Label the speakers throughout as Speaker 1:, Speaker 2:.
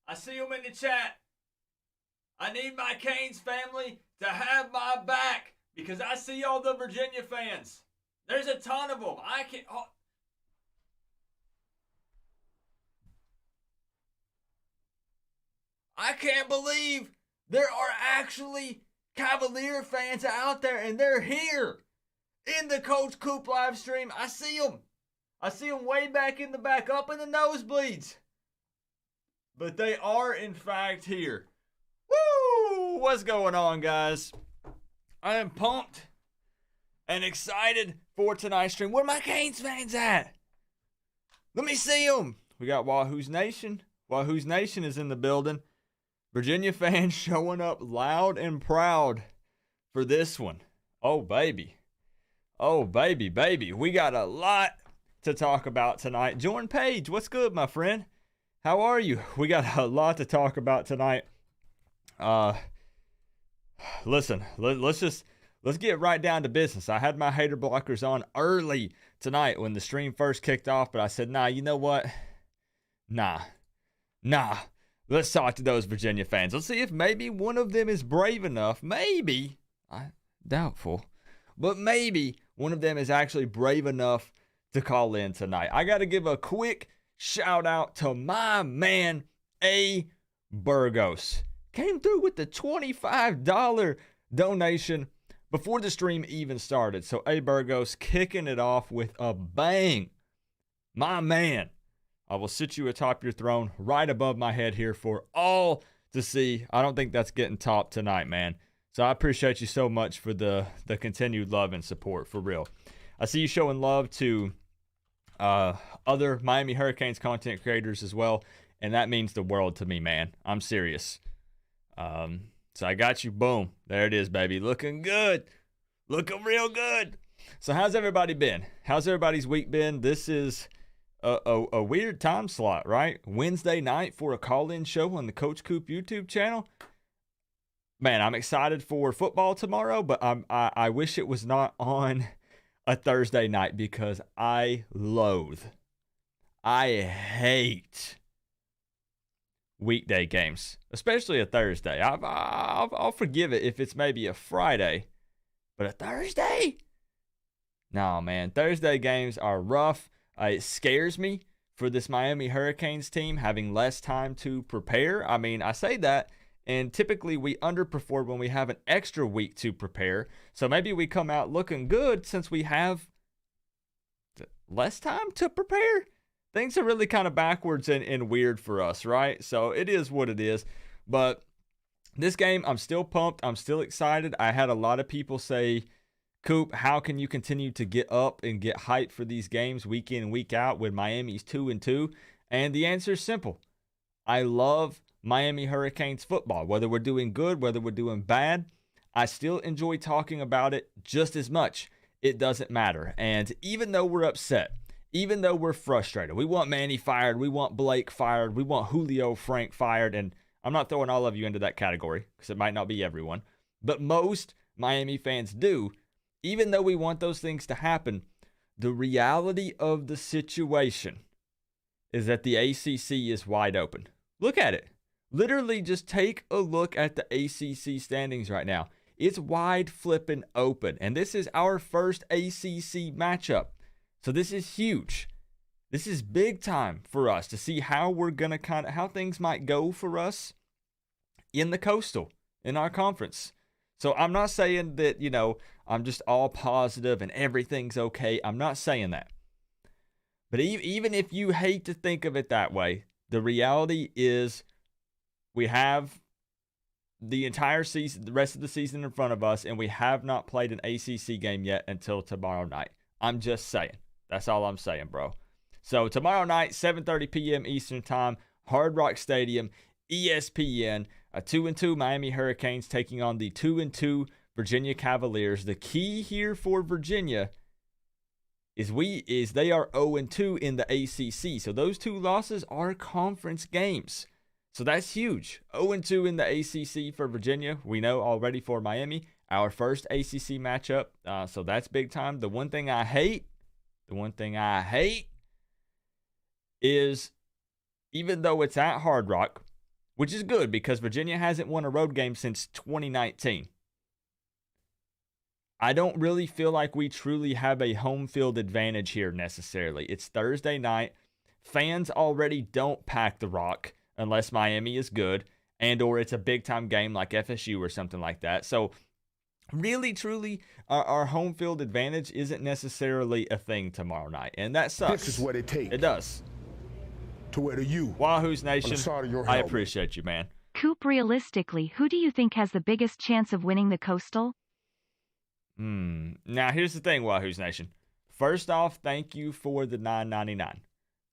Speaker 1: I see them in the chat. I need my Canes family to have my back because I see all the Virginia fans. There's a ton of them. I can't believe there are actually Cavalier fans out there, and they're here in the Coach Coop live stream. I see them. I see them way back in the back, up in the nosebleeds. But they are, in fact, here. Woo! What's going on, guys? I am pumped and excited for tonight's stream. Where my Canes fans at? Let me see them. We got Wahoo's Nation. Wahoo's Nation is in the building. Virginia fans showing up loud and proud for this one. Oh, baby. Oh, baby, baby. We got a lot to talk about tonight. Jordan Page, what's good, my friend? How are you? We got a lot to talk about tonight. Listen, let's get right down to business. I had my hater blockers on early tonight when the stream first kicked off, but I said, nah, you know what? Nah. Let's talk to those Virginia fans. Let's see if maybe one of them is brave enough. Maybe, doubtful, but maybe one of them is actually brave enough to call in tonight. I got to give a quick shout out to my man, A. Burgos. Came through with the $25 donation before the stream even started. So A. Burgos kicking it off with a bang. My man. I will sit you atop your throne right above my head here for all to see. I don't think that's getting topped tonight, man. So I appreciate you so much for the continued love and support, for real. I see you showing love to other Miami Hurricanes content creators as well, and that means the world to me, man. I'm serious. So I got you. Boom. There it is, baby. Looking good. Looking real good. So how's everybody been? How's everybody's week been? This is a weird time slot, right? Wednesday night for a call-in show on the Coach Coop YouTube channel. Man, I'm excited for football tomorrow, but I wish it was not on a Thursday night because I hate weekday games, especially a Thursday. I'll forgive it if it's maybe a Friday, but a Thursday? No, man. Thursday games are rough. It scares me for this Miami Hurricanes team having less time to prepare. I mean, I say that, and typically we underperform when we have an extra week to prepare. So maybe we come out looking good since we have less time to prepare. Things are really kind of backwards and weird for us, right? So it is what it is. But this game, I'm still pumped. I'm still excited. I had a lot of people say, Coop, how can you continue to get up and get hyped for these games week in and week out when Miami's 2-2? And the answer is simple. I love Miami Hurricanes football. Whether we're doing good, whether we're doing bad, I still enjoy talking about it just as much. It doesn't matter. And even though we're upset, even though we're frustrated, we want Manny fired, we want Blake fired, we want Julio Frank fired, and I'm not throwing all of you into that category because it might not be everyone, but most Miami fans do. Even though we want those things to happen, the reality of the situation is that the ACC is wide open. Look at it. Literally just take a look at the ACC standings right now. It's wide flipping open. And this is our first ACC matchup. So this is huge. This is big time for us to see how we're going to how things might go for us in the Coastal, in our conference. So I'm not saying that, I'm just all positive and everything's okay. I'm not saying that. But even if you hate to think of it that way, the reality is we have the entire season, the rest of the season in front of us, and we have not played an ACC game yet until tomorrow night. I'm just saying. That's all I'm saying, bro. So tomorrow night, 7:30 p.m. Eastern Time, Hard Rock Stadium, ESPN, a 2-2 Miami Hurricanes taking on the 2-2 Virginia Cavaliers. The key here for Virginia is they are 0-2 in the ACC. So those two losses are conference games. So that's huge. 0-2 in the ACC for Virginia. We know already for Miami, our first ACC matchup. So that's big time. The one thing I hate is even though it's at Hard Rock, which is good because Virginia hasn't won a road game since 2019. I don't really feel like we truly have a home field advantage here necessarily. It's Thursday night. Fans already don't pack the Rock unless Miami is good and or it's a big-time game like FSU or something like that. So really, truly, our home field advantage isn't necessarily a thing tomorrow night, and that sucks.
Speaker 2: This is what it takes.
Speaker 1: It does.
Speaker 2: To wear to you.
Speaker 1: Wahoo's Nation,
Speaker 2: on the side of your
Speaker 1: I
Speaker 2: helmet.
Speaker 1: appreciate you, man.
Speaker 3: Coop, realistically, who do you think has the biggest chance of winning the Coastal?
Speaker 1: Now, here's the thing, Wahoo's Nation. First off, thank you for the $9.99.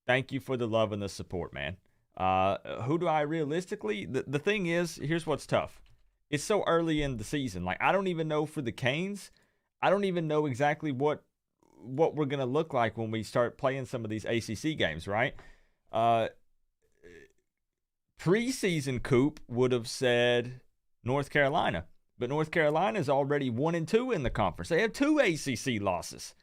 Speaker 1: Thank you for the love and the support, man. Who do I realistically? The thing is, here's what's tough. It's so early in the season. Like, I don't even know for the Canes. I don't even know exactly what we're going to look like when we start playing some of these ACC games, right? Preseason Coop would have said North Carolina. But North Carolina is already 1-2 in the conference. They have 2 ACC losses.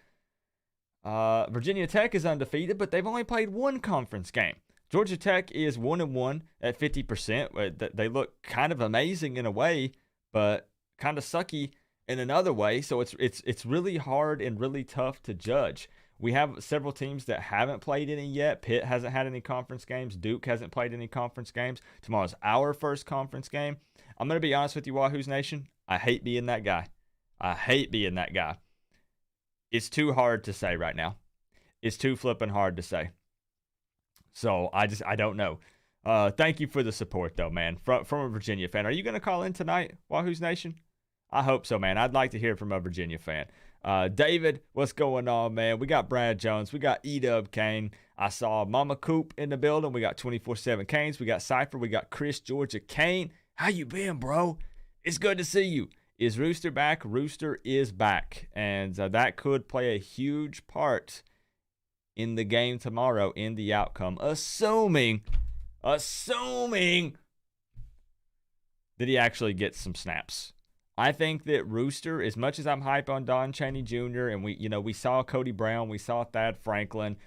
Speaker 1: Virginia Tech is undefeated, but they've only played 1 conference game. Georgia Tech is 1-1 at 50%. They look kind of amazing in a way, but kind of sucky in another way. So it's really hard and really tough to judge. We have several teams that haven't played any yet. Pitt hasn't had any conference games. Duke hasn't played any conference games. Tomorrow's our first conference game. I'm going to be honest with you, Wahoo's Nation. I hate being that guy. It's too hard to say right now. It's too flipping hard to say. So I don't know. Thank you for the support, though, man, from a Virginia fan. Are you going to call in tonight, Wahoo's Nation? I hope so, man. I'd like to hear from a Virginia fan. David, what's going on, man? We got Brad Jones. We got E-Dub Kane. I saw Mama Coop in the building. We got 24/7 Canes. We got Cypher. We got Chris Georgia Kane. How you been, bro? It's good to see you. Is Rooster back? Rooster is back. And that could play a huge part in the game tomorrow in the outcome, assuming that he actually gets some snaps. I think that Rooster, as much as I'm hype on Don Chaney Jr., and we saw Cody Brown, we saw Thad Franklin,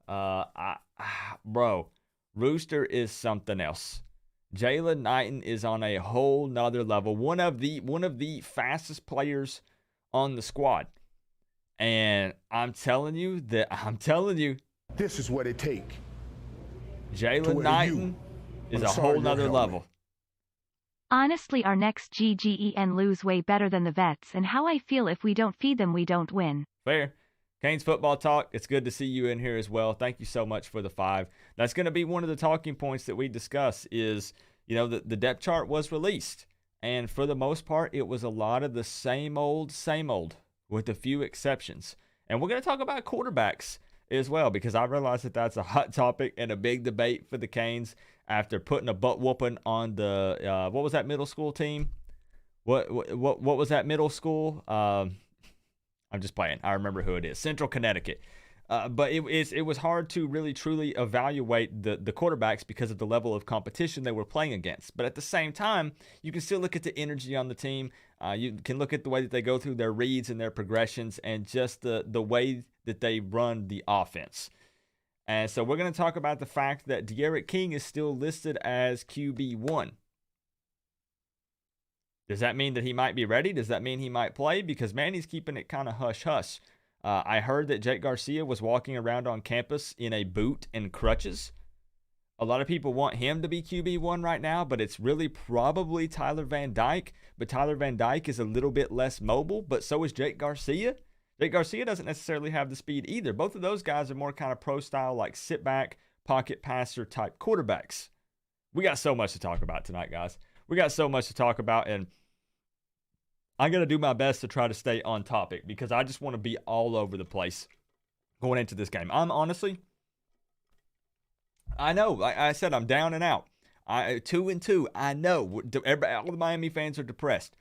Speaker 1: bro, Rooster is something else. Jalen Knighton is on a whole nother level. One of the fastest players on the squad. And I'm telling you,
Speaker 2: this is what it takes.
Speaker 1: Jalen Knighton is a whole nother level.
Speaker 3: Honestly, our next GGEN lose way better than the Vets, and how I feel if we don't feed them, we don't win.
Speaker 1: Fair. Canes Football Talk, it's good to see you in here as well. Thank you so much for the 5. That's going to be one of the talking points that we discuss is, the depth chart was released. And for the most part, it was a lot of the same old, with a few exceptions. And we're going to talk about quarterbacks as well, because I realize that that's a hot topic and a big debate for the Canes after putting a butt whooping on the, what was that middle school team? What was that middle school? I'm just playing. I remember who it is. Central Connecticut. But it was hard to really truly evaluate the quarterbacks because of the level of competition they were playing against. But at the same time, you can still look at the energy on the team. You can look at the way that they go through their reads and their progressions and just the way that they run the offense. And so we're going to talk about the fact that De'Aaron King is still listed as QB1. Does that mean that he might be ready? Does that mean he might play? Because Manny's keeping it kind of hush-hush. I heard that Jake Garcia was walking around on campus in a boot and crutches. A lot of people want him to be QB1 right now, but it's really probably Tyler Van Dyke. But Tyler Van Dyke is a little bit less mobile, but so is Jake Garcia. Jake Garcia doesn't necessarily have the speed either. Both of those guys are more kind of pro-style, like sit-back, pocket passer type quarterbacks. We got so much to talk about tonight, guys. We got so much to talk about, and I'm going to do my best to try to stay on topic because I just want to be all over the place going into this game. I'm honestly, I know, like I said, I'm down and out. 2-2, I know. All the Miami fans are depressed.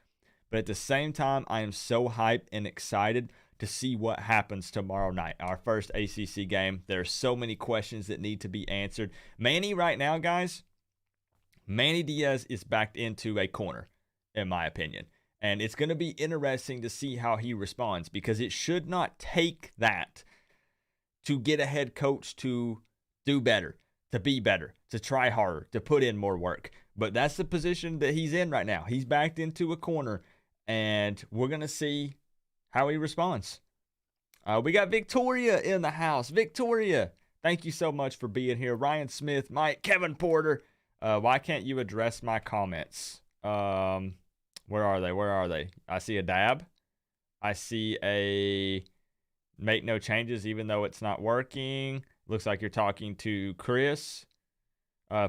Speaker 1: But at the same time, I am so hyped and excited to see what happens tomorrow night, our first ACC game. There are so many questions that need to be answered. Manny right now, guys, Manny Diaz is backed into a corner, in my opinion. And it's going to be interesting to see how he responds because it should not take that to get a head coach to do better, to be better, to try harder, to put in more work. But that's the position that he's in right now. He's backed into a corner, and we're going to see how he responds. We got Victoria in the house. Victoria, thank you so much for being here. Ryan Smith, Mike, Kevin Porter. Why can't you address my comments? Where are they? Where are they? I see a dab. I see a make no changes even though it's not working. Looks like you're talking to Chris.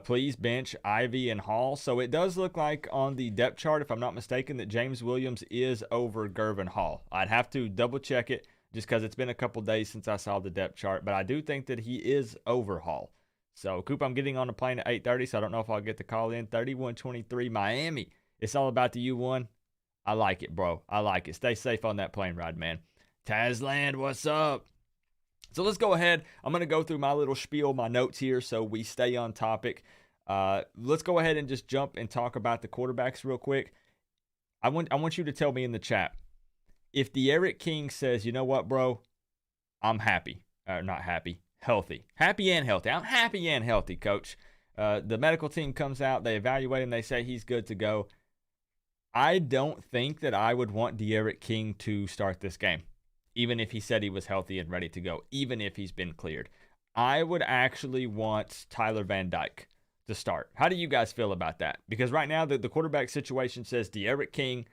Speaker 1: Please bench Ivy and Hall. So it does look like on the depth chart, if I'm not mistaken, that James Williams is over Gervin Hall. I'd have to double check it just because it's been a couple days since I saw the depth chart. But I do think that he is over Hall. So, Coop, I'm getting on a plane at 8:30, so I don't know if I'll get the call in. 31-23 Miami. It's all about the U1. I like it, bro. I like it. Stay safe on that plane ride, man. Tazland, what's up? So let's go ahead. I'm going to go through my little spiel, my notes here, so we stay on topic. Let's go ahead and just jump and talk about the quarterbacks real quick. I want you to tell me in the chat, if De'Aaron King says, you know what, bro, I'm happy. Not happy, healthy. Happy and healthy. I'm happy and healthy, coach. The medical team comes out, they evaluate him, they say he's good to go. I don't think that I would want De'Aaron King to start this game, even if he said he was healthy and ready to go, even if he's been cleared. I would actually want Tyler Van Dyke to start. How do you guys feel about that? Because right now the quarterback situation says De'Aaron King,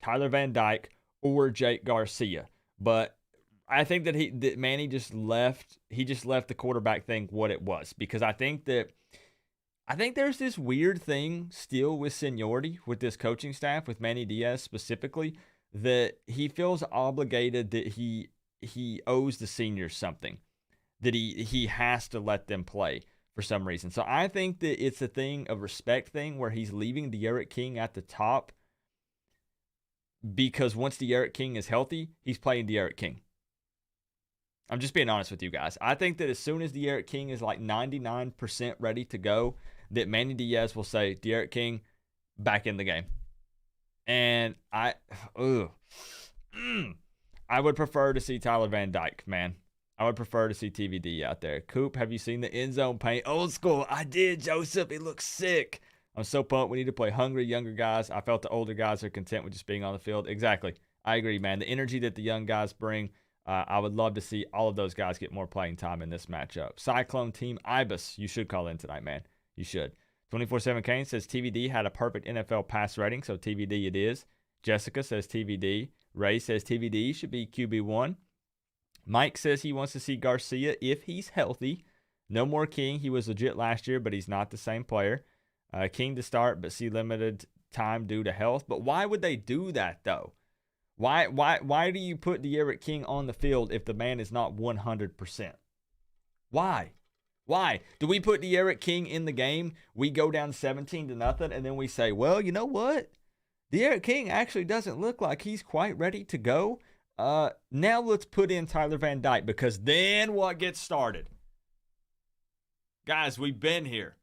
Speaker 1: Tyler Van Dyke, or Jake Garcia. But I think that Manny just left the quarterback thing what it was, because I think there's this weird thing still with seniority with this coaching staff, with Manny Diaz specifically, that he feels obligated, that he owes the seniors something, that he has to let them play for some reason. So I think that it's a respect thing where he's leaving De'Aaron King at the top, because once De'Aaron King is healthy, he's playing De'Aaron King. I'm just being honest with you guys. I think that as soon as De'Aaron King is like 99% ready to go, that Manny Diaz will say, De'Aaron King, back in the game. And I would prefer to see Tyler Van Dyke, man. I would prefer to see TVD out there. Coop, have you seen the end zone paint? Old school. I did, Joseph. It looks sick. I'm so pumped. We need to play hungry, younger guys. I felt the older guys are content with just being on the field. Exactly. I agree, man. The energy that the young guys bring, I would love to see all of those guys get more playing time in this matchup. Cyclone Team Ibis, you should call in tonight, man. You should. 24/7 Kane says TVD had a perfect NFL pass rating, so TVD it is. Jessica says TVD. Ray says TVD should be QB1. Mike says he wants to see Garcia if he's healthy. No more King. He was legit last year, but he's not the same player. King to start, but see limited time due to health. But why would they do that, though? Why do you put De'Aaron King on the field if the man is not 100%? Why? Why? Do we put De'Aaron King in the game, we go down 17-0, and then we say, well, you know what? De'Aaron King actually doesn't look like he's quite ready to go. Now let's put in Tyler Van Dyke, because then what gets started? Guys, we've been here.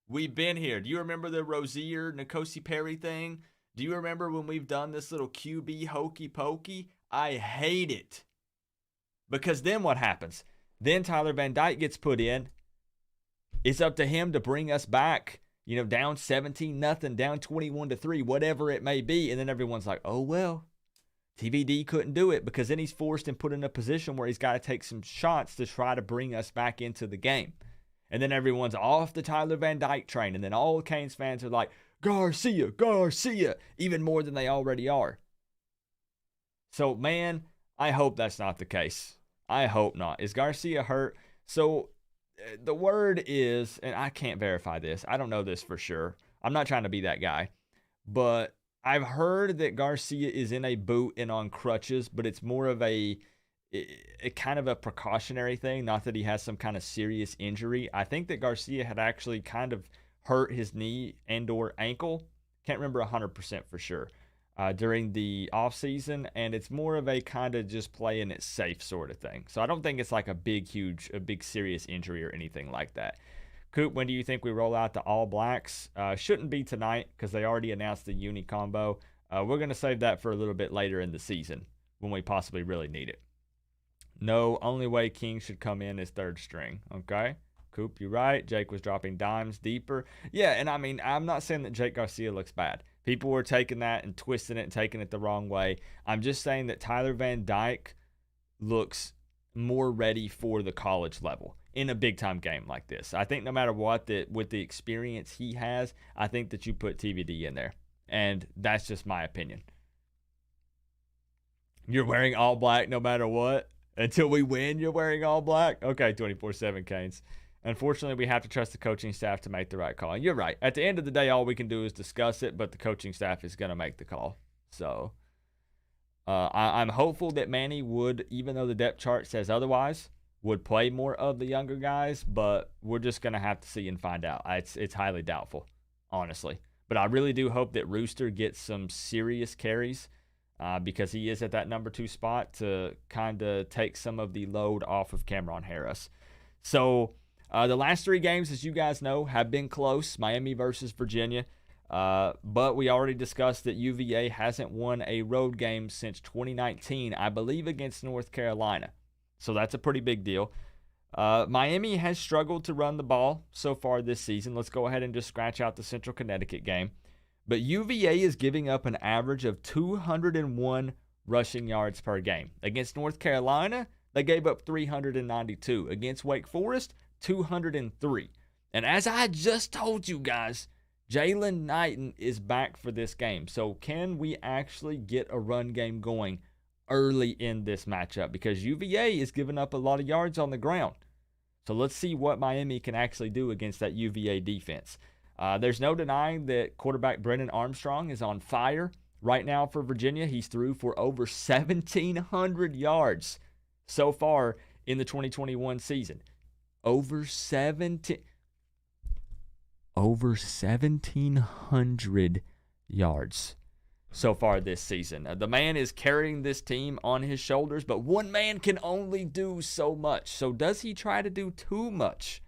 Speaker 1: We've been here. Do you remember the Rozier, N'Kosi Perry thing? Do you remember when we've done this little QB hokey pokey? I hate it. Because then what happens? Then Tyler Van Dyke gets put in. It's up to him to bring us back, down 17-0, down 21-3, whatever it may be. And then everyone's like, oh, well, TVD couldn't do it, because then he's forced and put in a position where he's got to take some shots to try to bring us back into the game. And then everyone's off the Tyler Van Dyke train. And then all Canes fans are like, Garcia, Garcia, even more than they already are. So, man, I hope that's not the case. I hope not. Is Garcia hurt? So the word is, and I can't verify this, I don't know this for sure, I'm not trying to be that guy, but I've heard that Garcia is in a boot and on crutches, but it's more of a kind of a precautionary thing, not that he has some kind of serious injury. I think that Garcia had actually kind of hurt his knee and or ankle, can't remember 100% for sure, during the offseason, and it's more of a kind of just playing it safe sort of thing. So I don't think it's like a big serious injury or anything like that. Coop, when do you think we roll out the All Blacks? Shouldn't be tonight, because they already announced the uni combo. We're going to save that for a little bit later in the season when we possibly really need it. No, only way King should come in is third string. Okay, Coop, you're right. Jake was dropping dimes deeper. Yeah, and I mean, I'm not saying that Jake Garcia looks bad. People were taking that and twisting it and taking it the wrong way. I'm just saying that Tyler Van Dyke looks more ready for the college level in a big-time game like this. I think no matter what, with the experience he has, I think that you put TVD in there. And that's just my opinion. You're wearing all black no matter what? Until we win, you're wearing all black? Okay, 24/7 Canes. Unfortunately, we have to trust the coaching staff to make the right call. And you're right. At the end of the day, all we can do is discuss it, but the coaching staff is going to make the call. So I'm hopeful that Manny would, even though the depth chart says otherwise, would play more of the younger guys, but we're just going to have to see and find out. It's highly doubtful, honestly. But I really do hope that Rooster gets some serious carries because he is at that number 2 spot to kind of take some of the load off of Cameron Harris. So the last 3 games, as you guys know, have been close. Miami versus Virginia. But we already discussed that UVA hasn't won a road game since 2019, I believe against North Carolina. So that's a pretty big deal. Miami has struggled to run the ball so far this season. Let's go ahead and just scratch out the Central Connecticut game. But UVA is giving up an average of 201 rushing yards per game. Against North Carolina, they gave up 392. Against Wake Forest, 203. And as I just told you guys, Jalen Knighton is back for this game. So can we actually get a run game going early in this matchup? Because UVA is giving up a lot of yards on the ground. So let's see what Miami can actually do against that UVA defense. There's no denying that quarterback Brennan Armstrong is on fire right now for Virginia. He's through for over 1,700 yards so far in the 2021 season. Over 1,700 yards so far this season. The man is carrying this team on his shoulders, but one man can only do so much. So does he try to do too much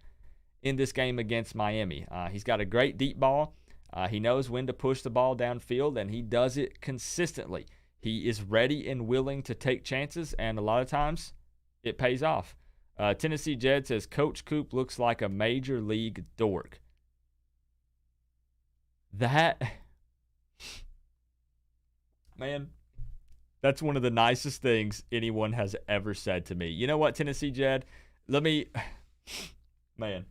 Speaker 1: in this game against Miami? He's got a great deep ball. He knows when to push the ball downfield, and he does it consistently. He is ready and willing to take chances, and a lot of times it pays off. Tennessee Jed says, Coach Coop looks like a major league dork. That, man, that's one of the nicest things anyone has ever said to me. You know what, Tennessee Jed? Man,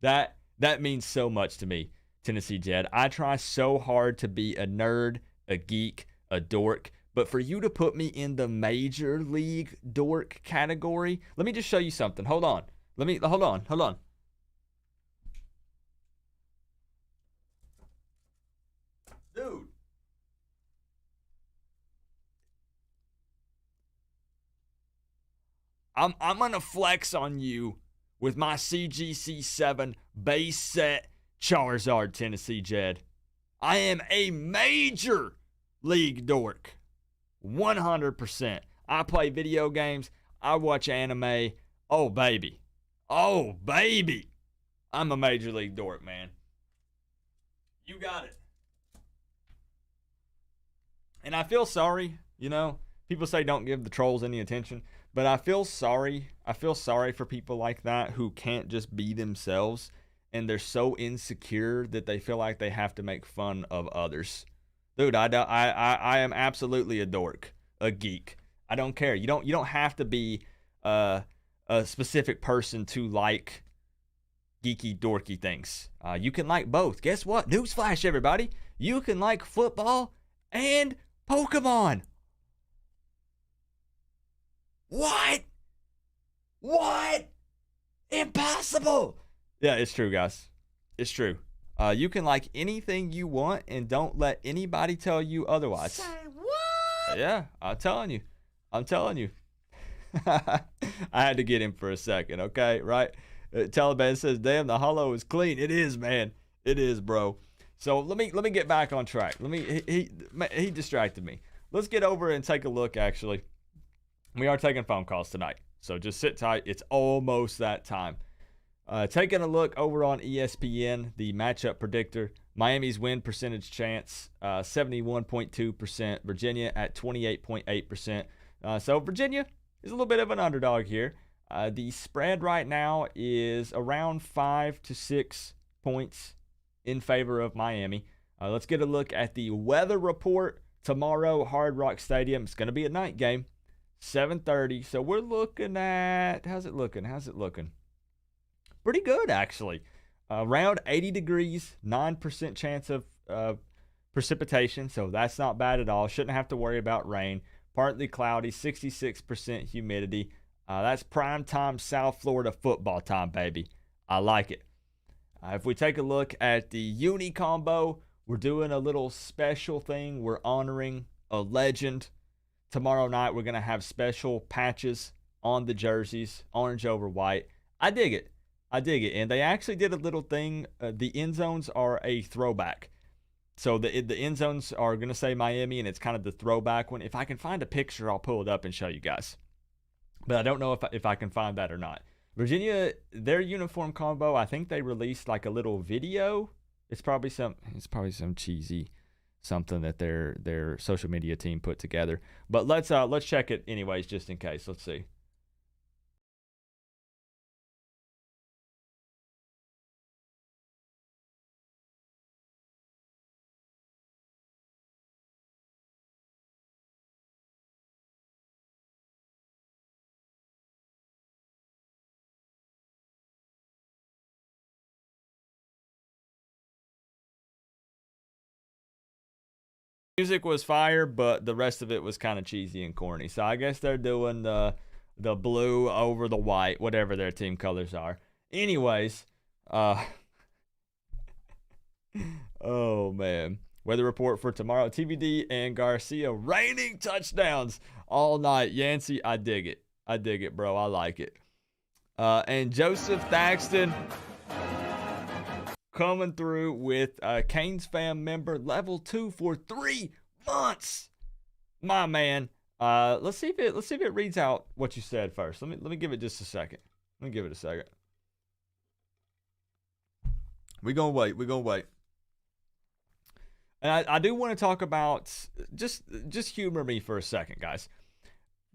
Speaker 1: that means so much to me, Tennessee Jed. I try so hard to be a nerd, a geek, a dork, but for you to put me in the major league dork category, let me just show you something. Hold on. Hold on. Dude. I'm going to flex on you with my CGC7 base set Charizard, Tennessee Jed. I am a major league dork. 100%. I play video games. I watch anime. Oh, baby. I'm a major league dork, man. You got it. And I feel sorry, people say don't give the trolls any attention, but I feel sorry for people like that who can't just be themselves, and they're so insecure that they feel like they have to make fun of others. Dude, I am absolutely a dork, a geek. I don't care. You don't have to be a specific person to like geeky, dorky things. You can like both. Guess what? Newsflash, everybody. You can like football and Pokemon. What? Impossible. Yeah, it's true, guys. It's true. You can like anything you want, and don't let anybody tell you otherwise.
Speaker 2: Say what?
Speaker 1: Yeah, I'm telling you. I had to get him for a second, okay? Right? Taliban says, damn, the hollow is clean. It is, man. It is, bro. So let me get back on track. He distracted me. Let's get over and take a look, actually. We are taking phone calls tonight, so just sit tight. It's almost that time. Taking a look over on ESPN, the matchup predictor. Miami's win percentage chance, 71.2%. Virginia at 28.8%. So Virginia is a little bit of an underdog here. The spread right now is around 5 to 6 points in favor of Miami. Let's get a look at the weather report. Tomorrow, Hard Rock Stadium. It's going to be a night game, 7:30. So we're looking at, how's it looking? Pretty good, actually. Around 80 degrees, 9% chance of precipitation. So that's not bad at all. Shouldn't have to worry about rain. Partly cloudy, 66% humidity. That's prime time South Florida football time, baby. I like it. If we take a look at the uni combo, we're doing a little special thing. We're honoring a legend. Tomorrow night, we're going to have special patches on the jerseys, orange over white. I dig it. And they actually did a little thing. The end zones are a throwback. So the end zones are going to say Miami, and it's kind of the throwback one. If I can find a picture, I'll pull it up and show you guys. But I don't know if I can find that or not. Virginia, their uniform combo, I think they released like a little video. It's probably some cheesy something that their social media team put together. But let's check it anyways, just in case. Let's see. Music was fire, but the rest of it was kind of cheesy and corny. So I guess they're doing the blue over the white, whatever their team colors are. Anyways, oh man. Weather report for tomorrow. TVD and Garcia raining touchdowns all night. Yancey, I dig it, bro. I like it. And Joseph Thaxton coming through with a Canes fan member level 2 for 3 months. My man. Let's see if it reads out what you said first. Let me give it just a second. Let me give it a second. We're gonna wait. And I do want to talk about, just humor me for a second, guys.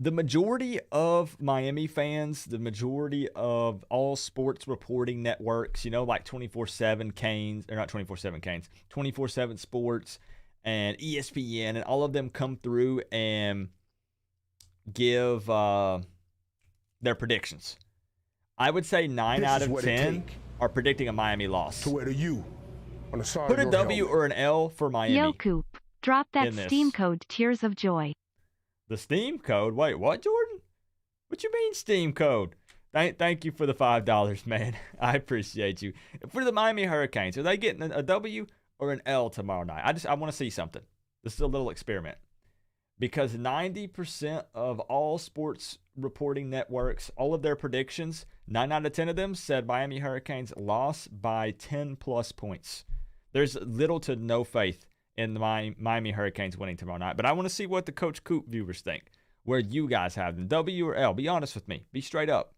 Speaker 1: The majority of Miami fans, the majority of all sports reporting networks, like 24/7 Canes, or not 24/7 Canes, 24/7 Sports and ESPN, and all of them come through and give their predictions. I would say 9 out of 10 are predicting a Miami loss.
Speaker 2: To where to you? On the side
Speaker 1: Put
Speaker 2: of
Speaker 1: a
Speaker 2: your
Speaker 1: W
Speaker 2: helmet.
Speaker 1: or an L for Miami.
Speaker 3: Yo, Coop. Drop that
Speaker 1: in this.
Speaker 3: Steam code Tears of Joy.
Speaker 1: The Steam code? Wait, what, Jordan? What you mean Steam code? Thank you for the $5, man. I appreciate you. For the Miami Hurricanes, are they getting a W or an L tomorrow night? I want to see something. This is a little experiment. Because 90% of all sports reporting networks, all of their predictions, 9 out of 10 of them said Miami Hurricanes lost by 10-plus points. There's little to no faith in the Miami Hurricanes winning tomorrow night. But I want to see what the Coach Coop viewers think. Where you guys have them. W or L. Be honest with me. Be straight up.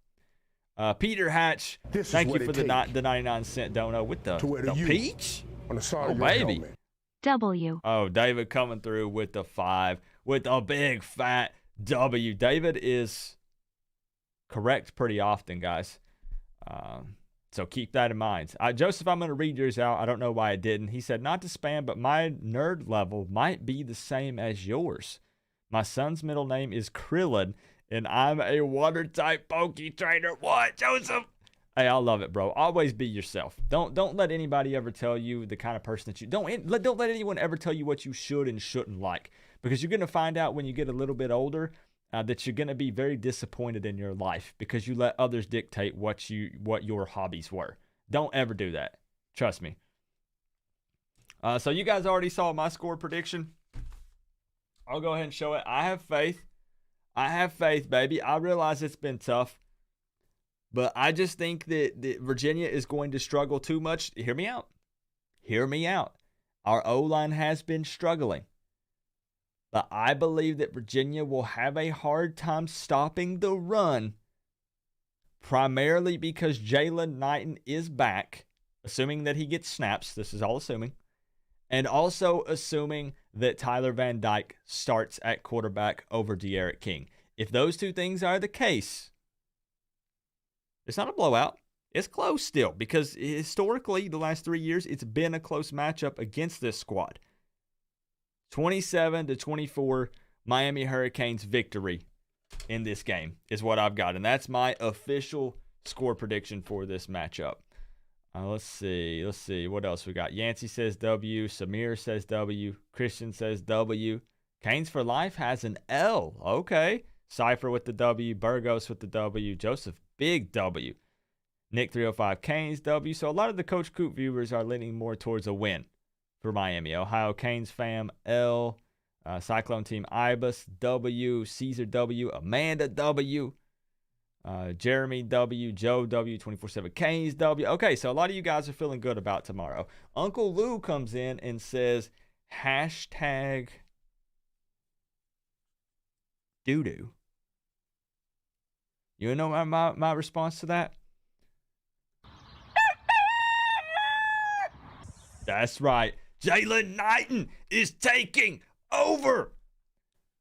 Speaker 1: Peter Hatch, thank you for the 99-cent dono with the peach.
Speaker 2: On the side of your
Speaker 1: baby.
Speaker 2: helmet.
Speaker 3: W.
Speaker 1: Oh, David coming through with the 5. With a big fat W. David is correct pretty often, guys. So keep that in mind. Joseph, I'm going to read yours out. I don't know why I didn't. He said, not to spam, but my nerd level might be the same as yours. My son's middle name is Krillin, and I'm a water-type pokey trainer. What, Joseph? Hey, I love it, bro. Always be yourself. Don't let anybody ever tell you the kind of person that you... Don't let anyone ever tell you what you should and shouldn't like. Because you're going to find out when you get a little bit older that you're going to be very disappointed in your life because you let others dictate what your hobbies were. Don't ever do that. Trust me. So you guys already saw my score prediction. I'll go ahead and show it. I have faith. I have faith, baby. I realize it's been tough. But I just think that Virginia is going to struggle too much. Hear me out. Hear me out. Our O-line has been struggling. But I believe that Virginia will have a hard time stopping the run, primarily because Jalen Knighton is back, assuming that he gets snaps. This is all assuming. And also assuming that Tyler Van Dyke starts at quarterback over De'Aaron King. If those two things are the case, It's not a blowout. It's close still because historically, the last 3 years, it's been a close matchup against this squad. 27-24, Miami Hurricanes victory in this game is what I've got. And that's my official score prediction for this matchup. Let's see. What else we got? Yancey says W. Samir says W. Christian says W. Canes for Life has an L. Okay. Cypher with the W. Burgos with the W. Joseph, big W. Nick 305 Canes W. So a lot of the Coach Coop viewers are leaning more towards a win for Miami. Ohio Canes fam L. Cyclone Team Ibis W. Caesar W. Amanda W. Jeremy W. Joe W. 24/7 Canes W. Okay, so a lot of you guys are feeling good about tomorrow. Uncle Lou comes in and says hashtag doo-doo. You know my response to that? That's right. Jalen Knighton is taking over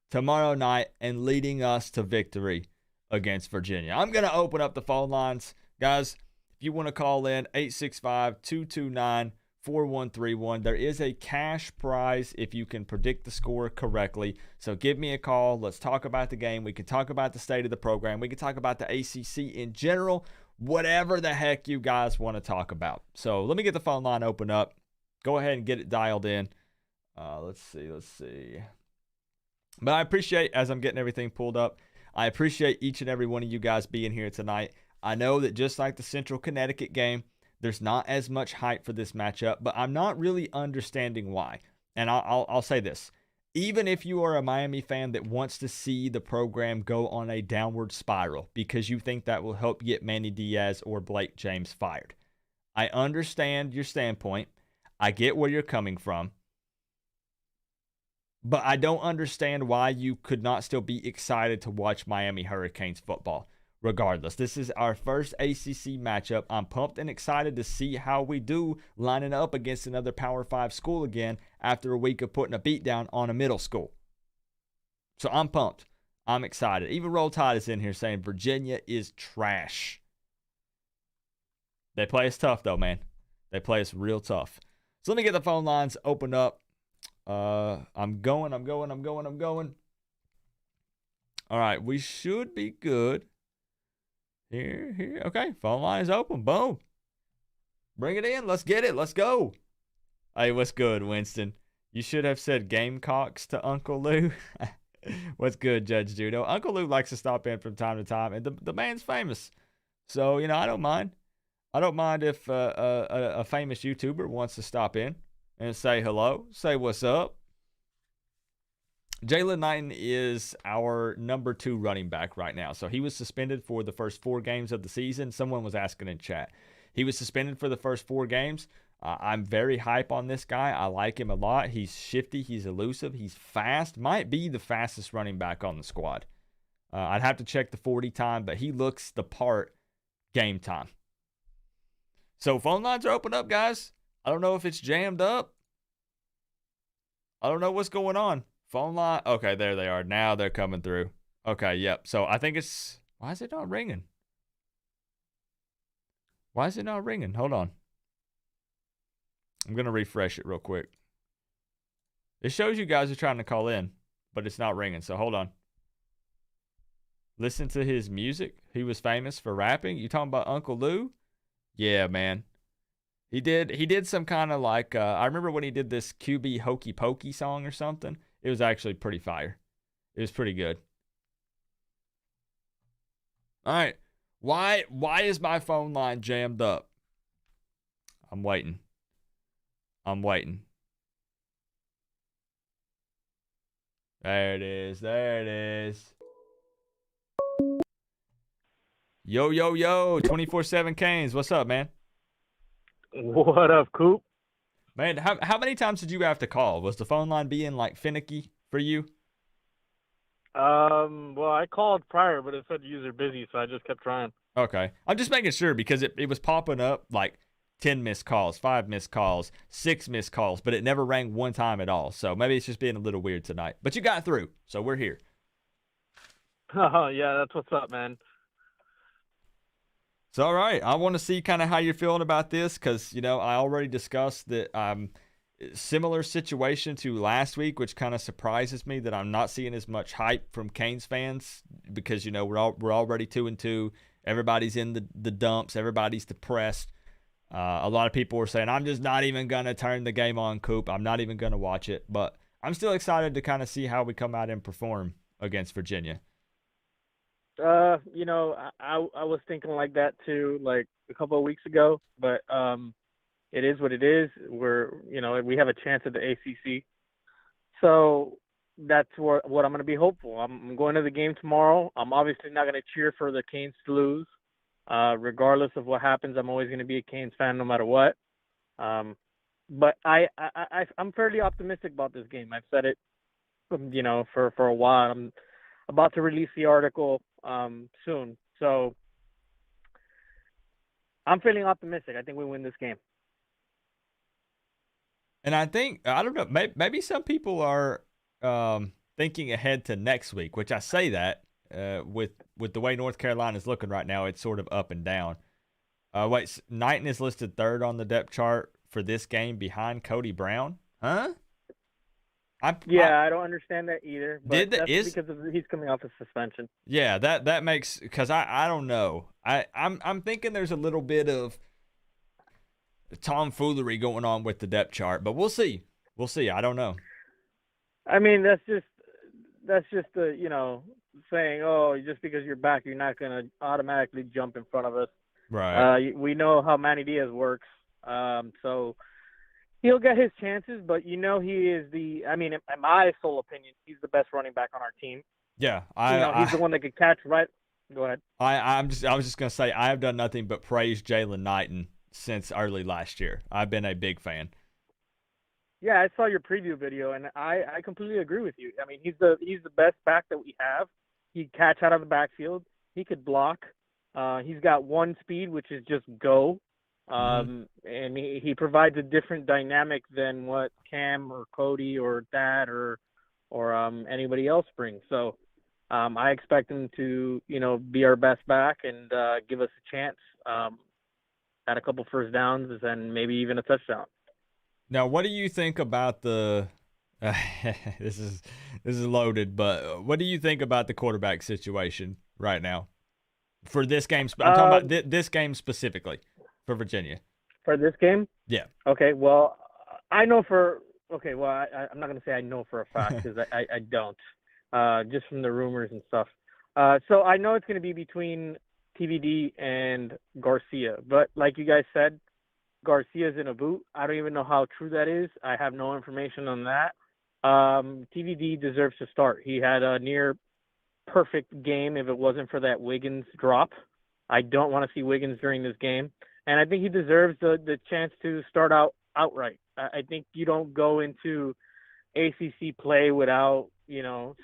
Speaker 1: tomorrow night and leading us to victory against Virginia. I'm going to open up the phone lines. Guys, if you want to call in, 865-229-4131. There is a cash prize if you can predict the score correctly. So give me a call. Let's talk about the game. We can talk about the state of the program. We can talk about the ACC in general. Whatever the heck you guys want to talk about. So let me get the phone line open up. Go ahead and get it dialed in. Let's see. But I appreciate, as I'm getting everything pulled up, I appreciate each and every one of you guys being here tonight. I know that just like the Central Connecticut game, there's not as much hype for this matchup, but I'm not really understanding why. And I'll say this. Even if you are a Miami fan that wants to see the program go on a downward spiral because you think that will help get Manny Diaz or Blake James fired, I understand your standpoint. I get where you're coming from. But I don't understand why you could not still be excited to watch Miami Hurricanes football. Regardless, this is our first ACC matchup. I'm pumped and excited to see how we do lining up against another Power 5 school again after a week of putting a beat down on a middle school. So I'm pumped. I'm excited. Even Roll Tide is in here saying Virginia is trash. They play us tough, though, man. They play us real tough. So let me get the phone lines opened up. I'm going. All right, we should be good. Here. Okay, phone line is open. Boom. Bring it in. Let's get it. Let's go. Hey, what's good, Winston? You should have said Gamecocks to Uncle Lou. What's good, Judge Judo? Uncle Lou likes to stop in from time to time, and the man's famous. So, I don't mind. I don't mind if a famous YouTuber wants to stop in and say hello, say what's up. Jalen Knighton is our number 2 running back right now. So he was suspended for the first 4 games of the season. Someone was asking in chat. He was suspended for the first 4 games. I'm very hype on this guy. I like him a lot. He's shifty. He's elusive. He's fast. Might be the fastest running back on the squad. I'd have to check the 40 time, but he looks the part game time. So phone lines are open up, guys. I don't know if it's jammed up. I don't know what's going on. Phone line. Okay, there they are. Now they're coming through. Okay, yep. So I think it's... Why is it not ringing? Hold on. I'm going to refresh it real quick. It shows you guys are trying to call in, but it's not ringing. So hold on. Listen to his music. He was famous for rapping. You talking about Uncle Lou? Yeah, man. He did some kind of like, I remember when he did this QB Hokey Pokey song or something. It was actually pretty fire. It was pretty good. All right. Why is my phone line jammed up? I'm waiting. There it is. Yo, 24/7 Canes. What's up, man?
Speaker 4: What up, Coop?
Speaker 1: Man, how many times did you have to call? Was the phone line being like finicky for you?
Speaker 4: Well, I called prior, but it said user busy, so I just kept trying.
Speaker 1: Okay. I'm just making sure because it was popping up like 10 missed calls, 5 missed calls, 6 missed calls, but it never rang one time at all. So maybe it's just being a little weird tonight. But you got through, so we're here.
Speaker 4: Oh, yeah, that's what's up, man.
Speaker 1: So, all right, I want to see kind of how you're feeling about this because, I already discussed that similar situation to last week, which kind of surprises me that I'm not seeing as much hype from Canes fans because, we're already 2-2. Everybody's in the dumps. Everybody's depressed. A lot of people were saying, I'm just not even going to turn the game on, Coop. I'm not even going to watch it. But I'm still excited to kind of see how we come out and perform against Virginia.
Speaker 4: I was thinking like that too, like a couple of weeks ago, but it is what it is. We have a chance at the ACC, so that's what I'm going to be hopeful. I'm going to the game tomorrow. I'm obviously not going to cheer for the Canes to lose, regardless of what happens. I'm always going to be a Canes fan no matter what. But I'm fairly optimistic about this game. I've said it, for a while. I'm about to release the article soon. So I'm feeling optimistic. I think we win this game.
Speaker 1: And I don't know, maybe some people are thinking ahead to next week, which I say that with the way North Carolina is looking right now, it's sort of up and down. Knighton is listed third on the depth chart for this game behind Cody Brown. Huh? I
Speaker 4: don't understand that either. But because he's coming off a suspension.
Speaker 1: Yeah, that makes because I don't know. I'm thinking there's a little bit of tomfoolery going on with the depth chart, but we'll see. I don't know.
Speaker 4: I mean, that's just the saying, oh, just because you're back, you're not gonna automatically jump in front of us.
Speaker 1: Right.
Speaker 4: We know how Manny Diaz works. So he'll get his chances, but he is in my sole opinion, he's the best running back on our team.
Speaker 1: Yeah,
Speaker 4: he's the one that could catch right. Go ahead.
Speaker 1: I was just gonna say I have done nothing but praise Jalen Knighton since early last year. I've been a big fan.
Speaker 4: Yeah, I saw your preview video, and I completely agree with you. I mean, he's the best back that we have. He catch out of the backfield. He could block. He's got one speed, which is just go. And he provides a different dynamic than what Cam or Cody or Dad or anybody else brings. So I expect him to be our best back and give us a chance at a couple first downs and maybe even a touchdown.
Speaker 1: Now, what do you think about the? This is loaded, but what do you think about the quarterback situation right now for this game? I'm talking about this game specifically for Virginia.
Speaker 4: For this game?
Speaker 1: Yeah.
Speaker 4: Okay. Well, I know for. Okay. Well, I'm not going to say I know for a fact because I don't. Just from the rumors and stuff. So I know it's going to be between TVD and Garcia, but like you guys said, Garcia's in a boot. I don't even know how true that is. I have no information on that. TVD deserves to start. He had a near perfect game if it wasn't for that Wiggins drop. I don't want to see Wiggins during this game. And I think he deserves the chance to start outright. I think you don't go into ACC play without,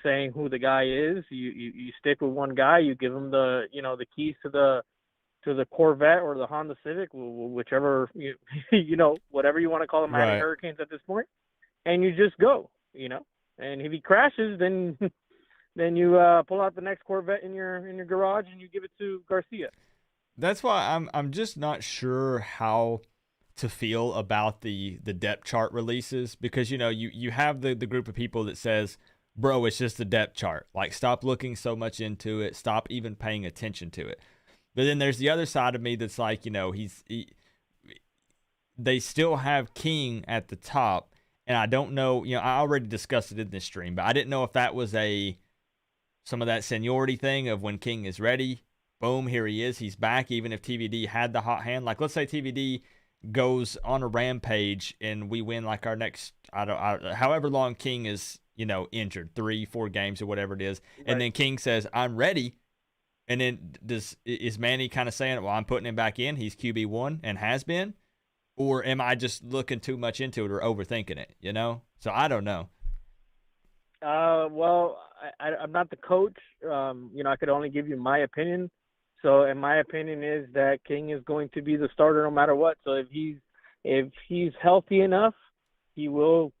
Speaker 4: saying who the guy is. You stick with one guy. You give him the keys to the Corvette or the Honda Civic, whichever, whatever you want to call them, Miami Hurricanes at this point, and you just go, and if he crashes, then you pull out the next Corvette in your garage and you give it to Garcia.
Speaker 1: That's why I'm just not sure how to feel about the depth chart releases because, you have the group of people that says, bro, it's just a depth chart. Like, stop looking so much into it. Stop even paying attention to it. But then there's the other side of me that's like, they still have King at the top, and I don't know, I already discussed it in this stream, but I didn't know if that was some of that seniority thing of when King is ready, boom, here he is, he's back, even if TVD had the hot hand. Like, let's say TVD goes on a rampage and we win like our next, however long King is, injured, 3-4 games or whatever it is, and then King says, I'm ready. And then is Manny kind of saying, well, I'm putting him back in, he's QB1 and has been? Or am I just looking too much into it or overthinking it, So I don't know.
Speaker 4: Well, I'm not the coach. I could only give you my opinion. So, and my opinion is that King is going to be the starter no matter what. So if he's healthy enough, he will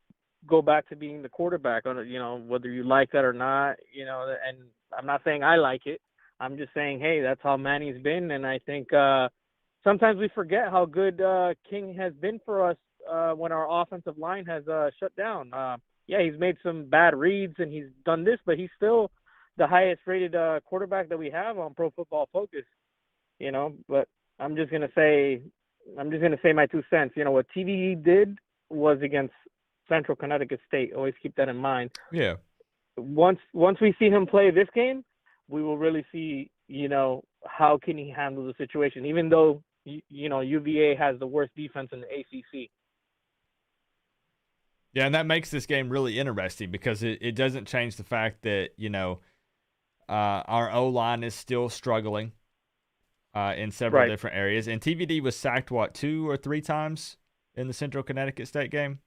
Speaker 4: go back to being the quarterback, on whether you like that or not, and I'm not saying I like it. I'm just saying, hey, that's how Manny's been, and I think sometimes we forget how good King has been for us when our offensive line has shut down. Yeah, he's made some bad reads and he's done this, but he's still the highest rated quarterback that we have on Pro Football Focus. But I'm just gonna say my 2 cents. What TVD did was against Central Connecticut State. Always keep that in mind.
Speaker 1: Yeah.
Speaker 4: Once we see him play this game, we will really see, how can he handle the situation, even though, UVA has the worst defense in the ACC.
Speaker 1: Yeah, and that makes this game really interesting because it doesn't change the fact that, our O-line is still struggling in several different areas. And TVD was sacked, 2 or 3 times in the Central Connecticut State game?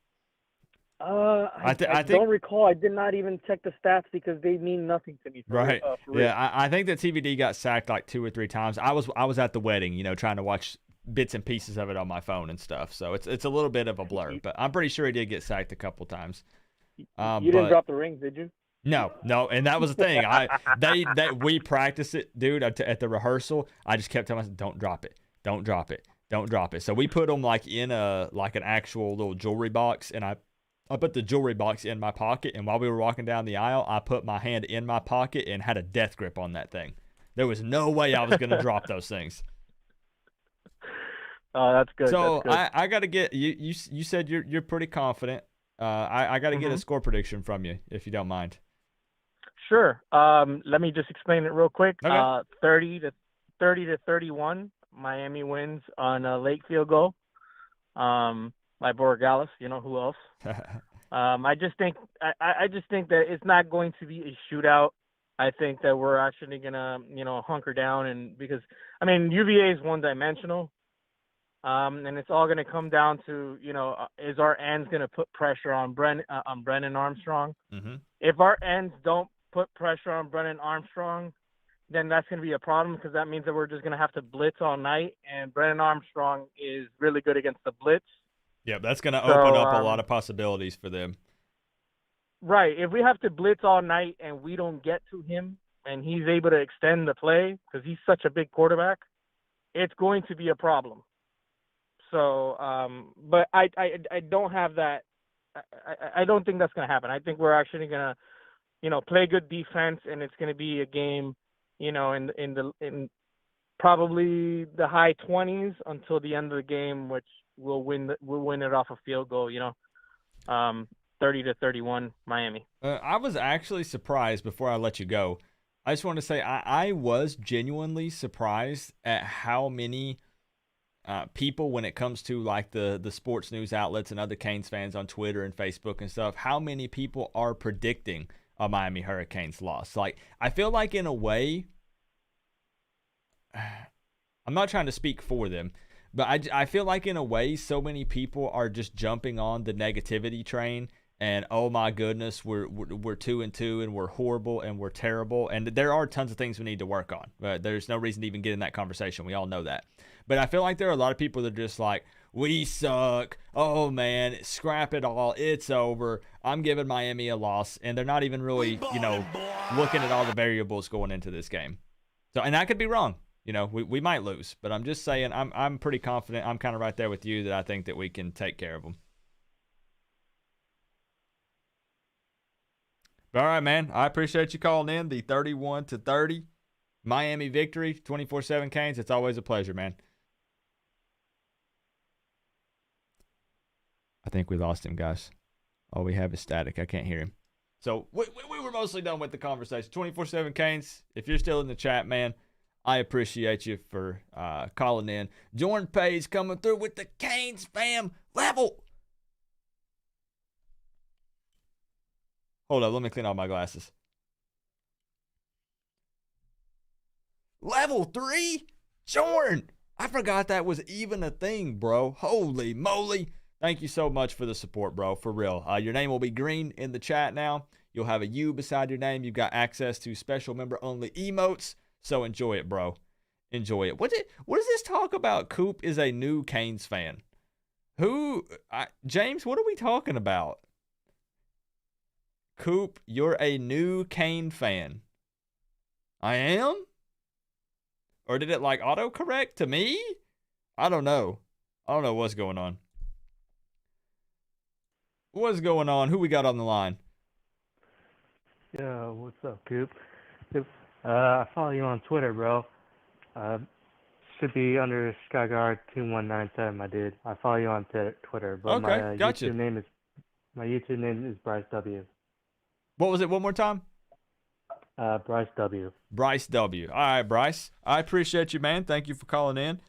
Speaker 4: I don't recall. I did not even check the stats because they mean nothing to me.
Speaker 1: Right.
Speaker 4: For
Speaker 1: yeah, I think that TVD got sacked 2 or 3 times. I was at the wedding, trying to watch bits and pieces of it on my phone and stuff. So it's a little bit of a blur, but I'm pretty sure he did get sacked a couple times.
Speaker 4: You didn't drop the ring, did you?
Speaker 1: No, and that was the thing. We practiced it, dude, at the rehearsal. I just kept telling myself, don't drop it, don't drop it, don't drop it. So we put them in an actual little jewelry box, and I put the jewelry box in my pocket, and while we were walking down the aisle, I put my hand in my pocket and had a death grip on that thing. There was no way I was going to drop those things.
Speaker 4: Oh, that's good.
Speaker 1: So
Speaker 4: that's good.
Speaker 1: I got to get you. You said you're pretty confident. I got to get a score prediction from you if you don't mind.
Speaker 4: Sure. Let me just explain it real quick.
Speaker 1: Okay.
Speaker 4: 30 to 31. Miami wins on a late field goal. By Borregales, who else? I just think that it's not going to be a shootout. I think that we're actually gonna, hunker down, and because UVA is one-dimensional, and it's all gonna come down to, is our ends gonna put pressure on Brennan Armstrong?
Speaker 1: Mm-hmm.
Speaker 4: If our ends don't put pressure on Brennan Armstrong, then that's going to be a problem because that means that we're just going to have to blitz all night, and Brennan Armstrong is really good against the blitz.
Speaker 1: Yeah, that's going to open up a lot of possibilities for them.
Speaker 4: Right. If we have to blitz all night and we don't get to him and he's able to extend the play because he's such a big quarterback, it's going to be a problem. So, but I don't have that. I don't think that's going to happen. I think we're actually going to, play good defense, and it's going to be a game, in probably the high 20s until the end of the game, which we'll win it off a field goal, 30 to 31 Miami.
Speaker 1: I was actually surprised before I let you go. I just want to say I was genuinely surprised at how many people, when it comes to the sports news outlets and other Canes fans on Twitter and Facebook and stuff, how many people are predicting a Miami Hurricanes loss. I feel like in a way, I'm not trying to speak for them, but I feel like in a way, so many people are just jumping on the negativity train and, oh my goodness, we're 2-2 and we're horrible and we're terrible. And there are tons of things we need to work on, but there's no reason to even get in that conversation. We all know that. But I feel like there are a lot of people that are just like, we suck. Oh man, scrap it all. It's over. I'm giving Miami a loss, and they're not even really, looking at all the variables going into this game. So, and I could be wrong. We might lose, but I'm just saying I'm pretty confident. I'm kind of right there with you that I think that we can take care of them. But all right, man. I appreciate you calling in. The 31-30 Miami victory, 24/7 Canes. It's always a pleasure, man. I think we lost him, guys. All we have is static. I can't hear him. So we were mostly done with the conversation. 24/7 Canes, if you're still in the chat, man, I appreciate you for calling in. Jordan Page coming through with the Canes fam level. Hold up, let me clean off my glasses. Level 3? Jordan, I forgot that was even a thing, bro. Holy moly. Thank you so much for the support, bro. For real. Your name will be green in the chat now. You'll have a U beside your name. You've got access to special member-only emotes. So enjoy it, bro. Enjoy it. What does this talk about? Coop is a new Canes fan. James, what are we talking about? Coop, you're a new Cane fan. I am? Or did it like autocorrect to me? I don't know. I don't know what's going on. What's going on? Who we got on the line?
Speaker 5: Yo, what's up, Coop? I follow you on Twitter, bro. Uh, should be under Skyguard2197, my dude. I follow you on Twitter, but
Speaker 1: Okay,
Speaker 5: my
Speaker 1: gotcha.
Speaker 5: YouTube name is Bryce W.
Speaker 1: What was it one more time?
Speaker 5: Bryce W.
Speaker 1: Bryce W. All right, Bryce. I appreciate you, man. Thank you for calling in.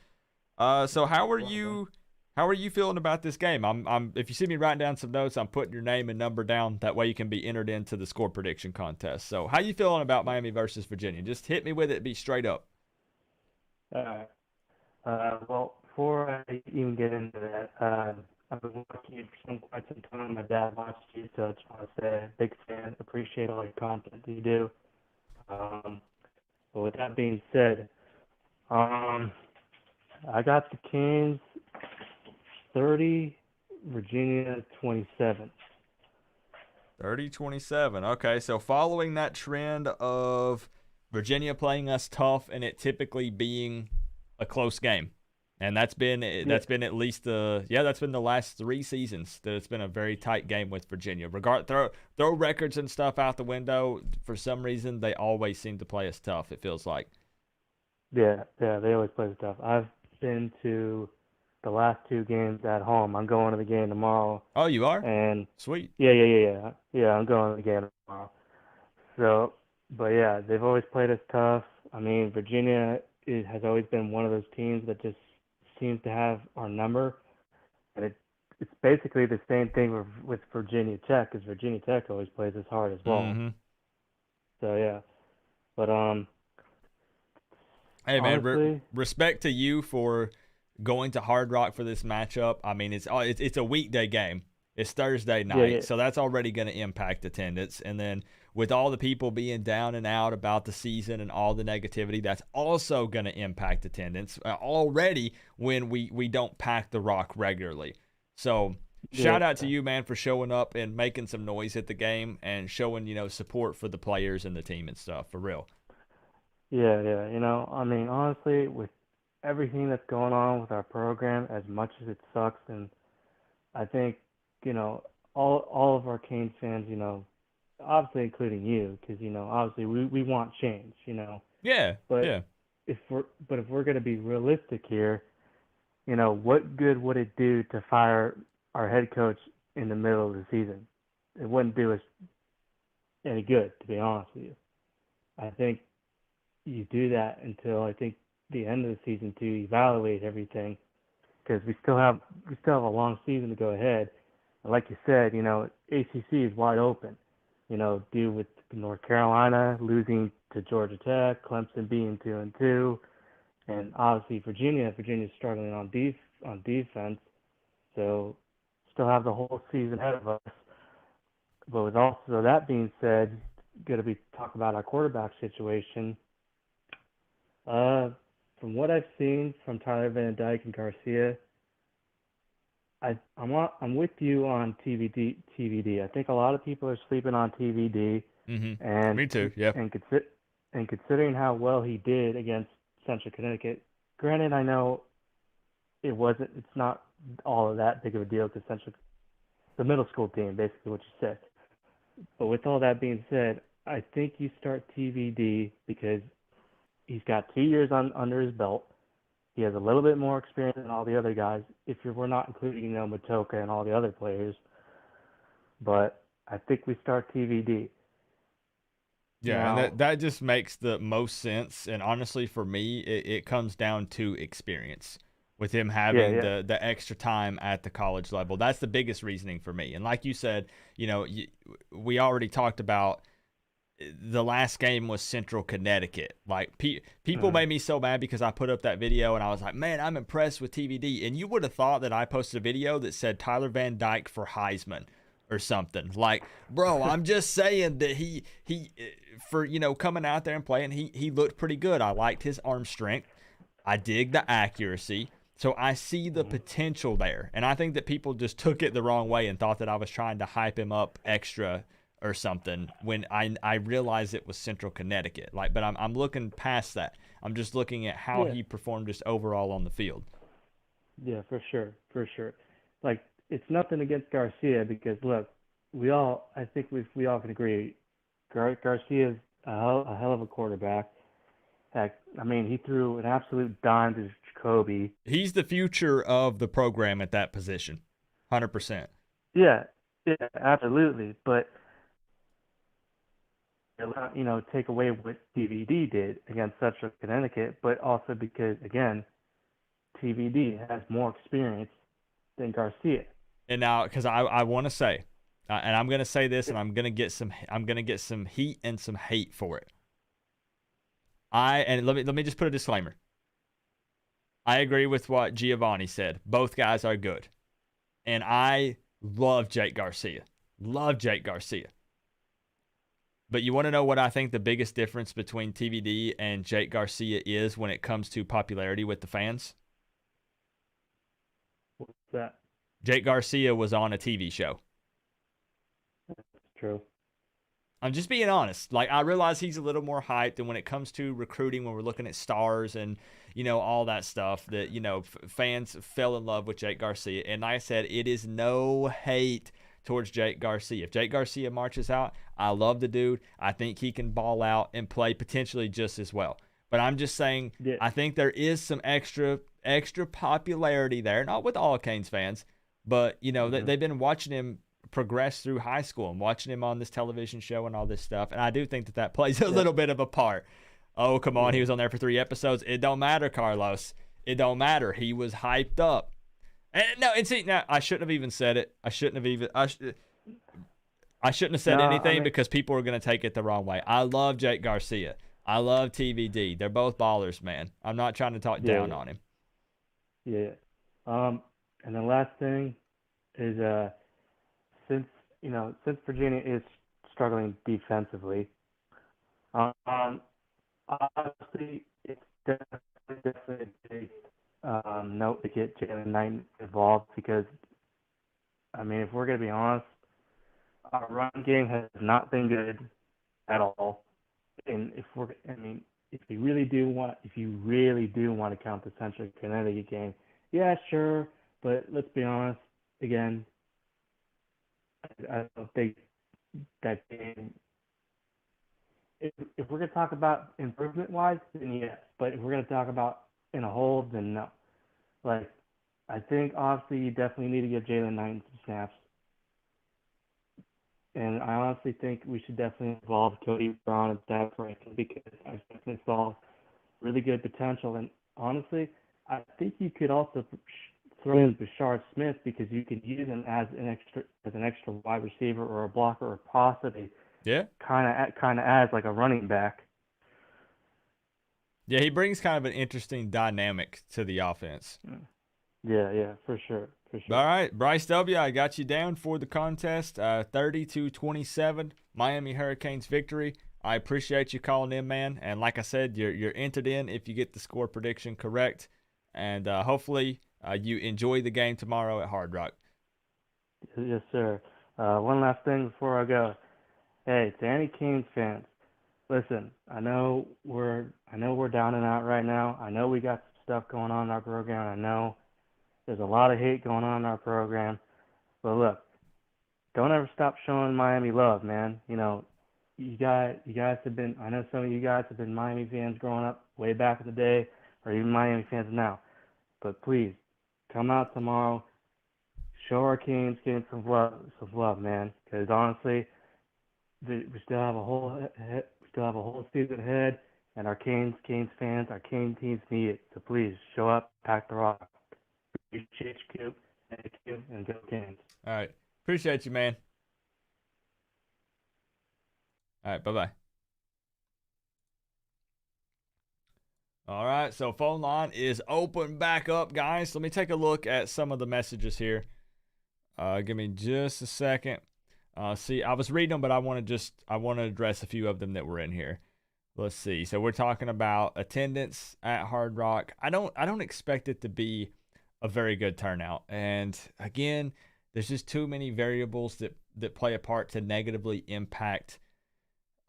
Speaker 1: So how are you feeling about this game? I'm if you see me writing down some notes, I'm putting your name and number down. That way you can be entered into the score prediction contest. So how you feeling about Miami versus Virginia? Just hit me with it. Be straight up.
Speaker 5: All right. Well, before I even get into that, I've been watching you for quite some time. My dad watched you, so I just want to say, big fan. Appreciate all your content that you do. But with that being said, I got the Canes 30, Virginia 27.
Speaker 1: 30-27. Okay, so following that trend of Virginia playing us tough and it typically being a close game. And that's been at least that's been the last 3 seasons that it's been a very tight game with Virginia. Throw records and stuff out the window. For some reason, they always seem to play us tough. It feels like.
Speaker 5: Yeah, they always play us tough. I've been to the last 2 games at home. I'm going to the game tomorrow.
Speaker 1: Oh, you are?
Speaker 5: And
Speaker 1: Sweet.
Speaker 5: Yeah. I'm going to the game tomorrow. So, but yeah, they've always played us tough. I mean, Virginia has always been one of those teams that just seems to have our number, and it's basically the same thing with Virginia Tech, because Virginia Tech always plays us hard as well.
Speaker 1: Mm-hmm.
Speaker 5: So yeah, but
Speaker 1: hey man,
Speaker 5: honestly,
Speaker 1: respect to you for going to Hard Rock for this matchup. I mean, it's a weekday game. It's Thursday night, so that's already going to impact attendance. And then with all the people being down and out about the season and all the negativity, that's also going to impact attendance already when we don't pack the Rock regularly. So shout out to you, man, for showing up and making some noise at the game and showing, support for the players and the team and stuff, for real.
Speaker 5: Yeah. I mean, honestly, with everything that's going on with our program, as much as it sucks, and I think, all of our Canes fans, obviously including you, because obviously we want change,
Speaker 1: Yeah.
Speaker 5: But
Speaker 1: yeah.
Speaker 5: if we're going to be realistic here, what good would it do to fire our head coach in the middle of the season? It wouldn't do us any good, to be honest with you. I think you do that until I think the end of the season to evaluate everything, because we still have a long season to go ahead. And like you said, ACC is wide open. Due with North Carolina losing to Georgia Tech, Clemson being 2-2, and obviously Virginia's struggling on defense. So still have the whole season ahead of us. But with also that being said, going to be talking about our quarterback situation. From what I've seen from Tyler Van Dyke and Garcia, I'm with you on TVD. I think a lot of people are sleeping on TVD.
Speaker 1: Mm-hmm.
Speaker 5: And
Speaker 1: me too. Yeah.
Speaker 5: And considering how well he did against Central Connecticut, granted, I know it's not all of that big of a deal because the middle school team, basically what you said. But with all that being said, I think you start TVD because he's got 2 years under his belt. He has a little bit more experience than all the other guys, if we're not including, Matoka and all the other players. But I think we start TVD.
Speaker 1: Yeah,
Speaker 5: now,
Speaker 1: and that just makes the most sense. And honestly, for me, it comes down to experience with him having the extra time at the college level. That's the biggest reasoning for me. And like you said, we already talked about the last game was Central Connecticut. Like people made me so mad because I put up that video and I was like, man, I'm impressed with TVD. And you would have thought that I posted a video that said Tyler Van Dyke for Heisman or something. Like, bro, I'm just saying that he for coming out there and playing, he looked pretty good. I liked his arm strength. I dig the accuracy. So I see the potential there. And I think that people just took it the wrong way and thought that I was trying to hype him up extra or something when I realized it was Central Connecticut. Like, but I'm looking past that. I'm just looking at how he performed just overall on the field.
Speaker 5: Yeah, for sure, for sure. Like, it's nothing against Garcia because look, I think we all can agree, Garcia's a hell of a quarterback. Heck, I mean, he threw an absolute dime to Jacoby.
Speaker 1: He's the future of the program at that position, 100%.
Speaker 5: Yeah, absolutely. But take away what TVD did against Central Connecticut, but also because again, TVD has more experience than Garcia.
Speaker 1: And now, because I want to say, and I'm going to say this, and I'm going to get some heat and some hate for it. Let me just put a disclaimer. I agree with what Giovanni said. Both guys are good, and I love Jake Garcia. Love Jake Garcia. But you want to know what I think the biggest difference between TVD and Jake Garcia is when it comes to popularity with the fans?
Speaker 5: What's that?
Speaker 1: Jake Garcia was on a TV show.
Speaker 5: That's true.
Speaker 1: I'm just being honest. Like, I realize he's a little more hyped, and when it comes to recruiting, when we're looking at stars and, all that stuff, that, fans fell in love with Jake Garcia. And like I said, it is no hate towards Jake Garcia. If Jake Garcia marches out, I love the dude. I think he can ball out and play potentially just as well. But I'm just saying, I think there is some extra popularity there. Not with all Canes fans, but, they've been watching him progress through high school and watching him on this television show and all this stuff. And I do think that plays a little bit of a part. Oh, come on. He was on there for 3 episodes. It don't matter, Carlos. It don't matter. He was hyped up. And see, now I shouldn't have even said it. I shouldn't have said anything because people are going to take it the wrong way. I love Jake Garcia. I love TVD. They're both ballers, man. I'm not trying to talk down on him.
Speaker 5: Yeah. And the last thing is, since Virginia is struggling defensively, obviously it's definitely a big note to get Jalen Knight involved because, I mean, if we're gonna be honest, our run game has not been good at all. And if you really do want to count the Central Connecticut game, yeah, sure, but let's be honest, again, I don't think that game. If we're gonna talk about improvement-wise, then yes. But if we're gonna talk about in a whole, then no. Like, I think obviously you definitely need to give Jalen Knight some snaps, and I honestly think we should definitely involve Cody Brown and staff ranking because I definitely saw really good potential. And honestly, I think you could also throw in Bashard Smith because you could use him as an extra wide receiver or a blocker or possibly kind of as like a running back.
Speaker 1: Yeah, he brings kind of an interesting dynamic to the offense.
Speaker 5: Yeah, for sure.
Speaker 1: All right, Bryce W., I got you down for the contest, 30-27, Miami Hurricanes victory. I appreciate you calling in, man. And like I said, you're entered in if you get the score prediction correct. And hopefully you enjoy the game tomorrow at Hard Rock.
Speaker 5: Yes, sir. One last thing before I go. Hey, to any Canes fans, listen, I know we're down and out right now. I know we got some stuff going on in our program. I know there's a lot of hate going on in our program. But look, don't ever stop showing Miami love, man. You guys have been, I know some of you guys have been Miami fans growing up way back in the day, or even Miami fans now. But please, come out tomorrow, show our Canes some love, man. Because honestly, we still have a whole season ahead, and our Canes fans, our Canes teams need it. So please show up, pack the rock. Appreciate you, Coop. Thank you, and go Canes.
Speaker 1: All right, appreciate you, man. All right, bye-bye. All right, so phone line is open back up, guys. Let me take a look at some of the messages here. Give me just a second. See, I was reading them, but I want to address a few of them that were in here. Let's see. So we're talking about attendance at Hard Rock. I don't expect it to be a very good turnout. And again, there's just too many variables that play a part to negatively impact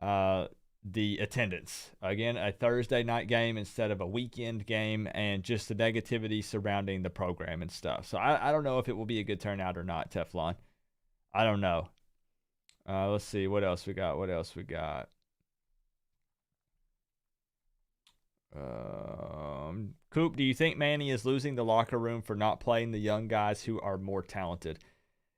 Speaker 1: the attendance. Again, a Thursday night game instead of a weekend game, and just the negativity surrounding the program and stuff. So I don't know if it will be a good turnout or not, Teflon. I don't know. Let's see. What else we got? Coop, do you think Manny is losing the locker room for not playing the young guys who are more talented?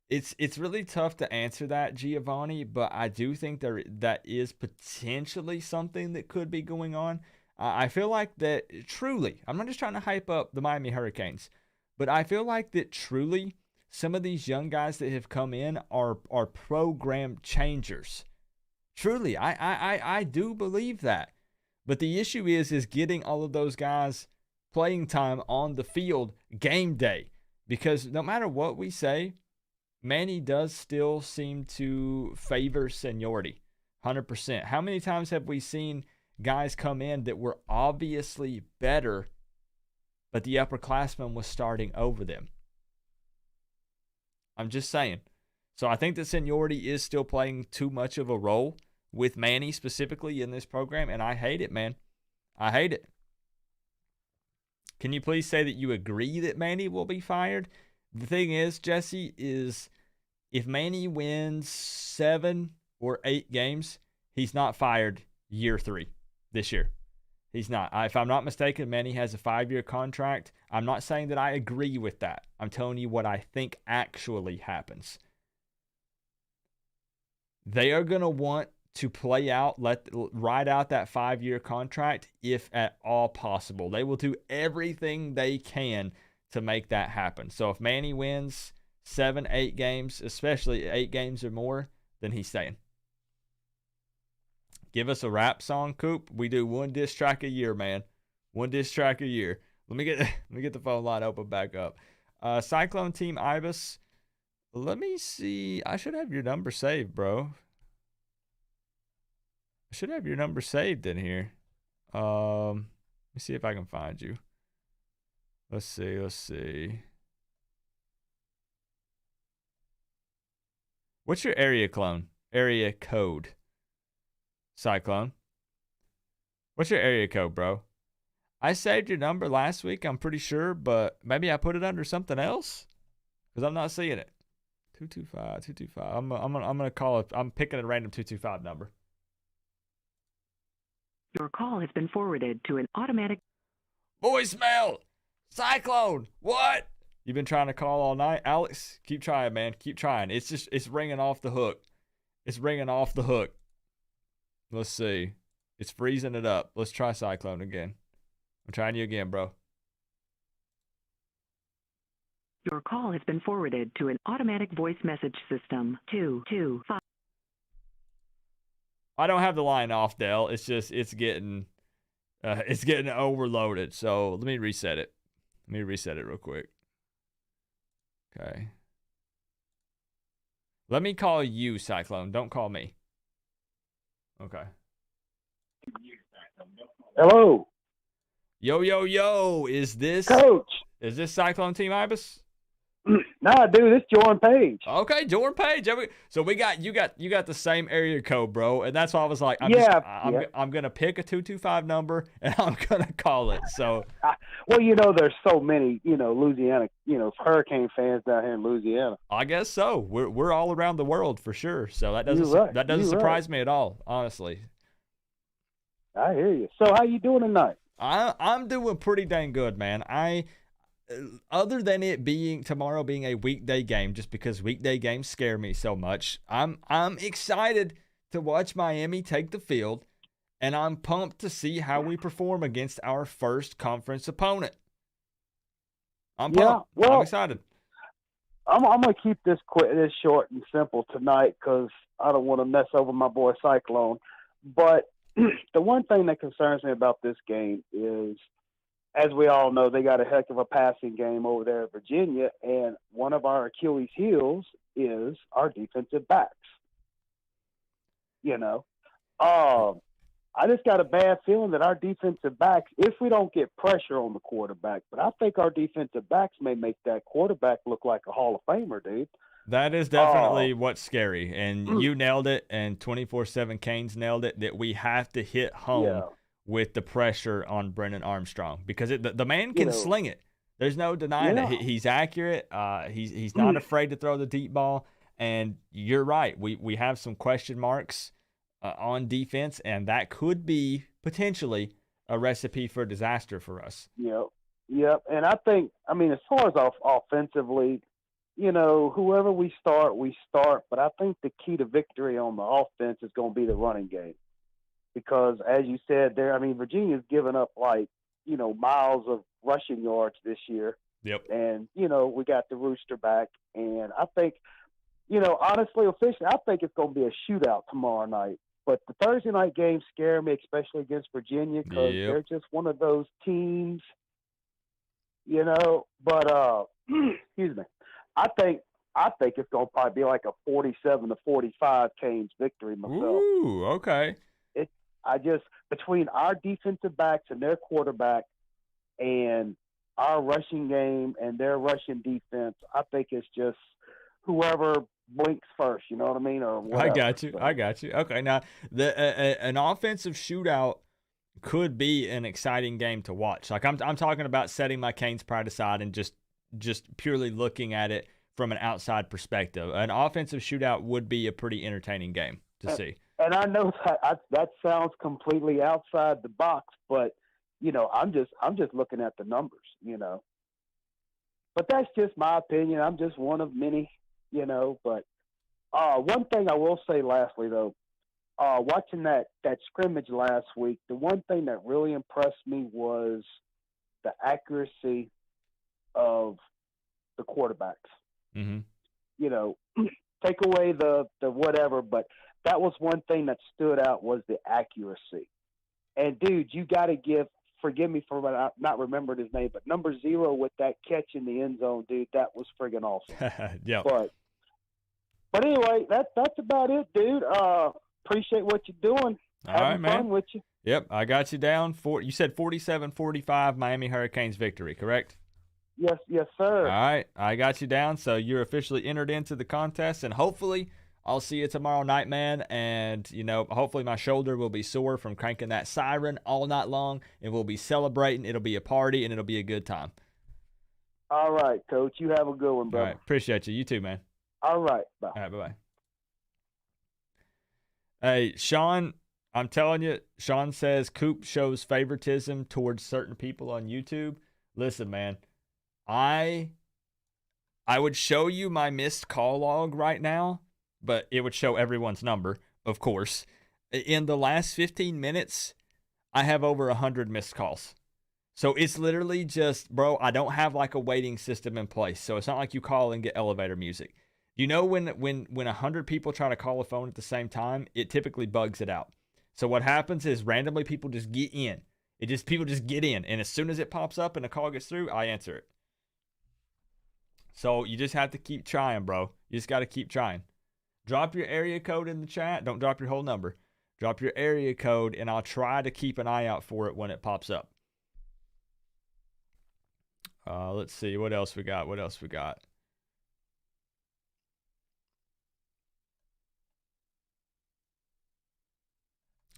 Speaker 1: It's really tough to answer that, Giovanni, but I do think that is potentially something that could be going on. I feel like that truly, I'm not just trying to hype up the Miami Hurricanes, but I feel like that truly some of these young guys that have come in are program changers. Truly, I do believe that. But the issue is getting all of those guys playing time on the field game day. Because no matter what we say, Manny does still seem to favor seniority, 100%. How many times have we seen guys come in that were obviously better, but the upperclassman was starting over them? I'm just saying. So I think that seniority is still playing too much of a role with Manny specifically in this program, and I hate it, man. I hate it. Can you please say that you agree that Manny will be fired? The thing is, Jesse, is if Manny wins 7 or 8 games, he's not fired year 3 this year. He's not. If I'm not mistaken, Manny has a 5-year contract. I'm not saying that I agree with that. I'm telling you what I think actually happens. They are going to want to play out, ride out that 5-year contract if at all possible. They will do everything they can to make that happen. So if Manny wins 7, 8 games, especially 8 games or more, then he's staying. Give us a rap song, Coop. We do 1 diss track a year, man. 1 diss track a year. Let me get the phone line open back up. Cyclone Team Ibis. Let me see. I should have your number saved, bro. I should have your number saved in here. Let me see if I can find you. Let's see. What's your area code? Cyclone. What's your area code, bro? I saved your number last week, I'm pretty sure, but maybe I put it under something else because I'm not seeing it. 225. I'm gonna call it. I'm picking a random 225 number.
Speaker 6: Your call has been forwarded to an automatic
Speaker 1: voicemail. Cyclone, what? You've been trying to call all night, Alex? Keep trying, man. Keep trying. It's ringing off the hook. Let's see. It's freezing it up. Let's try Cyclone again. I'm trying you again, bro.
Speaker 6: Your call has been forwarded to an automatic voice message system. 225.
Speaker 1: I don't have the line off, Dell. It's just it's getting overloaded. So let me reset it. Real quick. Okay. Let me call you, Cyclone. Don't call me. Okay.
Speaker 7: Hello.
Speaker 1: Yo. Is this
Speaker 7: Coach?
Speaker 1: Is this Cyclone Team Ibis?
Speaker 7: Nah, dude, it's Jordan Page.
Speaker 1: Okay, Jordan Page. So you got the same area code, bro, and that's why I was like, I'm gonna pick a 225 number and I'm gonna call it. So,
Speaker 7: well, there's so many, Louisiana, Hurricane fans down here in Louisiana.
Speaker 1: I guess so. We're all around the world for sure. So that doesn't surprise me at all, honestly.
Speaker 7: I hear you. So how you doing tonight?
Speaker 1: I'm doing pretty dang good, man. Other than tomorrow being a weekday game, just because weekday games scare me so much, I'm excited to watch Miami take the field, and I'm pumped to see how we perform against our first conference opponent. I'm pumped. Yeah, well, I'm excited.
Speaker 7: I'm gonna keep this short and simple tonight because I don't want to mess over my boy Cyclone. But the one thing that concerns me about this game is, as we all know, they got a heck of a passing game over there at Virginia, and one of our Achilles heels is our defensive backs. I just got a bad feeling that our defensive backs, if we don't get pressure on the quarterback, but I think our defensive backs may make that quarterback look like a Hall of Famer, dude.
Speaker 1: That is definitely what's scary. And you nailed it, and 24/7 Canes nailed it, that we have to hit home with the pressure on Brennan Armstrong, because the man can sling it. There's no denying it. He's accurate. He's not afraid to throw the deep ball. And you're right. We have some question marks on defense, and that could be potentially a recipe for disaster for us.
Speaker 7: Yep. And I think, as far as offensively, whoever we start. But I think the key to victory on the offense is going to be the running game. Because, as you said there, Virginia's given up miles of rushing yards this year.
Speaker 1: Yep.
Speaker 7: And, we got the Rooster back. And I think, honestly, officially, I think it's going to be a shootout tomorrow night. But the Thursday night games scare me, especially against Virginia, because they're just one of those teams, But, excuse me, I think it's going to probably be like a 47-45 Canes victory myself.
Speaker 1: Ooh, okay.
Speaker 7: Between our defensive backs and their quarterback and our rushing game and their rushing defense, I think it's just whoever blinks first, you know what I mean? Or whatever.
Speaker 1: I got you. Okay, now an offensive shootout could be an exciting game to watch. Like I'm talking about setting my Canes pride aside and just purely looking at it from an outside perspective. An offensive shootout would be a pretty entertaining game to see.
Speaker 7: And I know that sounds completely outside the box, but I'm just looking at the numbers, But that's just my opinion. I'm just one of many, But one thing I will say, lastly, though, watching that scrimmage last week, the one thing that really impressed me was the accuracy of the quarterbacks.
Speaker 1: Mm-hmm.
Speaker 7: Take away the whatever, but that was one thing that stood out, was the accuracy. And, dude, you got to forgive me for not remembering his name, but number 0 with that catch in the end zone, dude, that was friggin' awesome.
Speaker 1: Yeah.
Speaker 7: But anyway, that's about it, dude. Appreciate what you're doing. Having fun with you.
Speaker 1: Yep, I got you down. You said 47-45 Miami Hurricanes victory, correct?
Speaker 7: Yes, sir.
Speaker 1: All right, I got you down. So you're officially entered into the contest, and hopefully I'll see you tomorrow night, man. And, hopefully my shoulder will be sore from cranking that siren all night long, and we'll be celebrating. It'll be a party, and it'll be a good time.
Speaker 7: All right, Coach. You have a good one, brother.
Speaker 1: All right, appreciate you. You too, man.
Speaker 7: All right, bye.
Speaker 1: All right, bye-bye. Hey, Sean, I'm telling you, Sean says Coop shows favoritism towards certain people on YouTube. Listen, man, I would show you my missed call log right now, but it would show everyone's number, of course. In the last 15 minutes, I have over 100 missed calls. So it's literally just, bro, I don't have like a waiting system in place. So it's not like you call and get elevator music. When 100 people try to call a phone at the same time, it typically bugs it out. So what happens is randomly people just get in. People just get in. And as soon as it pops up and a call gets through, I answer it. So you just have to keep trying, bro. You just got to keep trying. Drop your area code in the chat. Don't drop your whole number. Drop your area code, and I'll try to keep an eye out for it when it pops up. Let's see. What else we got?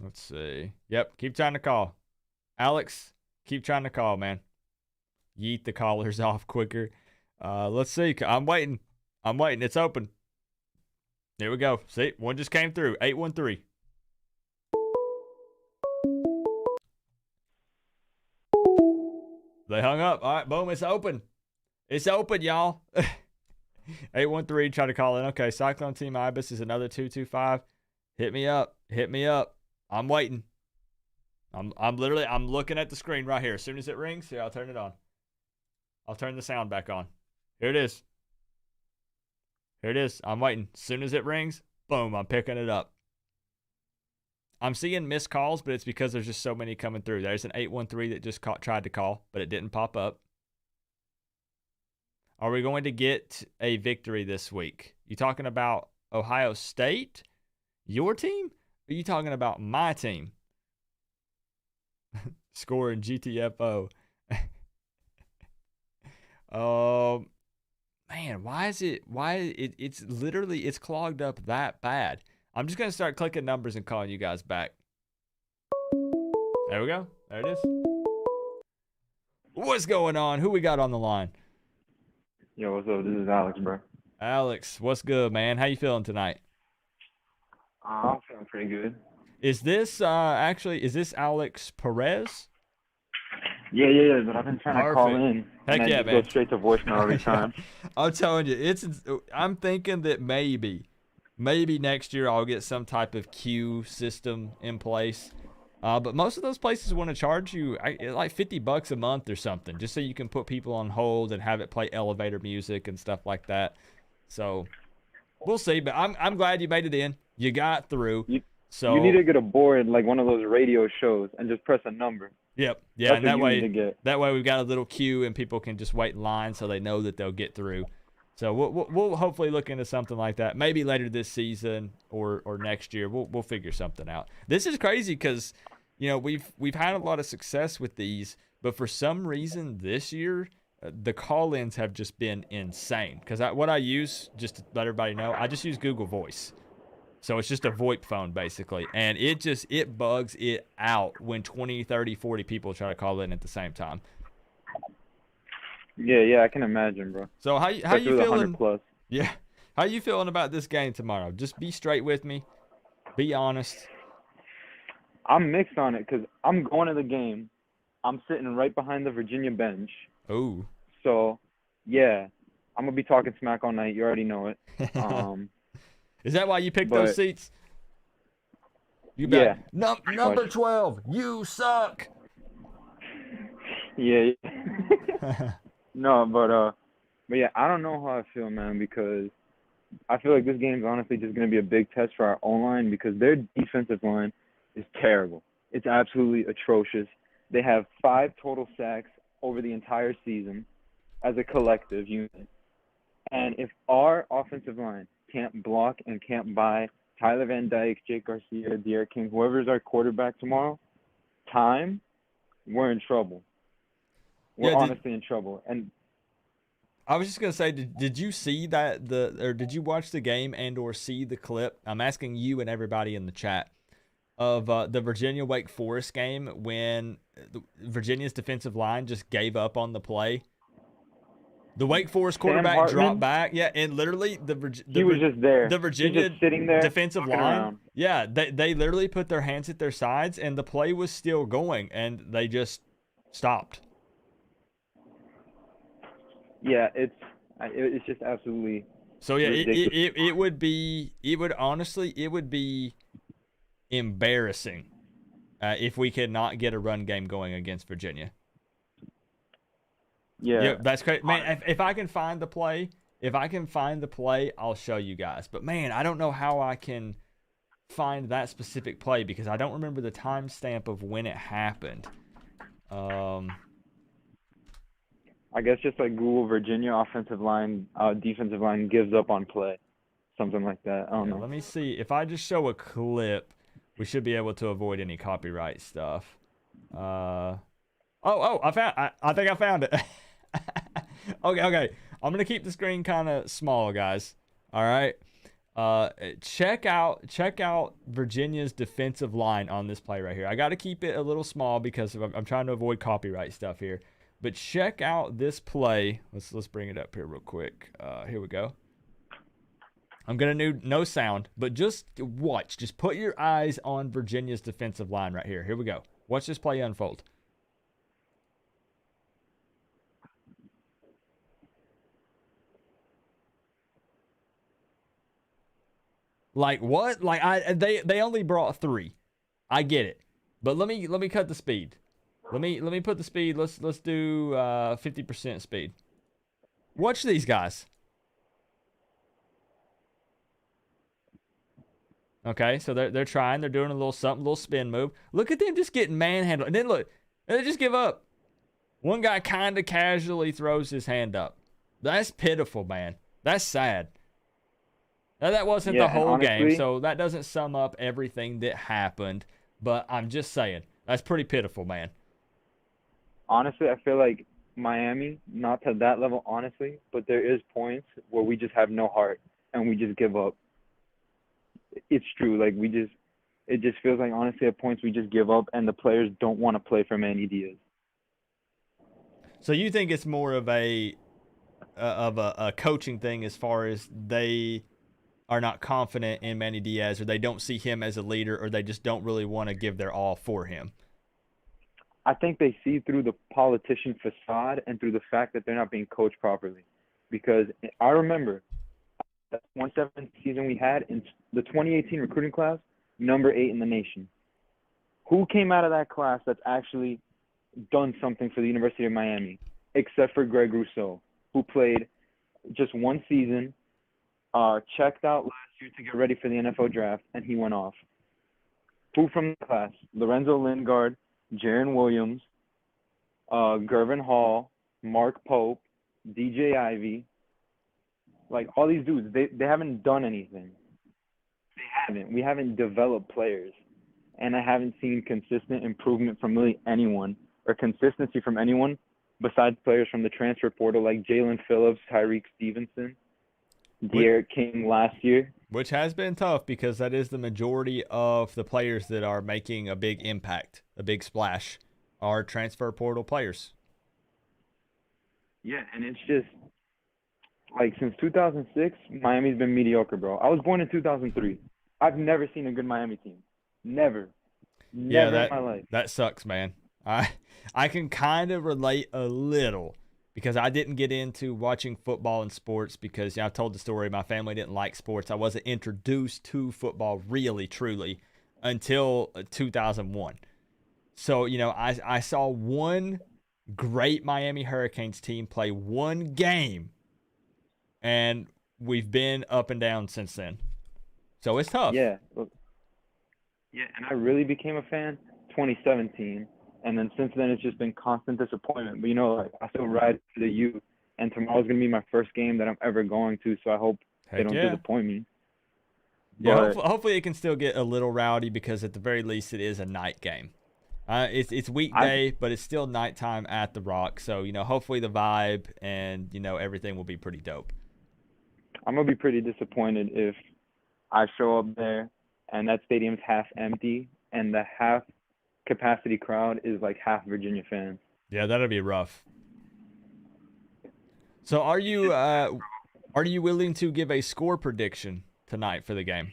Speaker 1: Let's see. Yep, keep trying to call. Alex, keep trying to call, man. Yeet the callers off quicker. Let's see. I'm waiting. It's open. Here we go. See, one just came through. 813. They hung up. All right, boom, it's open. It's open, y'all. 813, try to call in. Okay, Cyclone Team Ibis is another 225. Hit me up. I'm waiting. I'm looking at the screen right here. As soon as it rings, here, I'll turn it on. I'll turn the sound back on. Here it is. I'm waiting. As soon as it rings, boom, I'm picking it up. I'm seeing missed calls, but it's because there's just so many coming through. There's an 813 that just tried to call, but it didn't pop up. Are we going to get a victory this week? You talking about Ohio State? Your team? Or are you talking about my team? Scoring GTFO. Man, it's literally, it's clogged up that bad. I'm just going to start clicking numbers and calling you guys back. There we go. There it is. What's going on? Who we got on the line?
Speaker 8: Yo, what's up? This is Alex, bro.
Speaker 1: Alex, what's good, man? How you feeling tonight?
Speaker 8: I'm feeling pretty good.
Speaker 1: Is this is this Alex Perez?
Speaker 8: Yeah, but I've been trying to call in.
Speaker 1: Heck
Speaker 8: and
Speaker 1: yeah,
Speaker 8: just
Speaker 1: man.
Speaker 8: go straight to voicemail every time.
Speaker 1: I'm telling you, I'm thinking that maybe next year I'll get some type of queue system in place. But most of those places want to charge you like $50 a month or something, just so you can put people on hold and have it play elevator music and stuff like that. So we'll see. But I'm glad you made it in. You got through. You
Speaker 8: need to get a board like one of those radio shows and just press a number.
Speaker 1: Yep. Yeah.
Speaker 8: That's
Speaker 1: And
Speaker 8: what
Speaker 1: that way we've got a little queue and people can just wait in line so they know that they'll get through. So we'll hopefully look into something like that. Maybe later this season or next year. We'll figure something out. This is crazy because, you know, we've had a lot of success with these, but for some reason this year the call-ins have just been insane. Because what I use, just to let everybody know, I just use Google Voice. So it's just a VoIP phone basically, and it bugs it out when 20, 30, 40 people try to call in at the same time.
Speaker 8: Yeah, I can imagine, bro.
Speaker 1: So how you feeling?
Speaker 8: 100+.
Speaker 1: Yeah, how you feeling about this game tomorrow? Just be straight with me, be honest.
Speaker 8: I'm mixed on it because I'm going to the game. I'm sitting right behind the Virginia bench.
Speaker 1: Ooh.
Speaker 8: So, yeah, I'm gonna be talking smack all night. You already know it.
Speaker 1: Is that why you picked those seats?
Speaker 8: Yeah.
Speaker 1: Number 12, you suck.
Speaker 8: Yeah. No, but yeah, I don't know how I feel, man, because I feel like this game's honestly just going to be a big test for our O-line because their defensive line is terrible. It's absolutely atrocious. They have 5 total sacks over the entire season as a collective unit. And if our offensive line can't block and can't buy Tyler Van Dyke, Jake Garcia, Derek King, whoever's our quarterback tomorrow, we're in trouble. We're honestly in trouble. And
Speaker 1: I was just gonna say, did you see that or did you watch the game and or see the clip? I'm asking you and everybody in the chat of the Virginia Wake Forest game when Virginia's defensive line just gave up on the play. The Wake Forest quarterback dropped back, and literally
Speaker 8: he was just there.
Speaker 1: The Virginia
Speaker 8: just sitting there
Speaker 1: defensive line,
Speaker 8: around.
Speaker 1: They literally put their hands at their sides, and the play was still going, and they just stopped.
Speaker 8: Yeah, it's just absolutely.
Speaker 1: So yeah,
Speaker 8: ridiculous.
Speaker 1: it would be embarrassing if we could not get a run game going against Virginia.
Speaker 8: Yeah,
Speaker 1: that's crazy, man. If I can find the play, I'll show you guys. But man, I don't know how I can find that specific play because I don't remember the timestamp of when it happened.
Speaker 8: I guess just like Google Virginia offensive line, defensive line gives up on play, something like that. I don't know.
Speaker 1: Let me see if I just show a clip. We should be able to avoid any copyright stuff. I think I found it. Okay. I'm gonna keep the screen kind of small, guys. All right. Check out Virginia's defensive line on this play right here. I got to keep it a little small because I'm trying to avoid copyright stuff here. But check out this play. Let's bring it up here real quick. Here we go. I'm gonna do no sound, but just watch. Just put your eyes on Virginia's defensive line right here. Here we go. Watch this play unfold. Like what? Like they only brought 3. I get it. But let me cut the speed. Let me put the speed. Let's do 50% speed. Watch these guys. Okay, so they're trying. They're doing a little something, little spin move. Look at them just getting manhandled. And then look, they just give up. One guy kind of casually throws his hand up. That's pitiful, man. That's sad. Now, that wasn't the whole game, so that doesn't sum up everything that happened. But I'm just saying, that's pretty pitiful, man.
Speaker 8: Honestly, I feel like Miami, not to that level, honestly, but there is points where we just have no heart and we just give up. It's true. Like, it just feels like, honestly, at points we just give up and the players don't want to play for Manny Diaz.
Speaker 1: So you think it's more of a coaching thing as far as they are not confident in Manny Diaz, or they don't see him as a leader, or they just don't really want to give their all for him?
Speaker 8: I think they see through the politician facade and through the fact that they're not being coached properly. Because I remember that 1-7 season we had in the 2018 recruiting class, number 8 in the nation. Who came out of that class that's actually done something for the University of Miami, except for Greg Rousseau, who played just one season, checked out last year to get ready for the NFL draft, and he went off. Who from the class? Lorenzo Lingard, Jaron Williams, Gervin Hall, Mark Pope, DJ Ivy. Like, all these dudes, they haven't done anything. They haven't. We haven't developed players. And I haven't seen consistent improvement from really anyone, or consistency from anyone besides players from the transfer portal like Jalen Phillips, Tyreek Stevenson, De'Aaron King last year.
Speaker 1: Which has been tough because that is the majority of the players that are making a big impact, a big splash, are transfer portal players.
Speaker 8: Yeah, and it's just, like, since 2006, Miami's been mediocre, bro. I was born in 2003. I've never seen a good Miami team. Never. Never in my life.
Speaker 1: That sucks, man. I can kind of relate a little because I didn't get into watching football and sports because, you know, I told the story. My family didn't like sports. I wasn't introduced to football really, truly until 2001. So, you know, I saw one great Miami Hurricanes team play one game, and we've been up and down since then. So it's tough.
Speaker 8: Yeah. Yeah, and I really became a fan 2017. And then since then, it's just been constant disappointment. But, you know, like, I still ride for the U, and tomorrow's going to be my first game that I'm ever going to, so I hope they don't disappoint me.
Speaker 1: Yeah, hopefully it can still get a little rowdy because at the very least it is a night game. It's weekday, but it's still nighttime at the Rock. So, you know, hopefully the vibe and, you know, everything will be pretty dope.
Speaker 8: I'm going to be pretty disappointed if I show up there and that stadium's half empty and the half capacity crowd is like half Virginia fans.
Speaker 1: Yeah, that'll be rough. So are you willing to give a score prediction tonight for the game?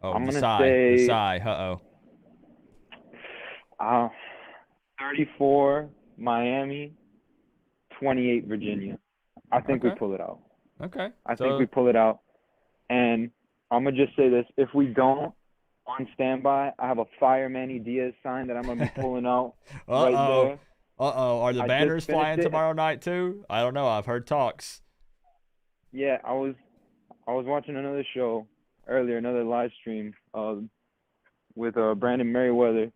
Speaker 1: Oh,
Speaker 8: I'm gonna
Speaker 1: say
Speaker 8: say
Speaker 1: the sigh.
Speaker 8: 34 Miami, 28 Virginia. I think we pull it out.
Speaker 1: Okay.
Speaker 8: I think we pull it out. And I'm gonna just say this: if we don't, on standby, I have a Fire Manny Diaz sign that I'm going to be pulling out right there.
Speaker 1: Are the banners flying tomorrow night too? I don't know. I've heard talks.
Speaker 8: Yeah, I was watching another show earlier, another live stream with Brandon Merriweather,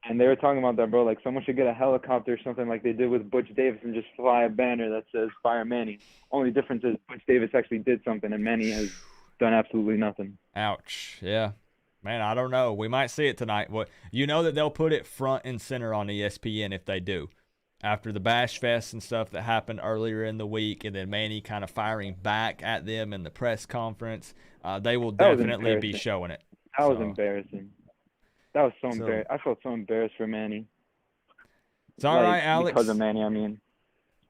Speaker 8: and they were talking about that, bro. Like, someone should get a helicopter or something like they did with Butch Davis and just fly a banner that says Fire Manny. Only difference is Butch Davis actually did something and Manny has done absolutely nothing.
Speaker 1: Ouch. Yeah. Man, I don't know. We might see it tonight. You know that they'll put it front and center on ESPN if they do. After the Bash Fest and stuff that happened earlier in the week, and then Manny kind of firing back at them in the press conference, they will definitely be showing it.
Speaker 8: That was embarrassing. That was so embarrassing. I felt so embarrassed for Manny.
Speaker 1: It's all right, Alex.
Speaker 8: Because of Manny, I mean.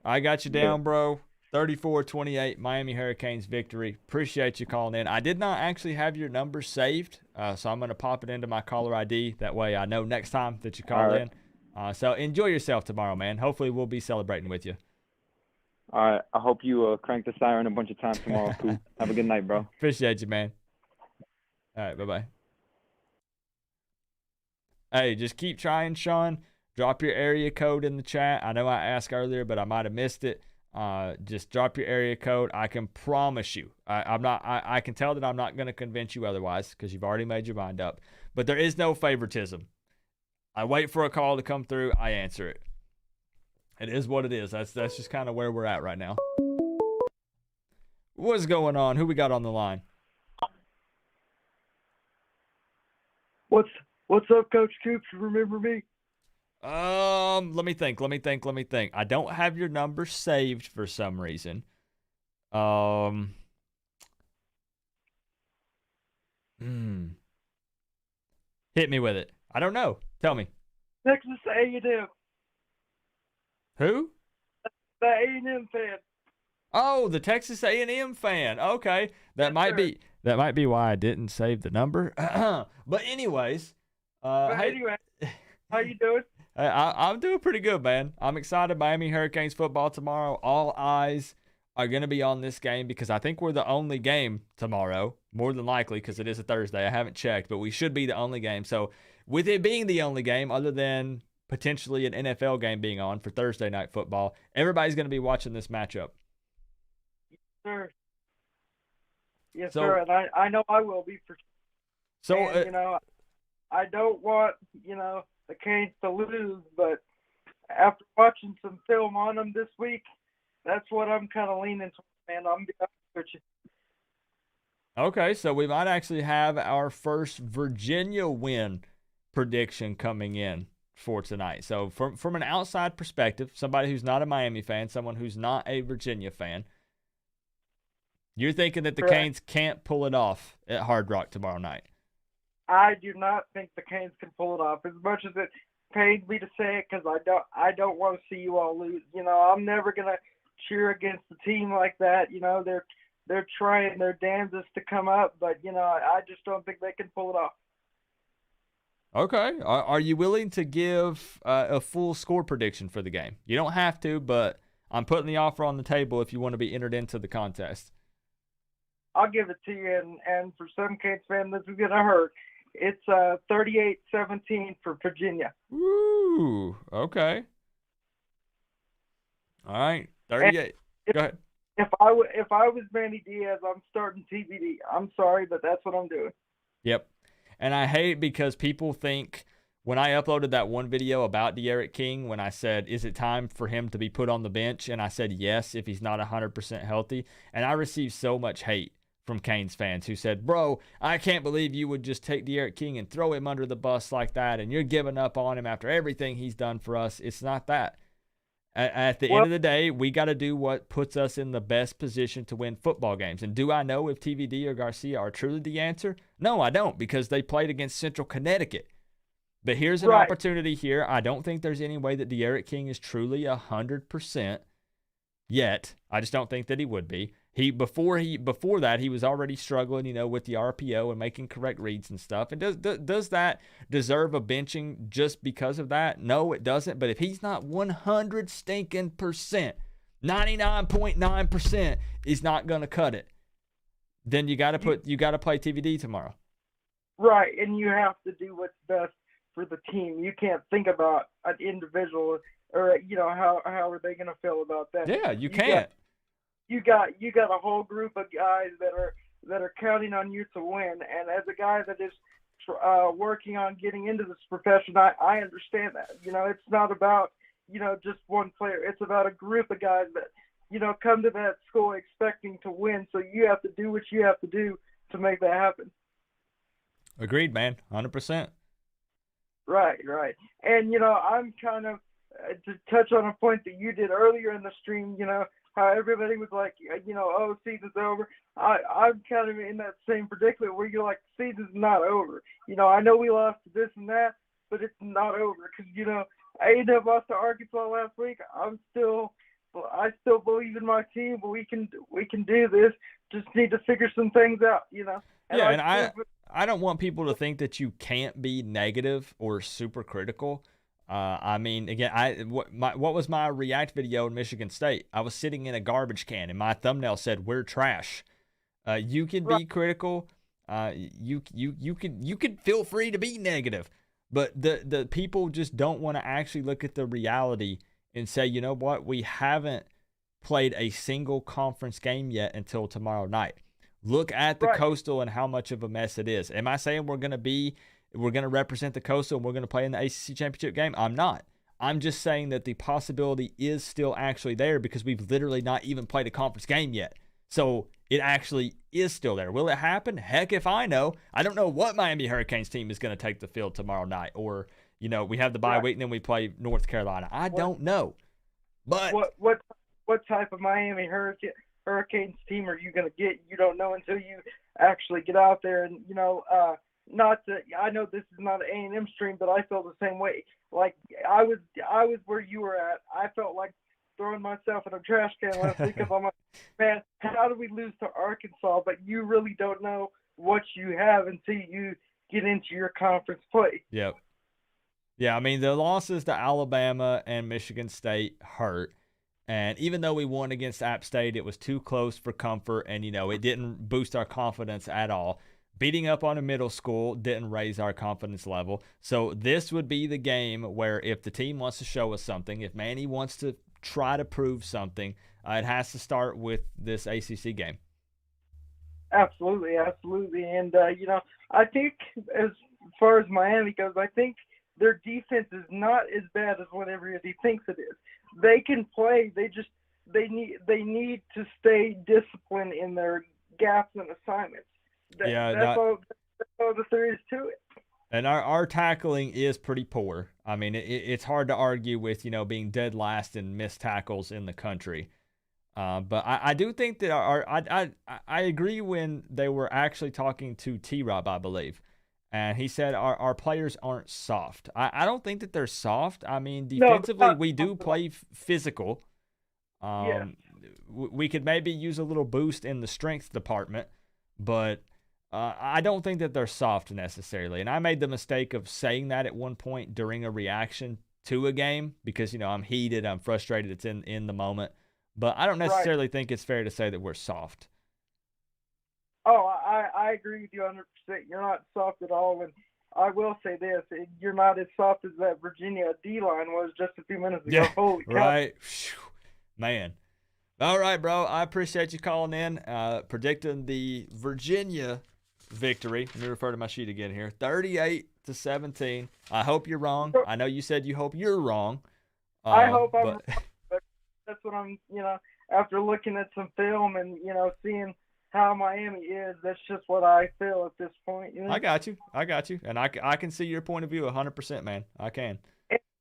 Speaker 1: I got you down, bro. 34-28, Miami Hurricanes victory. Appreciate you calling in. I did not actually have your number saved, so I'm going to pop it into my caller ID. That way I know next time that you call in. So enjoy yourself tomorrow, man. Hopefully we'll be celebrating with you.
Speaker 8: All right. I hope you crank the siren a bunch of times tomorrow, Coop. Have a good night, bro.
Speaker 1: Appreciate you, man. All right, bye-bye. Hey, just keep trying, Sean. Drop your area code in the chat. I know I asked earlier, but I might have missed it. Just drop your area code. I can promise you, I can tell that I'm not going to convince you otherwise because you've already made your mind up, but there is no favoritism. I wait for a call to come through. I answer it. It is what it is. That's just kind of where we're at right now. What's going on? Who we got on the line?
Speaker 9: What's up, Coach Coop? Remember me?
Speaker 1: Let me think. I don't have your number saved for some reason. Hmm. Hit me with it. I don't know. Tell me.
Speaker 9: Texas A&M.
Speaker 1: Who?
Speaker 9: The A&M fan.
Speaker 1: Oh, the Texas A&M fan. Okay, that might be why I didn't save the number. But anyways,
Speaker 9: Anyway, how you doing?
Speaker 1: I'm doing pretty good, man. I'm excited. Miami Hurricanes football tomorrow. All eyes are going to be on this game because I think we're the only game tomorrow, more than likely, because it is a Thursday. I haven't checked, but we should be the only game. So with it being the only game, other than potentially an NFL game being on for Thursday night football, everybody's going to be watching this matchup.
Speaker 9: Sir. Yes,
Speaker 1: So-
Speaker 9: sir. And I know I will be for
Speaker 1: So,
Speaker 9: and, I don't want, the Canes to lose, but after watching some film on them this week, that's what I'm kind of leaning towards, man. I'm be honest with you.
Speaker 1: okay, so we might actually have our first Virginia win prediction coming in for tonight. So from an outside perspective, somebody who's not a Miami fan, someone who's not a Virginia fan, you're thinking that the
Speaker 9: Correct.
Speaker 1: Canes can't pull it off at Hard Rock tomorrow night.
Speaker 9: I do not think the Canes can pull it off, as much as it pains me to say it, because I don't want to see you all lose. I'm never gonna cheer against a team like that. They're trying their damnedest to come up, but I just don't think they can pull it off.
Speaker 1: Okay. Are you willing to give a full score prediction for the game? You don't have to, but I'm putting the offer on the table if you want to be entered into the contest.
Speaker 9: I'll give it to you, and for some Canes fans, this is gonna hurt. It's 38-17 for Virginia.
Speaker 1: Ooh, okay. All right, 38. Go ahead.
Speaker 9: If I was Manny Diaz, I'm starting TVD. I'm sorry, but that's what I'm doing.
Speaker 1: Yep. And I hate because people think when I uploaded that one video about De'Aaron King, when I said, is it time for him to be put on the bench? And I said, yes, if he's not 100% healthy. And I received so much hate from Canes fans who said, bro, I can't believe you would just take De'Aaron King and throw him under the bus like that. And you're giving up on him after everything he's done for us. It's not that. At the end of the day, we got to do what puts us in the best position to win football games. And do I know if TVD or Garcia are truly the answer? No, I don't, because they played against Central Connecticut. But here's an opportunity here. I don't think there's any way that De'Aaron King is truly 100% yet. I just don't think that he would be. Before that, he was already struggling, with the RPO and making correct reads and stuff. And does that deserve a benching just because of that? No, it doesn't. But if he's not 100 stinking percent, 99.9% is not going to cut it, then you got to play TVD tomorrow.
Speaker 9: Right, and you have to do what's best for the team. You can't think about an individual or how are they going to feel about that?
Speaker 1: Yeah, you can't.
Speaker 9: You got a whole group of guys that are counting on you to win, and as a guy that is working on getting into this profession, I understand that. It's not about just one player. It's about a group of guys that come to that school expecting to win. So you have to do what you have to do to make that happen.
Speaker 1: Agreed, man. 100%.
Speaker 9: Right. And I'm kind of to touch on a point that you did earlier in the stream. How everybody was like, oh, season's over. I'm kind of in that same predicament where you're like, season's not over. I know we lost to this and that, but it's not over because A&M lost to Arkansas last week. I still believe in my team, but we can do this. Just need to figure some things out, And
Speaker 1: I don't want people to think that you can't be negative or super critical. I mean, again, what was my react video in Michigan State? I was sitting in a garbage can, and my thumbnail said, "We're trash." You can be critical. You can feel free to be negative, but the people just don't want to actually look at the reality and say, you know what, we haven't played a single conference game yet until tomorrow night. Look at the Coastal and how much of a mess it is. Am I saying we're going to represent the Coastal and we're going to play in the ACC championship game? I'm not. I'm just saying that the possibility is still actually there because we've literally not even played a conference game yet. So it actually is still there. Will it happen? Heck if I know. I don't know what Miami Hurricanes team is going to take the field tomorrow night or, we have the bye week and then we play North Carolina. I don't know. But
Speaker 9: what type of Miami Hurricanes team are you going to get? You don't know until you actually get out there. And, I know this is not an A&M stream, but I feel the same way. Like, I was where you were at. I felt like throwing myself in a trash can last week because I'm like, man, how do we lose to Arkansas? But you really don't know what you have until you get into your conference play.
Speaker 1: Yep. Yeah, I mean, the losses to Alabama and Michigan State hurt. And even though we won against App State, it was too close for comfort, and, it didn't boost our confidence at all. Beating up on a middle school didn't raise our confidence level. So this would be the game where if the team wants to show us something, if Manny wants to try to prove something, it has to start with this ACC game.
Speaker 9: Absolutely. And, I think as far as Miami goes, I think their defense is not as bad as what everybody thinks it is. They can play. They need to stay disciplined in their gaps and assignments. That's all there is to it.
Speaker 1: And our tackling is pretty poor. I mean, it's hard to argue with, being dead last in missed tackles in the country. But I do think that I agree when they were actually talking to T-Rob, I believe. And he said our players aren't soft. I don't think that they're soft. I mean, defensively, we do play physical. We could maybe use a little boost in the strength department, but I don't think that they're soft necessarily. And I made the mistake of saying that at one point during a reaction to a game because, I'm heated, I'm frustrated, it's in the moment. But I don't necessarily think it's fair to say that we're soft.
Speaker 9: Oh, I agree with you 100%. You're not soft at all. And I will say this, you're not as soft as that Virginia D-line was just a few minutes ago.
Speaker 1: Yeah,
Speaker 9: Holy cow.
Speaker 1: right. Man. All right, bro. I appreciate you calling in, predicting the Virginia victory. Let me refer to my sheet again here. 38-17. I hope you're wrong. I know you said you hope you're wrong.
Speaker 9: I hope I'm wrong, but that's what I'm, after looking at some film and, seeing how Miami is, that's just what I feel at this point.
Speaker 1: I got you. And I can see your point of view 100%, man. I can.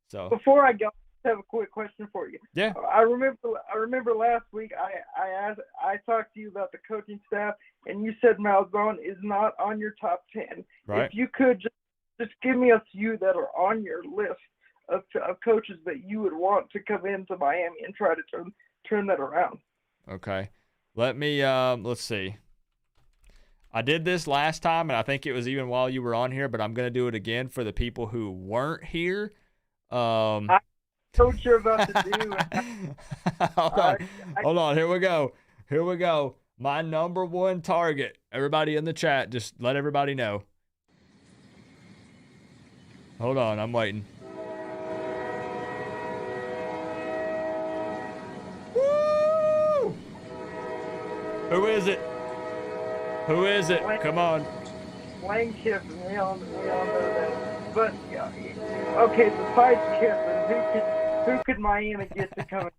Speaker 1: So
Speaker 9: before I go, I have a quick question for you.
Speaker 1: Yeah.
Speaker 9: I remember last week I talked to you about the coaching staff, and you said Malzahn is not on your top 10.
Speaker 1: Right.
Speaker 9: If you could just give me a few that are on your list of coaches that you would want to come into Miami and try to turn that around.
Speaker 1: Okay. Let me let's see. I did this last time, and I think it was even while you were on here, but I'm going to do it again for the people who weren't here.
Speaker 9: I know what you're about to do.
Speaker 1: Hold on. Here we go. My number one target. Everybody in the chat, just let everybody know. Hold on. I'm waiting. Woo! Who is it? Come on.
Speaker 9: Lane Kiffin. We all know that. But okay, besides Kiffin, who could Miami get to come?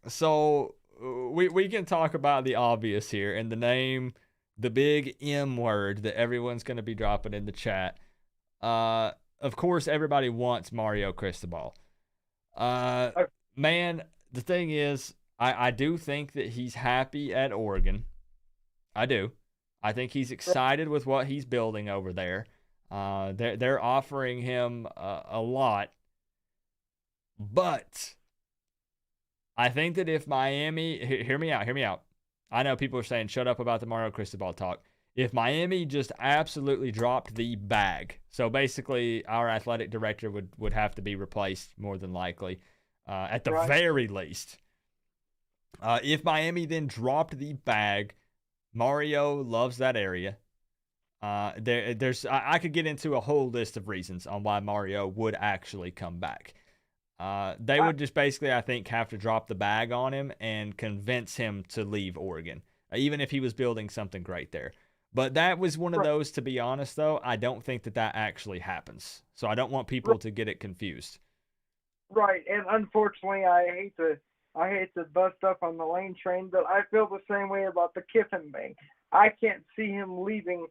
Speaker 1: So we can talk about the obvious here, and the big M word that everyone's going to be dropping in the chat. Of course, everybody wants Mario Cristobal. Man, the thing is, I do think that he's happy at Oregon. I do. I think he's excited with what he's building over there. They're offering him a lot. But I think that if Miami, hear me out. I know people are saying, shut up about the Mario Cristobal talk. If Miami just absolutely dropped the bag, so basically our athletic director would have to be replaced more than likely, at the very least. If Miami then dropped the bag, Mario loves that area. I could get into a whole list of reasons on why Mario would actually come back. They would just basically, I think, have to drop the bag on him and convince him to leave Oregon, even if he was building something great there. But that was one of those, to be honest, though, I don't think that actually happens. So I don't want people to get it confused.
Speaker 9: Right, and unfortunately, I hate to bust up on the Lane train, but I feel the same way about the Kiffin thing. I can't see him leaving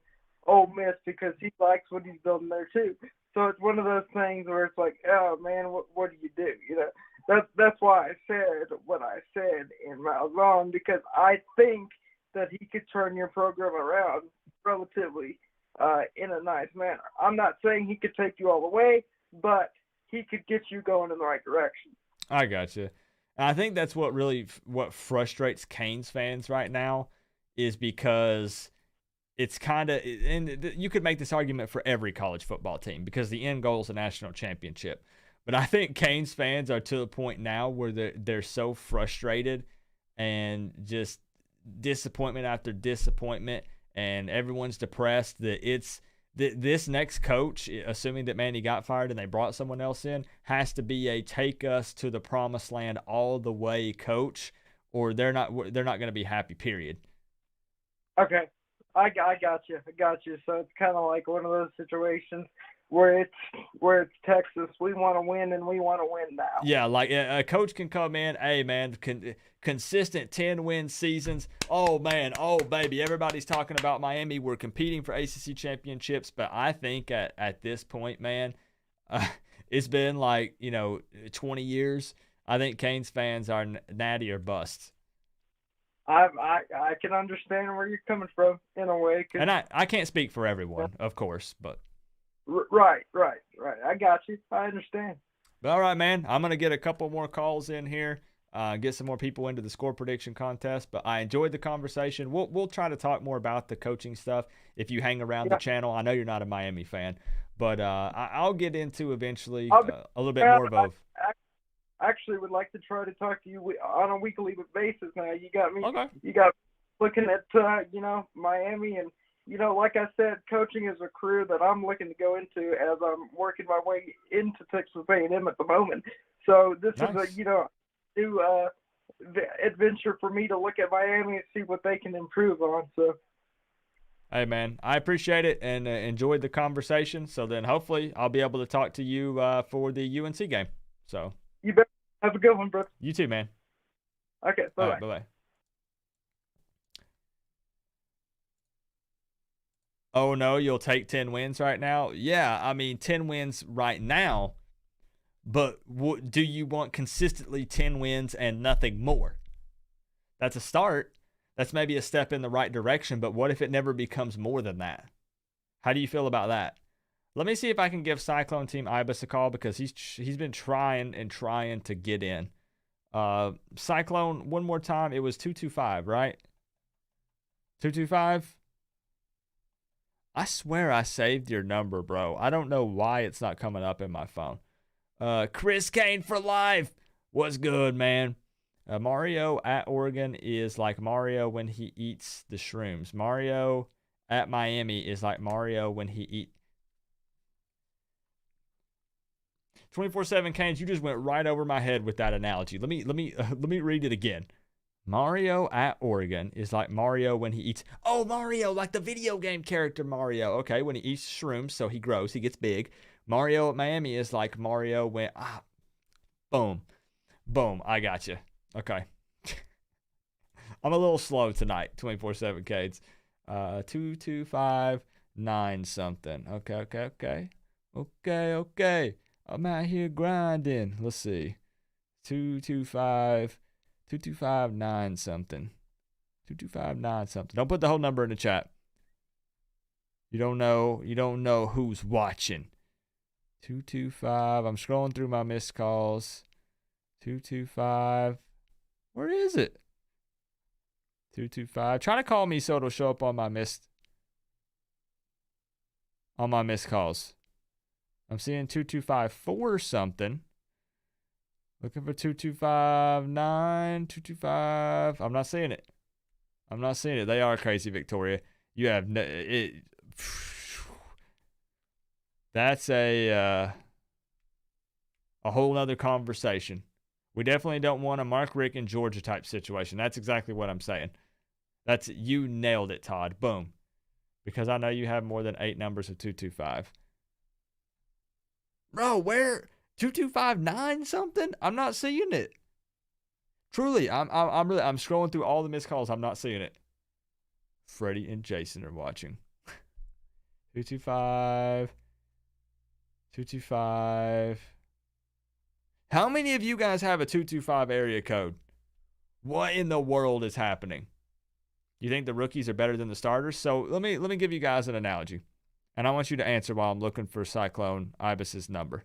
Speaker 9: Ole Miss because he likes what he's building there too. So it's one of those things where it's like, oh man, what do you do? You know, that's why I said what I said in Malzahn, because I think that he could turn your program around relatively in a nice manner. I'm not saying he could take you all the way, but he could get you going in the right direction.
Speaker 1: I got you. I think that's what frustrates Canes fans right now, is because it's kind of, and you could make this argument for every college football team because the end goal is a national championship. But I think Canes fans are to the point now where they're so frustrated and just disappointment after disappointment, and everyone's depressed that this next coach, assuming that Manny got fired and they brought someone else in, has to be a take us to the promised land all the way coach, or they're not going to be happy, period.
Speaker 9: Okay. I got you. So it's kind of like one of those situations where it's Texas. We want to win, and we want to win now.
Speaker 1: Yeah, like a coach can come in, hey, man, consistent 10-win seasons. Oh, man, oh, baby, everybody's talking about Miami. We're competing for ACC championships. But I think at this point, man, it's been 20 years. I think Canes fans are natty or bust.
Speaker 9: I can understand where you're coming from in a way.
Speaker 1: And I can't speak for everyone, of course, but.
Speaker 9: Right. I got you. I understand.
Speaker 1: But all right, man. I'm going to get a couple more calls in here, get some more people into the score prediction contest. But I enjoyed the conversation. We'll try to talk more about the coaching stuff if you hang around the channel. I know you're not a Miami fan, but I'll get into eventually a little bit more of a.
Speaker 9: I actually would like to try to talk to you on a weekly basis now. You got me.
Speaker 1: Okay.
Speaker 9: You got me looking at Miami, and like I said, coaching is a career that I'm looking to go into as I'm working my way into Texas A&M at the moment. So this
Speaker 1: nice.
Speaker 9: is a new adventure for me to look at Miami and see what they can improve on. So.
Speaker 1: Hey, man, I appreciate it and enjoyed the conversation. So then hopefully I'll be able to talk to you for the UNC game. So.
Speaker 9: You bet. Have a good one, bro.
Speaker 1: You too, man.
Speaker 9: Okay, bye-bye.
Speaker 1: Right, bye-bye. Oh, no, you'll take 10 wins right now? Yeah, I mean, 10 wins right now, but do you want consistently 10 wins and nothing more? That's a start. That's maybe a step in the right direction, but what if it never becomes more than that? How do you feel about that? Let me see if I can give Cyclone Team Ibis a call because he's been trying to get in. Cyclone, one more time. It was 225, right? 225? I swear I saved your number, bro. I don't know why it's not coming up in my phone. Chris Kane for life. What's good, man? Mario at Oregon is like Mario when he eats the shrooms. Mario at Miami is like Mario when he eats. 24/7 Canes, you just went right over my head with that analogy. Let me read it again. Mario at Oregon is like Mario when he eats. Oh, Mario, like the video game character Mario. Okay, when he eats shrooms, so he grows, he gets big. Mario at Miami is like Mario when boom. I got you. Okay. I'm a little slow tonight. 24/7 Canes. 2259 something. Okay. I'm out here grinding. Let's see. 2259 something. 2259 something. Don't put the whole number in the chat. You don't know who's watching. 225. I'm scrolling through my missed calls. 225. Where is it? 225. Try to call me so it'll show up on my missed calls. I'm seeing 2254 something. Looking for 2259, 225. I'm not seeing it. They are crazy, Victoria. You have that's a whole nother conversation. We definitely don't want a Mark Rick in Georgia type situation. That's exactly what I'm saying. You nailed it, Todd. Boom. Because I know you have more than 8 numbers of 225. Bro, where 2259 something? I'm not seeing it. Truly, I'm scrolling through all the missed calls. I'm not seeing it. Freddie and Jason are watching. 225. 225. How many of you guys have a 225 area code? What in the world is happening? You think the rookies are better than the starters? So let me give you guys an analogy. And I want you to answer while I'm looking for Cyclone Ibis's number.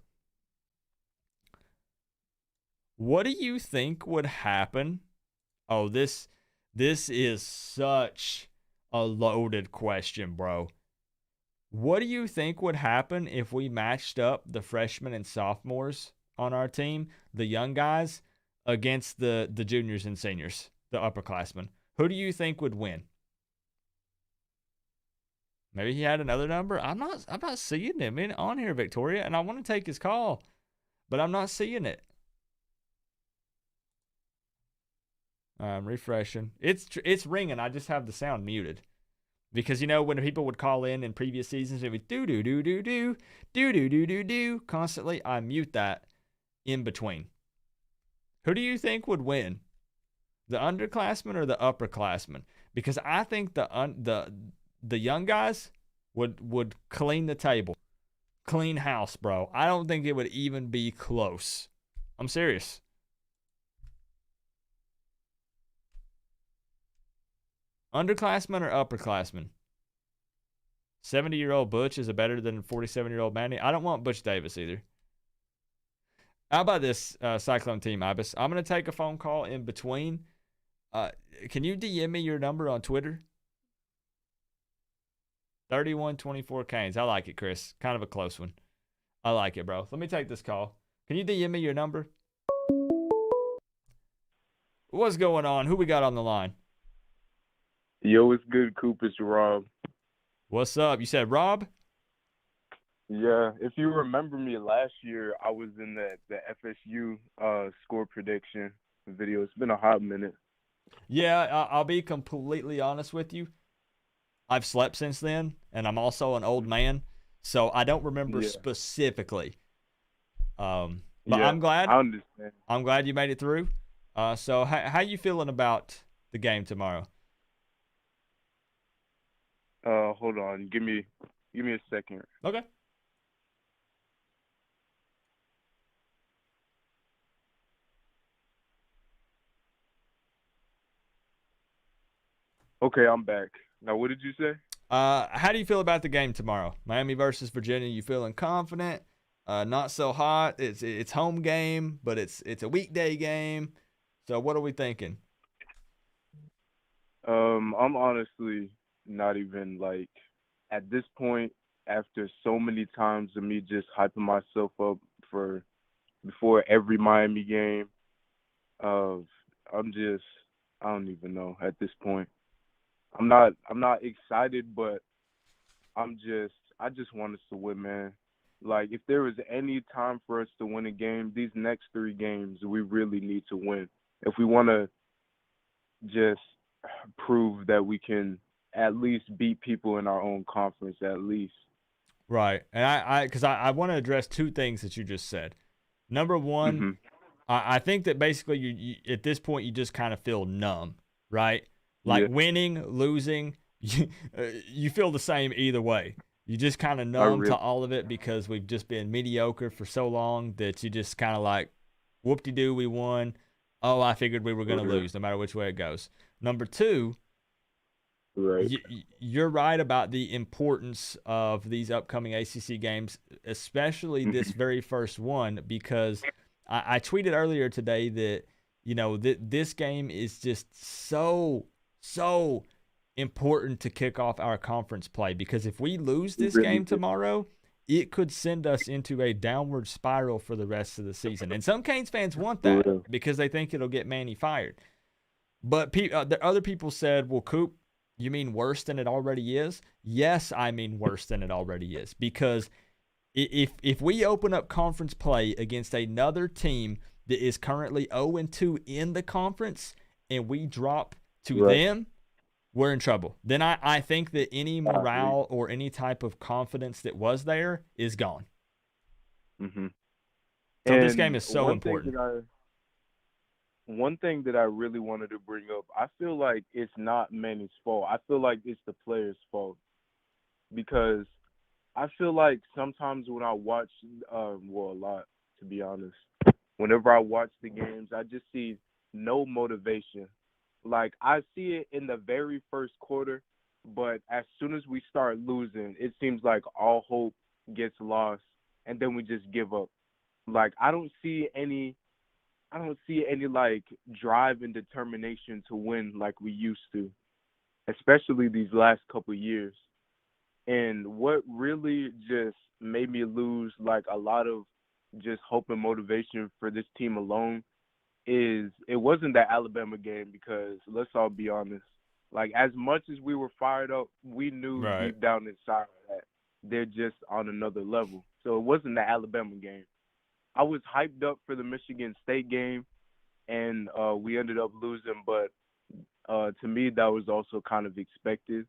Speaker 1: What do you think would happen? Oh, this is such a loaded question, bro. What do you think would happen if we matched up the freshmen and sophomores on our team, the young guys, against the juniors and seniors, the upperclassmen? Who do you think would win? Maybe he had another number. I'm not seeing him on here, Victoria, and I want to take his call, but I'm not seeing it. I'm refreshing. It's ringing. I just have the sound muted. Because, when people would call in previous seasons, it would do constantly. I mute that in between. Who do you think would win? The underclassmen or the upperclassmen? Because I think the young guys would clean the table. Clean house, bro. I don't think it would even be close. I'm serious. Underclassmen or upperclassmen? 70-year-old Butch is better than 47-year-old Manny. I don't want Butch Davis either. How about this, Cyclone Team Ibis? I'm going to take a phone call in between. Can you DM me your number on Twitter? 3124 Canes. I like it, Chris. Kind of a close one. I like it, bro. Let me take this call. Can you DM me your number? What's going on? Who we got on the line?
Speaker 10: Yo, it's good, Coop. It's Rob.
Speaker 1: What's up? You said Rob?
Speaker 10: Yeah, if you remember me last year, I was in the FSU score prediction video. It's been a hot minute.
Speaker 1: Yeah, I'll be completely honest with you. I've slept since then, and I'm also an old man, so I don't remember specifically. But I'm glad.
Speaker 10: I understand.
Speaker 1: I'm glad you made it through. So how you feeling about the game tomorrow?
Speaker 10: Hold on. Give me a second.
Speaker 1: Okay.
Speaker 10: Okay, I'm back. Now, what did you say?
Speaker 1: How do you feel about the game tomorrow? Miami versus Virginia. You feeling confident? Not so hot. It's home game, but it's a weekday game. So what are we thinking?
Speaker 10: I'm honestly not even at this point, after so many times of me just hyping myself up before every Miami game, I don't even know at this point. I'm not excited, but I just want us to win, man. If there was any time for us to win a game, these next 3 games, we really need to win. If we want to just prove that we can at least beat people in our own conference, at least.
Speaker 1: Right. And I want to address 2 things that you just said. Number one, I think that basically you at this point you just kind of feel numb, right? Winning, losing, you feel the same either way. You just kind of numb to all of it because we've just been mediocre for so long that you just kind of whoop-de-doo, we won. Oh, I figured we were going to lose no matter which way it goes. Number 2, you're right about the importance of these upcoming ACC games, especially this very first one, because I tweeted earlier today that, this game is just so important to kick off our conference play, because if we lose this game tomorrow, it could send us into a downward spiral for the rest of the season. And some Canes fans want that because they think it'll get Manny fired. But other people said, well, Coop, you mean worse than it already is? Yes, I mean worse than it already is. Because if we open up conference play against another team that is currently 0-2 in the conference and we drop to them, we're in trouble. Then I think that any morale or any type of confidence that was there is gone.
Speaker 10: Mm-hmm.
Speaker 1: So this game is so important.
Speaker 10: One thing that I really wanted to bring up, I feel like it's not Manny's fault. I feel like it's the players' fault, because I feel like sometimes when I watch, well, a lot to be honest. Whenever I watch the games, I just see no motivation. Like I see it in the very first quarter, but as soon as we start losing, it seems like all hope gets lost, and then we just give up. Like I don't see any like drive and determination to win like we used to, especially these last couple years. And what really just made me lose like a lot of just hope and motivation for this team alone is it wasn't that Alabama game because let's all be honest, like as much as we were fired up, we knew
Speaker 1: Right.
Speaker 10: deep down inside that they're just on another level. So it wasn't the Alabama game. I was hyped up for the Michigan State game, and we ended up losing. But to me, that was also kind of expected.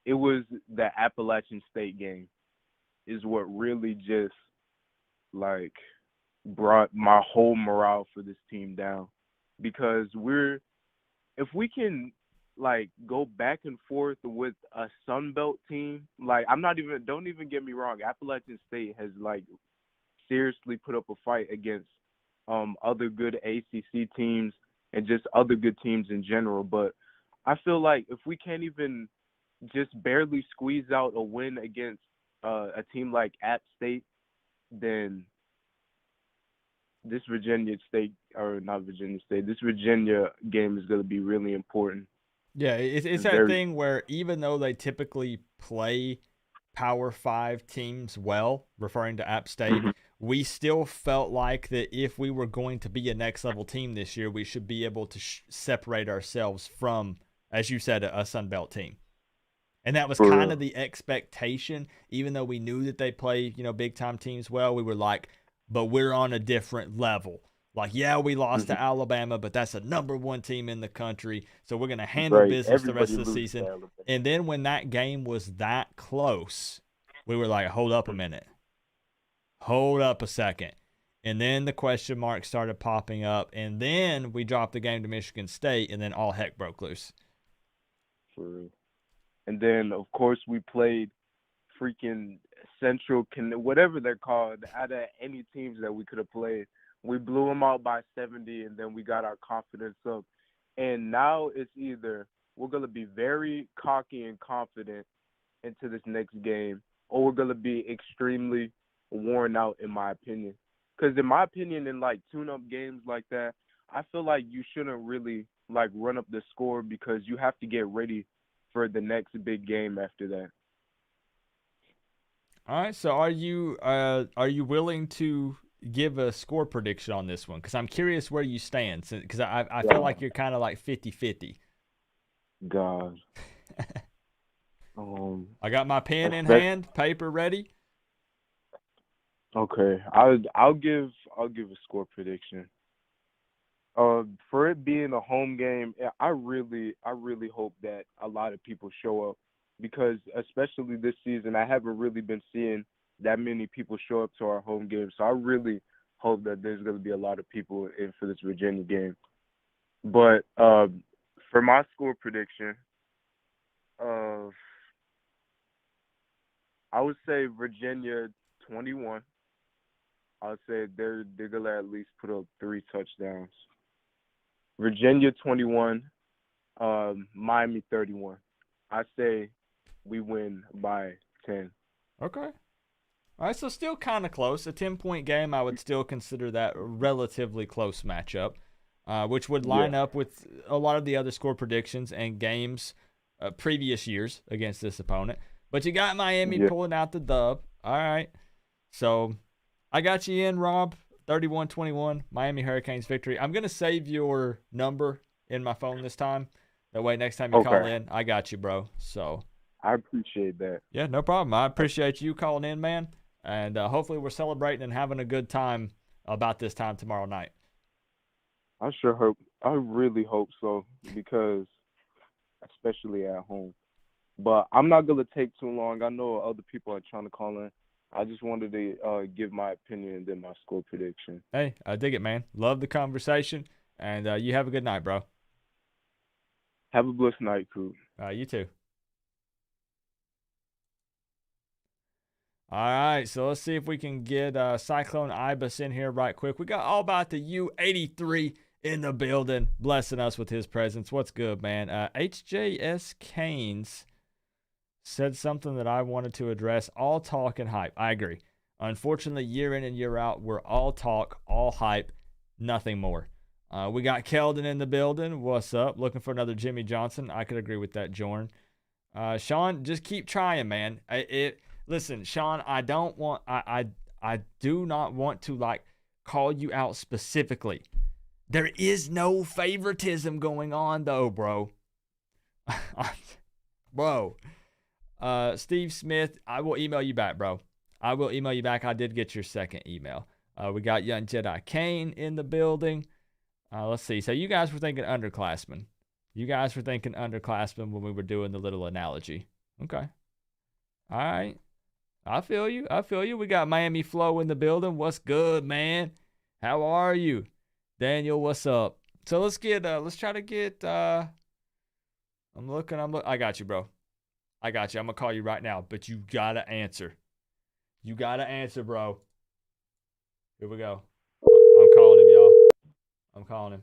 Speaker 10: It was the Appalachian State game is what really just like brought my whole morale for this team down because if we can like go back and forth with a Sun Belt team, like don't even get me wrong, Appalachian State has like seriously put up a fight against other good ACC teams and just other good teams in general. But I feel like if we can't even just barely squeeze out a win against a team like App State, then this Virginia game is going to be really important.
Speaker 1: Yeah, it's that thing where even though they typically play Power 5 teams well, referring to App State, we still felt like that if we were going to be a next level team this year, we should be able to separate ourselves from, as you said, a Sun Belt team. And that was kind of the expectation, even though we knew that they play, big time teams well. We were like, but we're on a different level. Like, yeah, we lost to Alabama, but that's a number 1 team in the country. So we're going to handle business the rest of the season. And then when that game was that close, we were like, hold up a minute. Hold up a second. And then the question marks started popping up. And then we dropped the game to Michigan State, and then all heck broke loose.
Speaker 10: For real. And then, of course, we played freaking Central, whatever they're called, out of any teams that we could have played. We blew them out by 70, and then we got our confidence up. And now it's either we're going to be very cocky and confident into this next game, or we're going to be extremely worn out, in my opinion. Because in my opinion, in, like, tune-up games like that, I feel like you shouldn't really, like, run up the score because you have to get ready for the next big game after that.
Speaker 1: All right, so are you willing to give a score prediction on this one? Because I'm curious where you stand, because I feel like you're kind of like 50-50.
Speaker 10: God.
Speaker 1: I got my pen in hand, paper ready.
Speaker 10: Okay, I'll give a score prediction. For it being a home game, I really hope that a lot of people show up because especially this season, I haven't really been seeing that many people show up to our home games. So I really hope that there's going to be a lot of people in for this Virginia game. But for my score prediction, I would say Virginia 21. I would say they're going to at least put up 3 touchdowns. Virginia 21, Miami 31. I say we win by 10.
Speaker 1: Okay. All right, so still kind of close. A 10-point game, I would still consider that a relatively close matchup, which would line up with a lot of the other score predictions and games previous years against this opponent. But you got Miami pulling out the dub. All right. So I got you in, Rob. 31-21, Miami Hurricanes victory. I'm going to save your number in my phone this time. That way next time you call in, I got you, bro. So
Speaker 10: I appreciate that.
Speaker 1: Yeah, no problem. I appreciate you calling in, man. And hopefully we're celebrating and having a good time about this time tomorrow night.
Speaker 10: I really hope so, because especially at home. But I'm not going to take too long. I know other people are trying to call in. I just wanted to give my opinion and then my score prediction.
Speaker 1: Hey, I dig it, man. Love the conversation. And you have a good night, bro.
Speaker 10: Have a blessed night, Coop.
Speaker 1: You too. All right, so let's see if we can get Cyclone Ibis in here right quick. We got all about the U83 in the building, blessing us with his presence. What's good, man? HJS Canes said something that I wanted to address. All talk and hype. I agree. Unfortunately, year in and year out, we're all talk, all hype, nothing more. We got Keldon in the building. What's up? Looking for another Jimmy Johnson. I could agree with that, Jorn. Sean, just keep trying, man. Listen, Sean, I do not want to like call you out specifically. There is no favoritism going on though, bro. Bro. Steve Smith, I will email you back, bro. I will email you back. I did get your second email. We got Young Jedi Kane in the building. Let's see. So you guys were thinking underclassmen. You guys were thinking underclassmen when we were doing the little analogy. Okay. All right. I feel you. We got Miami Flow in the building. What's good, man? How are you? Daniel, what's up? So let's try to get, I got you, bro. I got you. I'm going to call you right now, but you got to answer. You got to answer, bro. Here we go. I'm calling him, y'all. I'm calling him.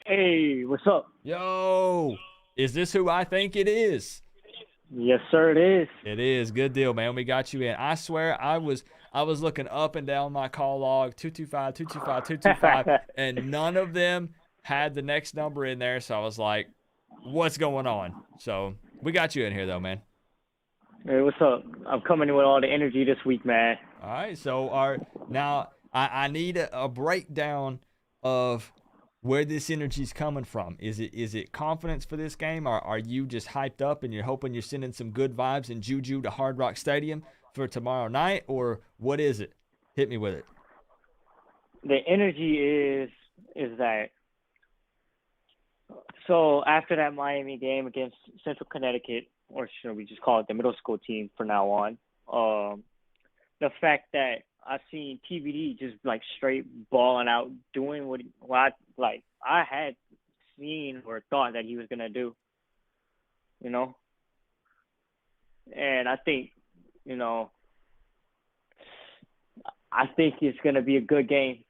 Speaker 11: Hey, what's up?
Speaker 1: Yo, is this who I think it is?
Speaker 11: Yes, sir, it is.
Speaker 1: It is. Good deal, man. We got you in. I swear I was looking up and down my call log, 225, 225, 225, and none of them had the next number in there. So I was like, what's going on? So we got you in here, though, man.
Speaker 11: Hey, what's up? I'm coming in with all the energy this week, man.
Speaker 1: All right. So now I need a breakdown of where this energy's coming from. Is it confidence for this game, or are you just hyped up and you're hoping you're sending some good vibes and juju to Hard Rock Stadium for tomorrow night, or what is it? Hit me with it.
Speaker 11: The energy is that. So after that Miami game against Central Connecticut, or should we just call it the middle school team from now on, the fact that I've seen TVD just like straight balling out, doing what I had seen or thought that he was gonna do, you know. And I think, I think it's gonna be a good game.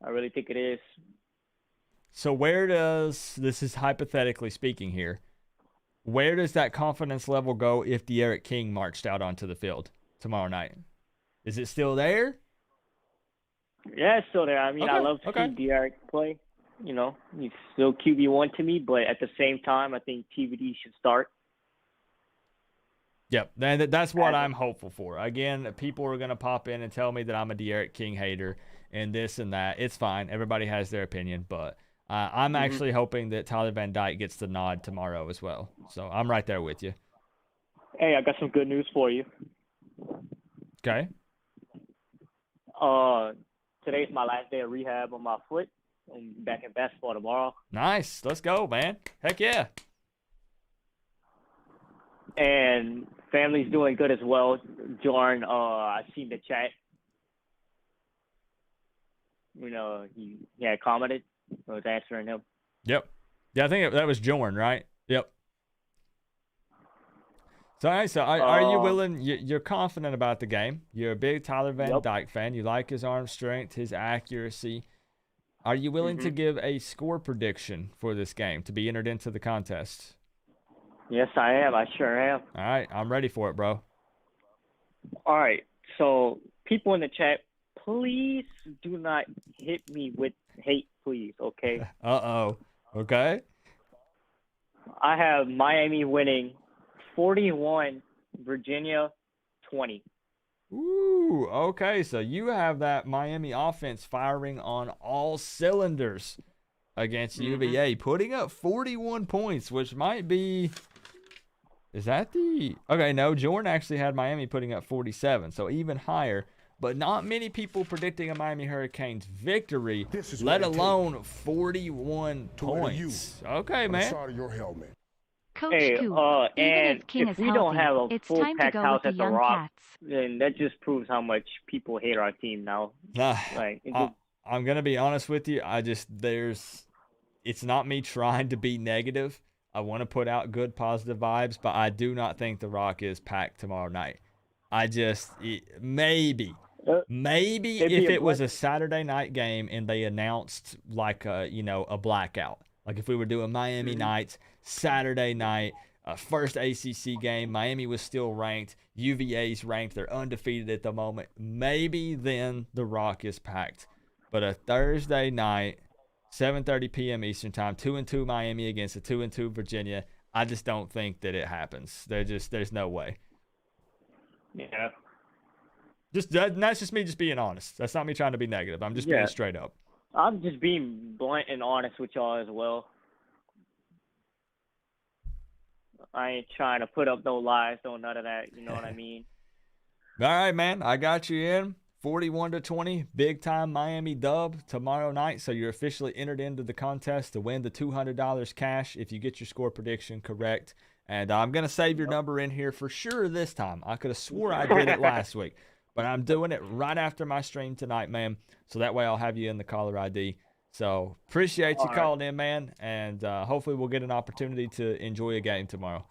Speaker 11: I really think it is.
Speaker 1: So this is hypothetically speaking here, where does that confidence level go if De'Aaron King marched out onto the field tomorrow night? Is it still there?
Speaker 11: Yeah, it's still there. I mean,
Speaker 1: okay,
Speaker 11: I love to see De'Aaron play. He's still QB1 to me, but at the same time, I think TVD should start.
Speaker 1: Yep, that's what I'm hopeful for. Again, people are going to pop in and tell me that I'm a De'Aaron King hater and this and that. It's fine. Everybody has their opinion, but I'm actually hoping that Tyler Van Dyke gets the nod tomorrow as well. So I'm right there with you.
Speaker 11: Hey, I got some good news for you.
Speaker 1: Okay.
Speaker 11: Today's my last day of rehab on my foot. I'm back in basketball tomorrow.
Speaker 1: Nice. Let's go, man. Heck yeah.
Speaker 11: And family's doing good as well. Jordan, I seen the chat. He had commented. I was answering him.
Speaker 1: Yep. Yeah, I think that was Jordan, right? Yep. So are you willing? You're confident about the game. You're a big Tyler Van Dyke fan. You like his arm strength, his accuracy. Are you willing to give a score prediction for this game to be entered into the contest?
Speaker 11: Yes, I am. I sure am.
Speaker 1: All right. I'm ready for it, bro.
Speaker 11: All right. So people in the chat, please do not hit me with hate, please, okay?
Speaker 1: Uh-oh. Okay.
Speaker 11: I have Miami winning 41, Virginia 20.
Speaker 1: Ooh, okay. So you have that Miami offense firing on all cylinders against UVA, putting up 41 points, which might be – is that the – okay, no, Jordan actually had Miami putting up 47, so even higher. But not many people predicting a Miami Hurricanes victory, let alone 41 points. Okay, man.
Speaker 2: Sorry, your helmet.
Speaker 3: Coach
Speaker 11: Hey,
Speaker 3: Coop,
Speaker 11: and
Speaker 3: if King
Speaker 11: if
Speaker 3: is
Speaker 11: we don't
Speaker 3: healthy,
Speaker 11: have a
Speaker 3: it's
Speaker 11: full
Speaker 3: time to
Speaker 11: packed
Speaker 3: go
Speaker 11: house
Speaker 3: with
Speaker 11: at
Speaker 3: the
Speaker 11: the
Speaker 3: young
Speaker 11: Rock,
Speaker 3: cats.
Speaker 11: then that just proves how much people hate our team now.
Speaker 1: I'm going to be honest with you. It's not me trying to be negative. I want to put out good, positive vibes, but I do not think the Rock is packed tomorrow night. Maybe if it was a Saturday night game and they announced like a blackout, like if we were doing Miami nights, Saturday night, first ACC game, Miami was still ranked, UVA's ranked, they're undefeated at the moment. Maybe then the Rock is packed. But a Thursday night, 7:30 p.m. Eastern time, 2-2 Miami against a 2-2 Virginia, I just don't think that it happens. There's no way.
Speaker 11: Yeah.
Speaker 1: That's just me just being honest. That's not me trying to be negative. I'm just being straight up.
Speaker 11: I'm just being blunt and honest with y'all as well. I ain't trying to put up no lies, no none of that. You know what I mean?
Speaker 1: All right, man. I got you in. 41-20, big time Miami dub tomorrow night. So you're officially entered into the contest to win the $200 cash if you get your score prediction correct. And I'm going to save your number in here for sure this time. I could have swore I did it last week, but I'm doing it right after my stream tonight, man. So that way I'll have you in the caller ID. So appreciate you calling in, man. And hopefully we'll get an opportunity to enjoy a game tomorrow.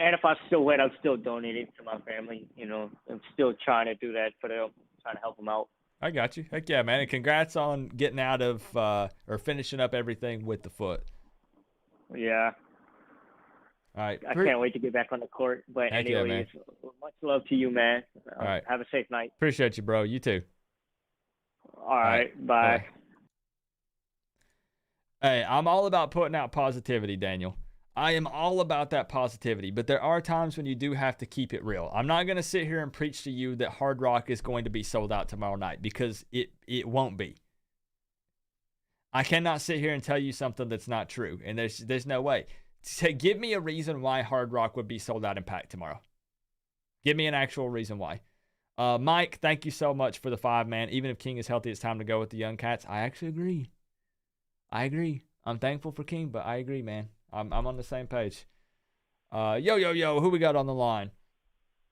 Speaker 11: And if I still win, I'm still donating to my family. You know, I'm still trying to do that for them, trying to help them out.
Speaker 1: I got you. Heck yeah, man. And congrats on getting out of or finishing up everything with the foot.
Speaker 11: Yeah.
Speaker 1: All right.
Speaker 11: I can't wait to get back on the court. But anyways, much love to you, man.
Speaker 1: All right.
Speaker 11: Have a safe night.
Speaker 1: Appreciate you, bro. You too.
Speaker 11: All right. Bye.
Speaker 1: Hey, I'm all about putting out positivity, Daniel. I am all about that positivity, but there are times when you do have to keep it real. I'm not going to sit here and preach to you that Hard Rock is going to be sold out tomorrow night because it won't be. I cannot sit here and tell you something that's not true, and there's no way. Give me a reason why Hard Rock would be sold out and packed tomorrow. Give me an actual reason why. Mike, thank you so much for the 5, man. Even if King is healthy, it's time to go with the Young Cats. I actually agree. I'm thankful for King, but I agree, man. I'm on the same page. Yo, who we got on the line?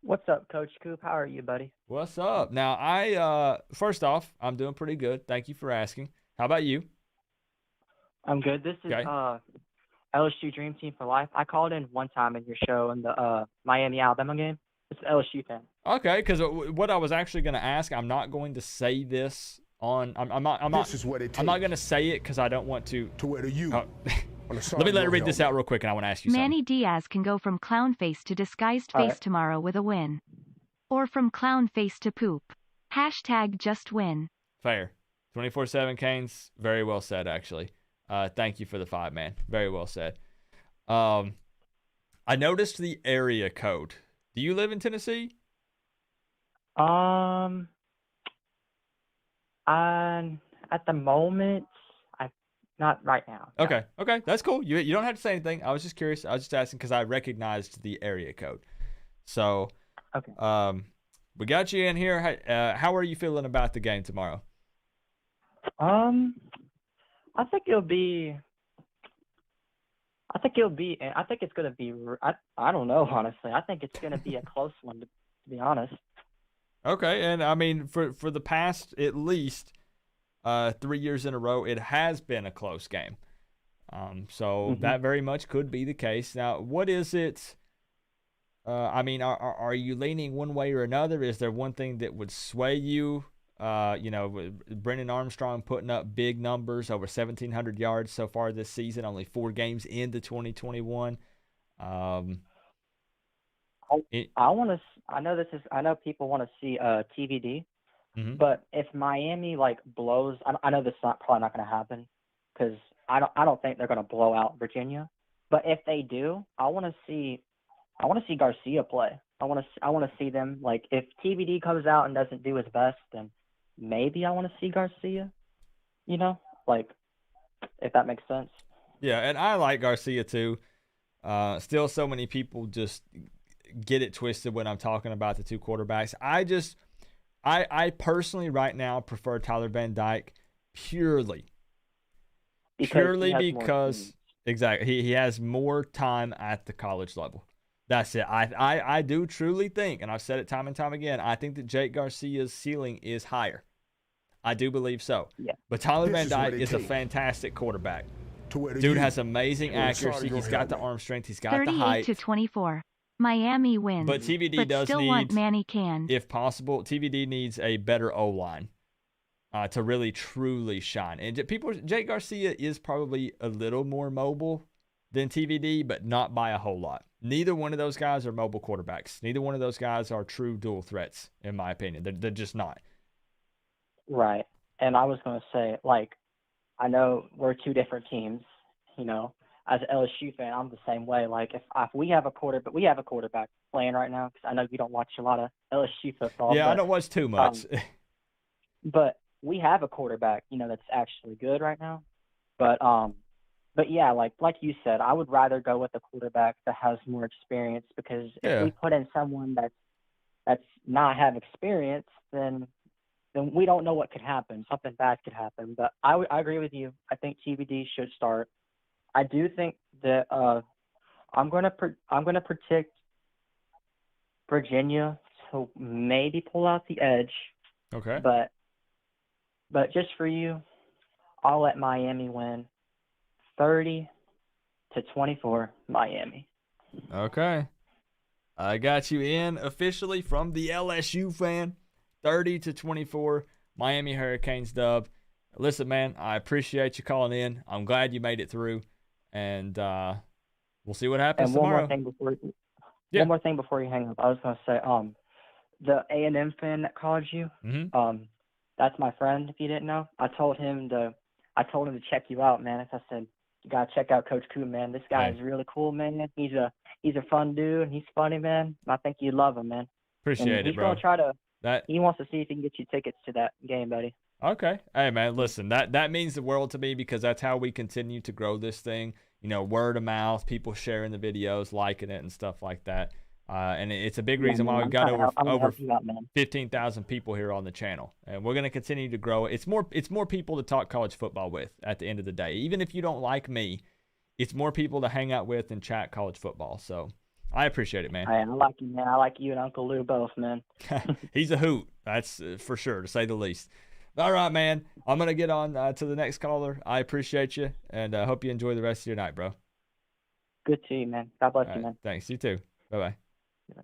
Speaker 12: What's up, Coach Coop? How are you, buddy?
Speaker 1: What's up? Now, first off, I'm doing pretty good. Thank you for asking. How about you?
Speaker 12: I'm good. This is LSU Dream Team for Life. I called in one time in your show in the Miami-Alabama game. It's an LSU fan.
Speaker 1: Okay, because what I was actually going to ask, I'm not going to say this on. I'm not.
Speaker 2: This is what it takes.
Speaker 1: I'm not going to say it because I don't want to.
Speaker 2: To where to you?
Speaker 1: Let me read this out real quick, and I want to ask you something.
Speaker 3: Manny Diaz can go from clown face to disguised face tomorrow with a win. Or from clown face to poop. Hashtag just win.
Speaker 1: Fair. 24/7 Canes. Very well said, actually. Thank you for the 5, man. Very well said. I noticed the area code. Do you live in Tennessee?
Speaker 12: At the moment, not right now. No.
Speaker 1: Okay, that's cool. You don't have to say anything. I was just curious. I was just asking because I recognized the area code. So, we got you in here. How are you feeling about the game tomorrow?
Speaker 12: I think it's going to be. I don't know, honestly. I think it's going to be a close one, to be honest.
Speaker 1: Okay, and I mean, for the past at least 3 years in a row, it has been a close game. So that very much could be the case. Now, what is it? I mean, are you leaning one way or another? Is there one thing that would sway you? Brennan Armstrong putting up big numbers, over 1,700 yards so far this season, only 4 games into 2021. I
Speaker 12: know people want to see TVD, but if Miami blows, I know this is probably not going to happen because I don't think they're going to blow out Virginia. But if they do, I want to see Garcia play. I want to see them, if TVD comes out and doesn't do his best, then maybe I want to see Garcia. If that makes sense. Yeah,
Speaker 1: and I like Garcia too. Still, so many people just get it twisted when I'm talking about the 2 quarterbacks. I personally right now prefer Tyler Van Dyke purely because exactly he has more time at the college level. That's it. I do truly think, and I've said it time and time again, I think that Jake Garcia's ceiling is higher. I do believe so.
Speaker 12: Yeah.
Speaker 1: But Tyler Van Dyke is a fantastic quarterback. Dude has amazing accuracy. He's got the arm strength. He's got the height.
Speaker 3: 38-24. Miami wins.
Speaker 1: But TVD does
Speaker 3: still
Speaker 1: need,
Speaker 3: want Manny canned.
Speaker 1: if possible, TVD needs a better O-line to really, truly shine. And Jake Garcia is probably a little more mobile than TVD, but not by a whole lot. Neither one of those guys are mobile quarterbacks. Neither one of those guys are true dual threats, in my opinion. They're just not.
Speaker 12: Right. And I was going to say, like, I know we're two different teams, you know. As an LSU fan, I'm the same way. Like, if we have a quarterback playing right now, because I know you don't watch a lot of LSU football.
Speaker 1: Yeah, I don't watch too much.
Speaker 12: But we have a quarterback, you know, that's actually good right now. But yeah, like you said, I would rather go with a quarterback that has more experience, because if we put in someone that's not have experience, then we don't know what could happen. Something bad could happen. But I agree with you. I think TVD should start. I do think that I'm gonna predict Virginia to maybe pull out the edge.
Speaker 1: Okay.
Speaker 12: But just for you, I'll let Miami win, 30-24, Miami.
Speaker 1: Okay. I got you in officially from the LSU fan. 30-24, Miami Hurricanes dub. Listen, man, I appreciate you calling in. I'm glad you made it through. And we'll see what happens tomorrow.
Speaker 12: One more thing before you hang up. I was going to say, the A&M fan that called you, that's my friend, if you didn't know. I told him to check you out, man. I said, you got to check out Coach Coop, man. This guy is really cool, man. He's a fun dude, and he's funny, man. I think you'd love him, man.
Speaker 1: Appreciate it, bro.
Speaker 12: He's going to try to he wants to see if he can get you tickets to that game, buddy.
Speaker 1: Okay. Hey, man, listen, that means the world to me, because that's how we continue to grow this thing. You know, word of mouth, people sharing the videos, liking it and stuff like that. And it's a big reason why we've got over 15,000 people here on the channel. And we're going to continue to grow. It's more people to talk college football with at the end of the day. Even if you don't like me, it's more people to hang out with and chat college football. So I appreciate it, man.
Speaker 12: Hey, I like you, man. I like you and Uncle Lou both, man.
Speaker 1: He's a hoot. That's for sure, to say the least. All right, man. I'm going to get on to the next caller. I appreciate you, and I hope you enjoy the rest of your night, bro.
Speaker 12: Good to you, man. God bless you, man.
Speaker 1: Thanks. You too. Bye-bye. Yeah.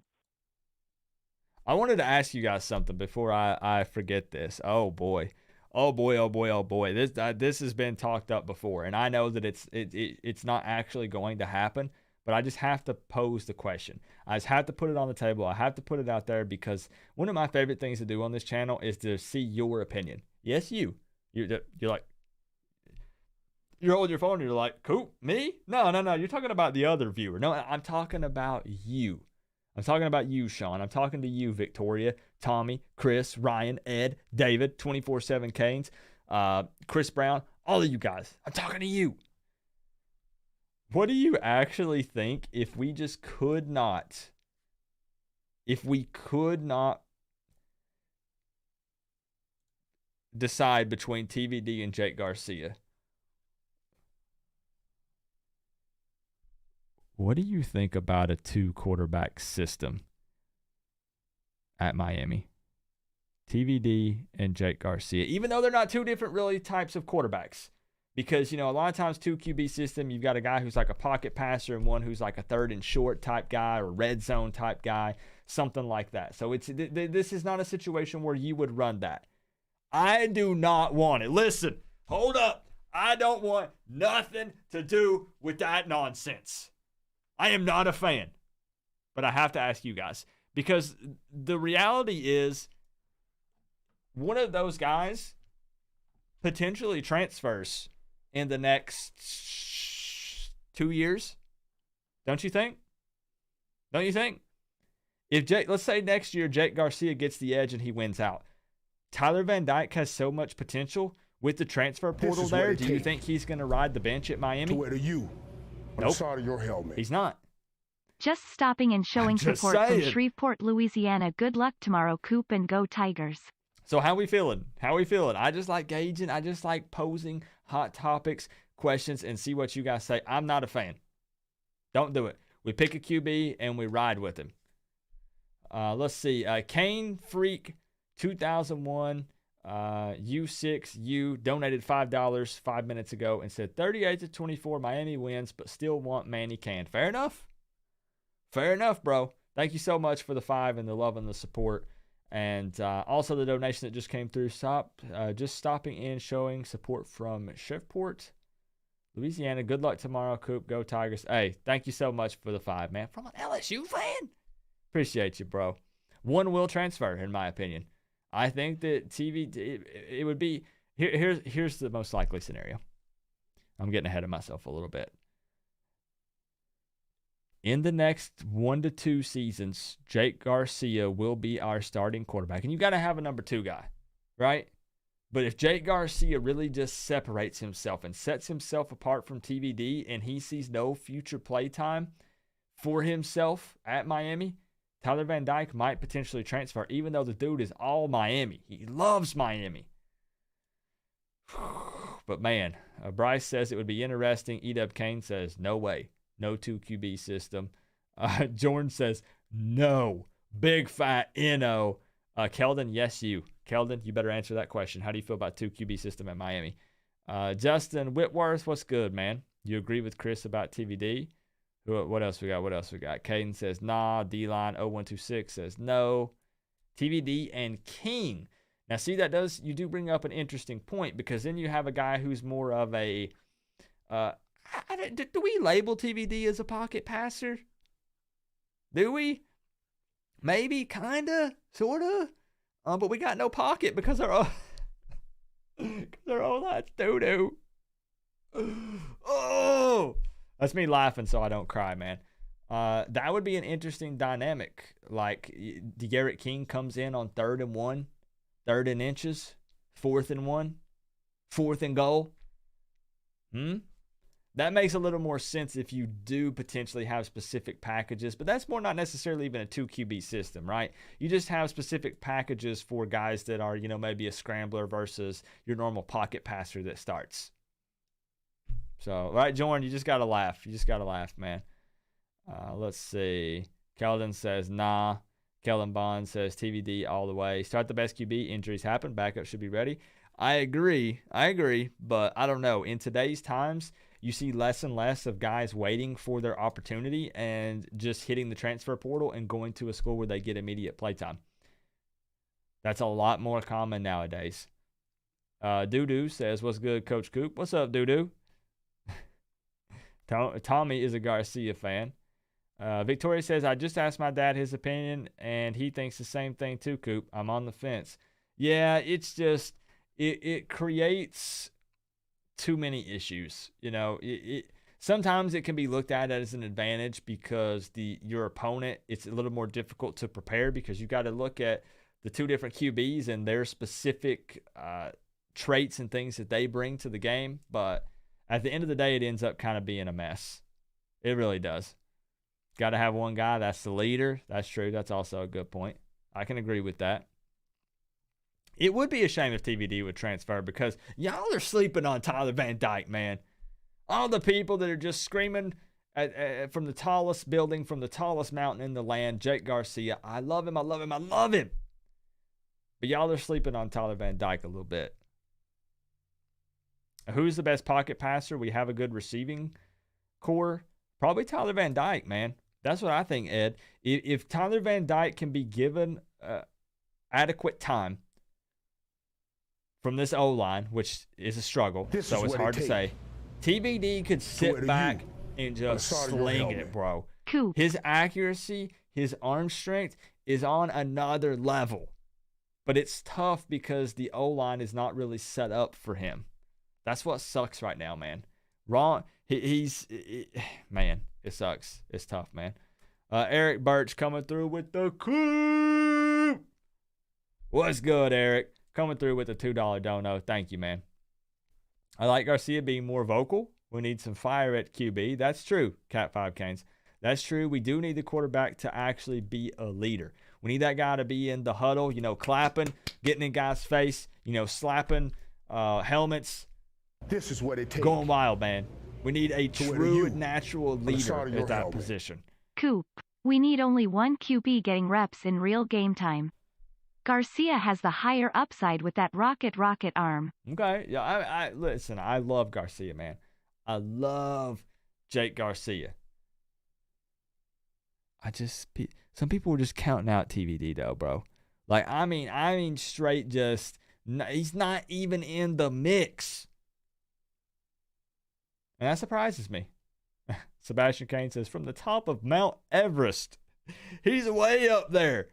Speaker 1: I wanted to ask you guys something before I forget this. Oh, boy. Oh, boy, oh, boy, oh, boy. This has been talked up before, and I know that it's not actually going to happen, but I just have to pose the question. I just have to put it on the table. I have to put it out there, because one of my favorite things to do on this channel is to see your opinion. Yes, you're like, you're holding your phone and you're like, Coop, me? No. You're talking about the other viewer. No, I'm talking about you. I'm talking about you, Sean. I'm talking to you, Victoria, Tommy, Chris, Ryan, Ed, David, 24/7 Canes, Chris Brown, all of you guys. I'm talking to you. What do you actually think if we could not decide between TVD and Jake Garcia? What do you think about a 2-quarterback system at Miami? TVD and Jake Garcia, even though they're not two different really types of quarterbacks. Because, you know, a lot of times 2 QB system, you've got a guy who's like a pocket passer and one who's like a third and short type guy or red zone type guy, something like that. So this is not a situation where you would run that. I do not want it. Listen, hold up. I don't want nothing to do with that nonsense. I am not a fan. But I have to ask you guys, because the reality is one of those guys potentially transfers in the next 2 years. Don't you think? Don't you think? Let's say next year Jake Garcia gets the edge and he wins out. Tyler Van Dyke has so much potential with the transfer portal there. Do you think he's going to ride the bench at Miami?
Speaker 2: To wear to you on the side of your helmet.
Speaker 1: He's not.
Speaker 3: Just stopping and showing support from Shreveport, Louisiana. Good luck tomorrow, Coop, and go Tigers.
Speaker 1: So how we feeling? I just like gauging. I just like posing hot topics, questions, and see what you guys say. I'm not a fan. Don't do it. We pick a QB and we ride with him. Let's see. Kane Freak 2001 U6U donated $5 5 minutes ago and said 38-24 Miami wins, but still want Manny canned. Fair enough. Fair enough, bro. Thank you so much for the 5 and the love and the support. And also the donation that just came through. Just stopping in, showing support from Shreveport, Louisiana. Good luck tomorrow, Coop. Go Tigers. Hey, thank you so much for the 5, man. From an LSU fan. Appreciate you, bro. One will transfer, in my opinion. I think that TVD, it would be, here's the most likely scenario. I'm getting ahead of myself a little bit. In the next 1 to 2 seasons, Jake Garcia will be our starting quarterback. And you got to have a number 2 guy, right? But if Jake Garcia really just separates himself and sets himself apart from TVD and he sees no future play time for himself at Miami, Tyler Van Dyke might potentially transfer, even though the dude is all Miami. He loves Miami. But man, Bryce says it would be interesting. Edub Kane says, no way. No 2 QB system. Jordan says, no. Big fat N-O. Keldon, yes, you. Keldon, you better answer that question. How do you feel about 2 QB system at Miami? Justin Whitworth, what's good, man? You agree with Chris about TVD? What else we got? Caden says, nah. D-Line 0126 says, no. TVD and King. Now, see, you do bring up an interesting point, because then you have a guy who's more of a, do we label TVD as a pocket passer? Do we? Maybe, kind of, sort of. But we got no pocket because our O-line's doo-doo. Oh! That's me laughing so I don't cry, man. That would be an interesting dynamic. Like, DeGarrett King comes in on 3rd and 1, 3rd and inches, 4th and 1, 4th and goal. That makes a little more sense if you do potentially have specific packages, but that's more not necessarily even a 2 QB system, right? You just have specific packages for guys that are, maybe a scrambler versus your normal pocket passer that starts. So, right, Jordan, you just got to laugh. You just got to laugh, man. Let's see. Keldon says, nah. Kellen Bond says, TVD all the way. Start the best QB. Injuries happen. Backup should be ready. I agree, but I don't know. In today's times, you see less and less of guys waiting for their opportunity and just hitting the transfer portal and going to a school where they get immediate playtime. That's a lot more common nowadays. Doo-Doo says, what's good, Coach Coop? What's up, Doo-Doo? Tommy is a Garcia fan. Victoria says, I just asked my dad his opinion, and he thinks the same thing too, Coop. I'm on the fence. Yeah, it's just, it creates too many issues. Sometimes it can be looked at as an advantage because your opponent, it's a little more difficult to prepare because you got to look at the 2 different QBs and their specific traits and things that they bring to the game. But at the end of the day, it ends up kind of being a mess. It really does. Got to have one guy that's the leader. That's true. That's also a good point. I can agree with that. It would be a shame if TVD would transfer because y'all are sleeping on Tyler Van Dyke, man. All the people that are just screaming from the tallest building, from the tallest mountain in the land, Jake Garcia. I love him. I love him. I love him. But y'all are sleeping on Tyler Van Dyke a little bit. Who's the best pocket passer? We have a good receiving core. Probably Tyler Van Dyke, man. That's what I think, Ed. If Tyler Van Dyke can be given adequate time from this O-line, which is a struggle, so it's hard to say, TVD could sit back and just sling it, bro.
Speaker 3: Cool.
Speaker 1: His accuracy, his arm strength is on another level. But it's tough because the O-line is not really set up for him. That's what sucks right now, man. Man, it sucks. It's tough, man. Eric Birch coming through with the Coop. What's good, Eric? Coming through with the $2 dono. Thank you, man. I like Garcia being more vocal. We need some fire at QB. That's true, Cat 5 Canes. That's true. We do need the quarterback to actually be a leader. We need that guy to be in the huddle, clapping, getting in guys' face, slapping helmets.
Speaker 2: This is what it takes.
Speaker 1: Going wild, man. We need a true natural leader at that position.
Speaker 3: Coop, we need only one QB getting reps in real game time. Garcia has the higher upside with that rocket arm.
Speaker 1: Okay. Yeah, I listen, I love Garcia, man. I love Jake Garcia. Some people were just counting out TVD though, bro. Like, I mean straight just, he's not even in the mix. And that surprises me. Sebastian Kane says, from the top of Mount Everest. He's way up there.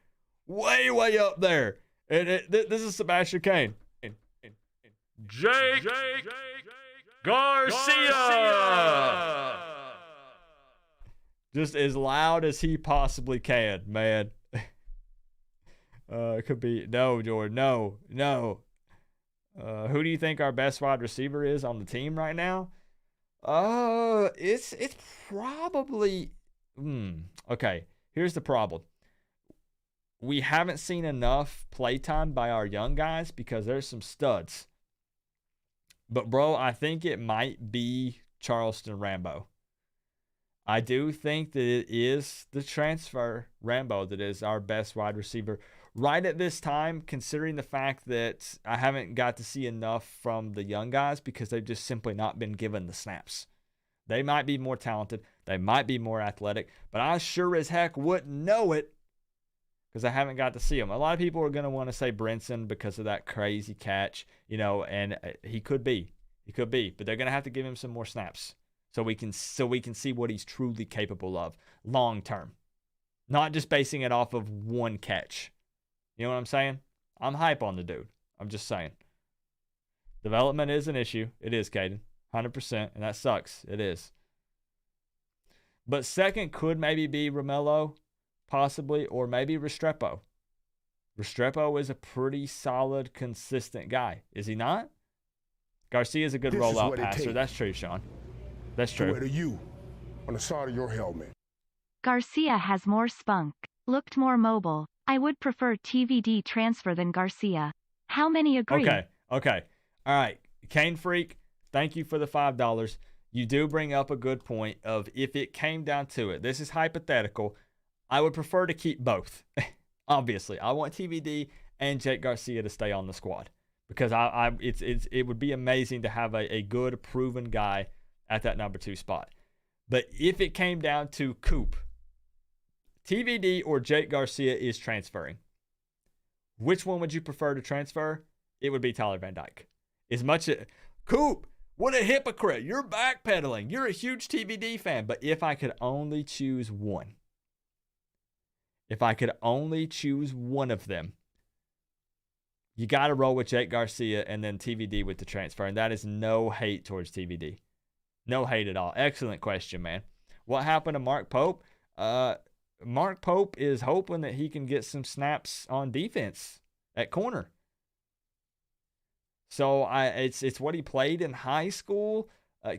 Speaker 1: Way up there. And this is Sebastian Kane. Jake Garcia. Just as loud as he possibly can, man. It could be, no, Jordan, no. Who do you think our best wide receiver is on the team right now? It's probably, okay, here's the problem. We haven't seen enough playtime by our young guys because there's some studs. But, bro, I think it might be Charleston Rambo. I do think that it is the transfer Rambo that is our best wide receiver right at this time, considering the fact that I haven't got to see enough from the young guys because they've just simply not been given the snaps. They might be more talented. They might be more athletic, but I sure as heck wouldn't know it because I haven't got to see them. A lot of people are going to want to say Brinson because of that crazy catch, and he could be, but they're going to have to give him some more snaps so we can see what he's truly capable of long term, not just basing it off of one catch. You know what I'm saying? I'm hype on the dude. I'm just saying. Development is an issue. It is, Caden. 100%. And that sucks. It is. But second could maybe be Romello, possibly, or maybe Restrepo. Restrepo is a pretty solid, consistent guy. Is he not? Garcia is a good rollout passer. That's true, Sean. That's true.
Speaker 2: To you on the side of your helmet.
Speaker 3: Garcia has more spunk. Looked more mobile. I would prefer TVD transfer than Garcia. How many agree?
Speaker 1: Okay. All right. Kane Freak, thank you for the $5. You do bring up a good point of if it came down to it. This is hypothetical. I would prefer to keep both. Obviously, I want TVD and Jake Garcia to stay on the squad because it would be amazing to have a good proven guy at that number 2 spot. But if it came down to Coop, TVD or Jake Garcia is transferring, which one would you prefer to transfer? It would be Tyler Van Dyke. As much as Coop, what a hypocrite. You're backpedaling. You're a huge TVD fan. But if I could only choose one, of them, you got to roll with Jake Garcia and then TVD with the transfer. And that is no hate towards TVD. No hate at all. Excellent question, man. What happened to Mark Pope? Mark Pope is hoping that he can get some snaps on defense at corner. So it's what he played in high school.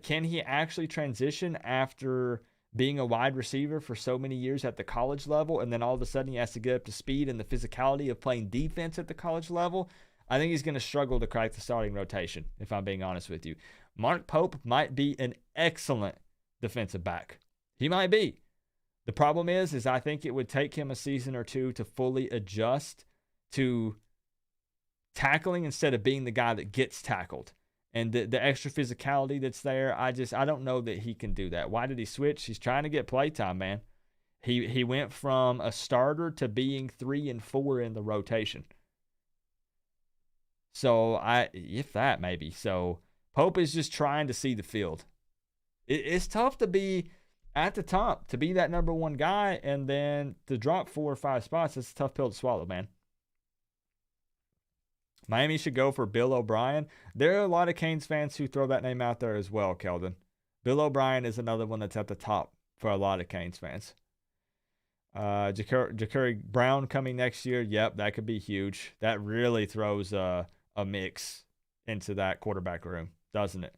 Speaker 1: Can he actually transition after being a wide receiver for so many years at the college level, and then all of a sudden he has to get up to speed and the physicality of playing defense at the college level? I think he's going to struggle to crack the starting rotation, if I'm being honest with you. Mark Pope might be an excellent defensive back. He might be. The problem is I think it would take him a season or two to fully adjust to tackling instead of being the guy that gets tackled. And the extra physicality that's there, I don't know that he can do that. Why did he switch? He's trying to get playtime, man. He went from a starter to being 3 and 4 in the rotation. So if that maybe. So Pope is just trying to see the field. It's tough to be at the top, to be that number 1 guy, and then to drop 4 or 5 spots. It's a tough pill to swallow, man. Miami should go for Bill O'Brien. There are a lot of Canes fans who throw that name out there as well, Keldon. Bill O'Brien is another one that's at the top for a lot of Canes fans. Ja'Carry Brown coming next year. Yep, that could be huge. That really throws a mix into that quarterback room, doesn't it?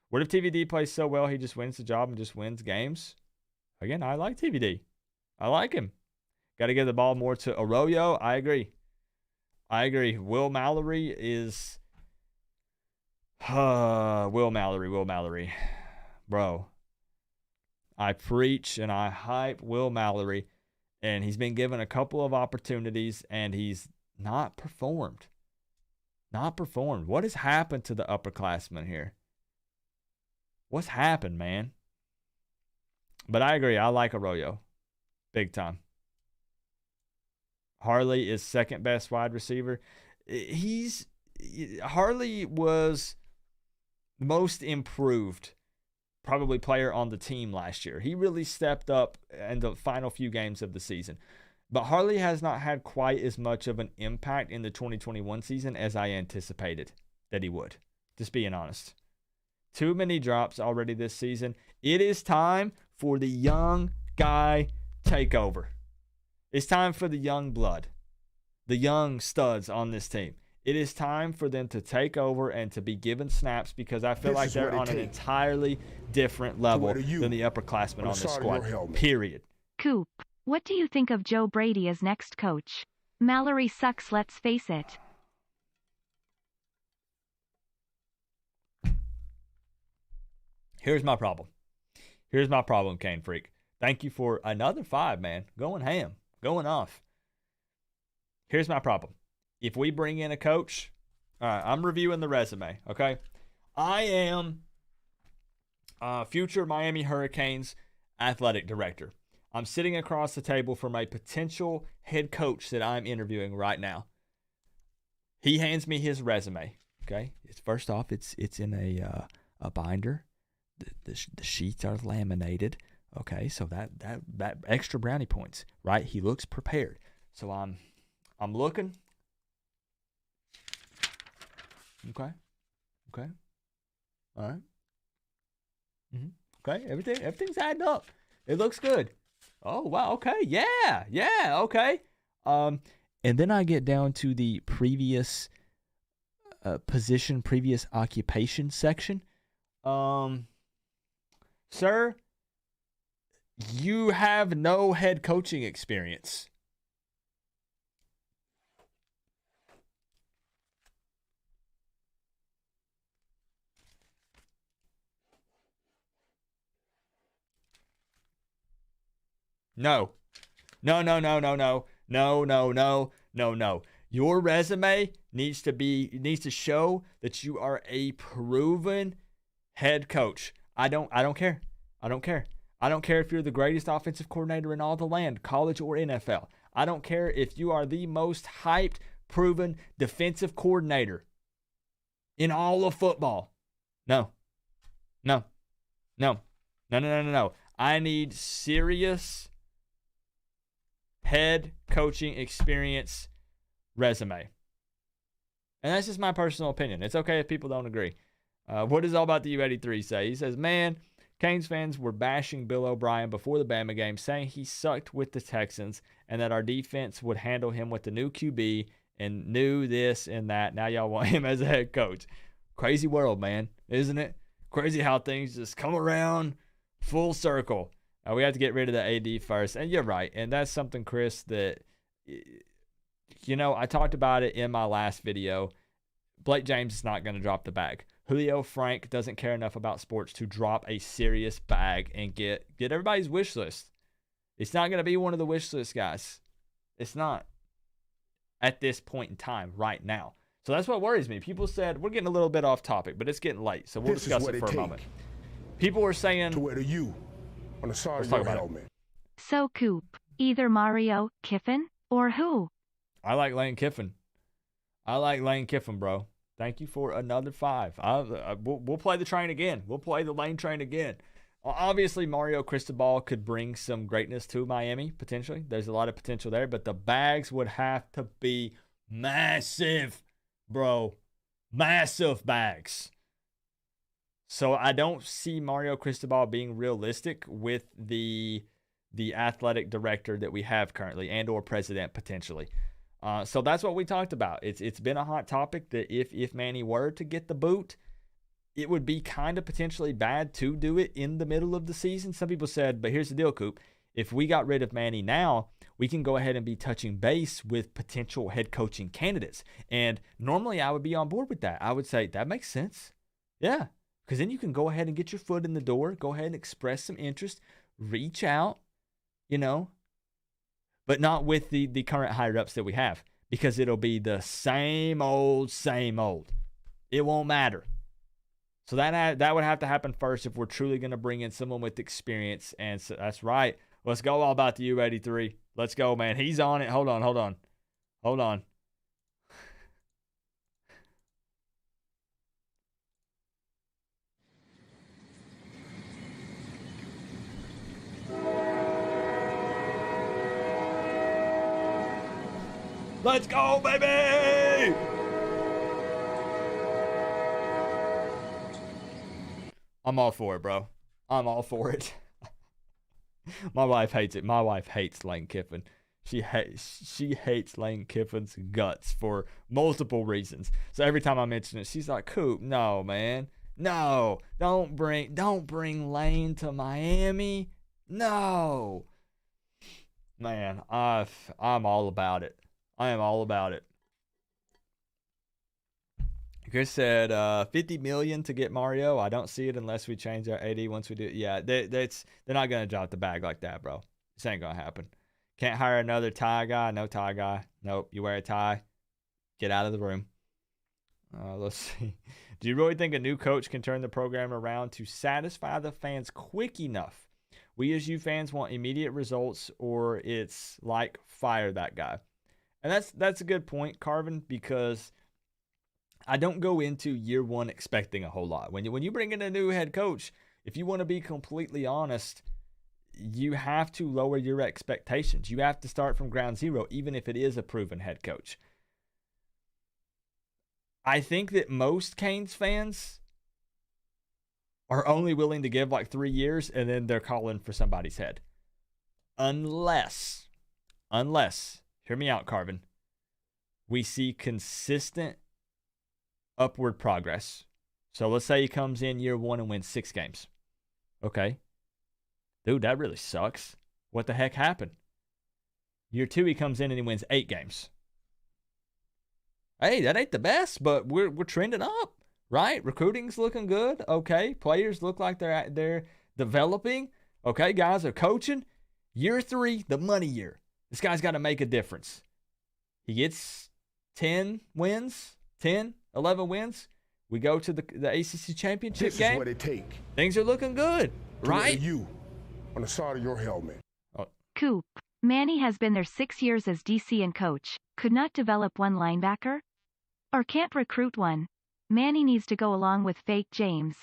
Speaker 1: What if TVD plays so well he just wins the job and just wins games? Again, I like TVD. I like him. Got to give the ball more to Arroyo. I agree. Will Mallory is... Will Mallory. Bro. I preach and I hype Will Mallory. And he's been given a couple of opportunities. And he's not performed. Not performed. What has happened to the upperclassmen here? What's happened, man? But I agree. I like Arroyo. Big time. Harley is second best wide receiver. Harley was most improved probably player on the team last year. He really stepped up in the final few games of the season. But Harley has not had quite as much of an impact in the 2021 season as I anticipated that he would. Just being honest. Too many drops already this season. It is time for the young guy takeover. It's time for the young blood, the young studs on this team. It is time for them to take over and to be given snaps because I feel like they're on an entirely different level than the upperclassmen on this squad, period.
Speaker 3: Coop, what do you think of Joe Brady as next coach? Mallory sucks, let's face it.
Speaker 1: Here's my problem. Kane Freak. Thank you for another 5, man. Going ham. Going off. Here's my problem. If we bring in a coach, all right, I'm reviewing the resume, okay? I am future Miami Hurricanes athletic director. I'm sitting across the table from a potential head coach that I'm interviewing right now. He hands me his resume, okay? First off, it's in a binder. The sheets are laminated. Okay, so that extra brownie points, right? He looks prepared. So I'm looking. Okay. All right. Okay, everything's adding up. It looks good. Oh wow. Okay. Yeah. Okay. And then I get down to the previous position, previous occupation section. Sir, you have no head coaching experience. No. Your resume needs to show that you are a proven head coach. I don't care. I don't care if you're the greatest offensive coordinator in all the land, college or NFL. I don't care if you are the most hyped, proven defensive coordinator in all of football. No. I need serious head coaching experience resume. And that's just my personal opinion. It's okay if people don't agree. What does All About the U83 say? He says, man, Canes fans were bashing Bill O'Brien before the Bama game, saying he sucked with the Texans and that our defense would handle him with the new QB and knew this and that. Now y'all want him as a head coach. Crazy world, man, isn't it? Crazy how things just come around full circle. We have to get rid of the AD first. And you're right. And that's something, Chris, that, I talked about it in my last video. Blake James is not going to drop the bag. Julio Frank doesn't care enough about sports to drop a serious bag and get everybody's wish list. It's not going to be one of the wish list guys. It's not at this point in time right now. So that's what worries me. People said, we're getting a little bit off topic, but it's getting late. So we'll discuss it for a moment. People were saying,
Speaker 2: to wear to you on the side of your helmet.
Speaker 3: So Coop, either Mario, Kiffin, or who?
Speaker 1: I like Lane Kiffin. Bro. Thank you for another 5. We'll play the train again. We'll play the Lane train again. Obviously, Mario Cristobal could bring some greatness to Miami, potentially. There's a lot of potential there, but the bags would have to be massive, bro. Massive bags. So I don't see Mario Cristobal being realistic with the athletic director that we have currently and or president potentially. So that's what we talked about. It's been a hot topic that if Manny were to get the boot, it would be kind of potentially bad to do it in the middle of the season. Some people said, but here's the deal, Coop. If we got rid of Manny now, we can go ahead and be touching base with potential head coaching candidates. And normally I would be on board with that. I would say that makes sense. Yeah, because then you can go ahead and get your foot in the door, go ahead and express some interest, reach out, but not with the current higher-ups that we have. because it'll be the same old, same old. It won't matter. So that would have to happen first if we're truly going to bring in someone with experience. And so that's right. Let's go all about the U83. Let's go, man. He's on it. Hold on. Let's go, baby! I'm all for it, bro. I'm all for it. My wife hates it. My wife hates Lane Kiffin. She hates Lane Kiffin's guts for multiple reasons. So every time I mention it, she's like, "Coop, no, man. No. Don't bring Lane to Miami. No." Man, I'm all about it. I am all about it. Chris said $50 million to get Mario. I don't see it unless we change our AD once we do it. Yeah, they're not going to drop the bag like that, bro. This ain't going to happen. Can't hire another tie guy. No tie guy. Nope. You wear a tie. Get out of the room. Let's see. Do you really think a new coach can turn the program around to satisfy the fans quick enough? We as you fans want immediate results, or it's like fire that guy. And that's a good point, Carvin, because I don't go into year one expecting a whole lot. When you bring in a new head coach, if you want to be completely honest, you have to lower your expectations. You have to start from ground zero, even if it is a proven head coach. I think that most Canes fans are only willing to give like 3 years, and then they're calling for somebody's head. Unless, hear me out, Carvin, we see consistent upward progress. So let's say he comes in year one and wins 6 games. Okay. Dude, that really sucks. What the heck happened? Year 2, he comes in and he wins 8 games. Hey, that ain't the best, but we're trending up, right? Recruiting's looking good. Okay. Players look like they're developing. Okay, guys are coaching. Year 3, the money year. This guy's got to make a difference. He gets 10 wins, 10, 11 wins. We go to the ACC championship
Speaker 2: this
Speaker 1: game.
Speaker 2: This is what it take.
Speaker 1: Things are looking good, right?
Speaker 2: You on the side of your helmet.
Speaker 3: Coop. Manny has been there 6 years as DC and coach. Could not develop one linebacker? Or can't recruit one? Manny needs to go along with fake James.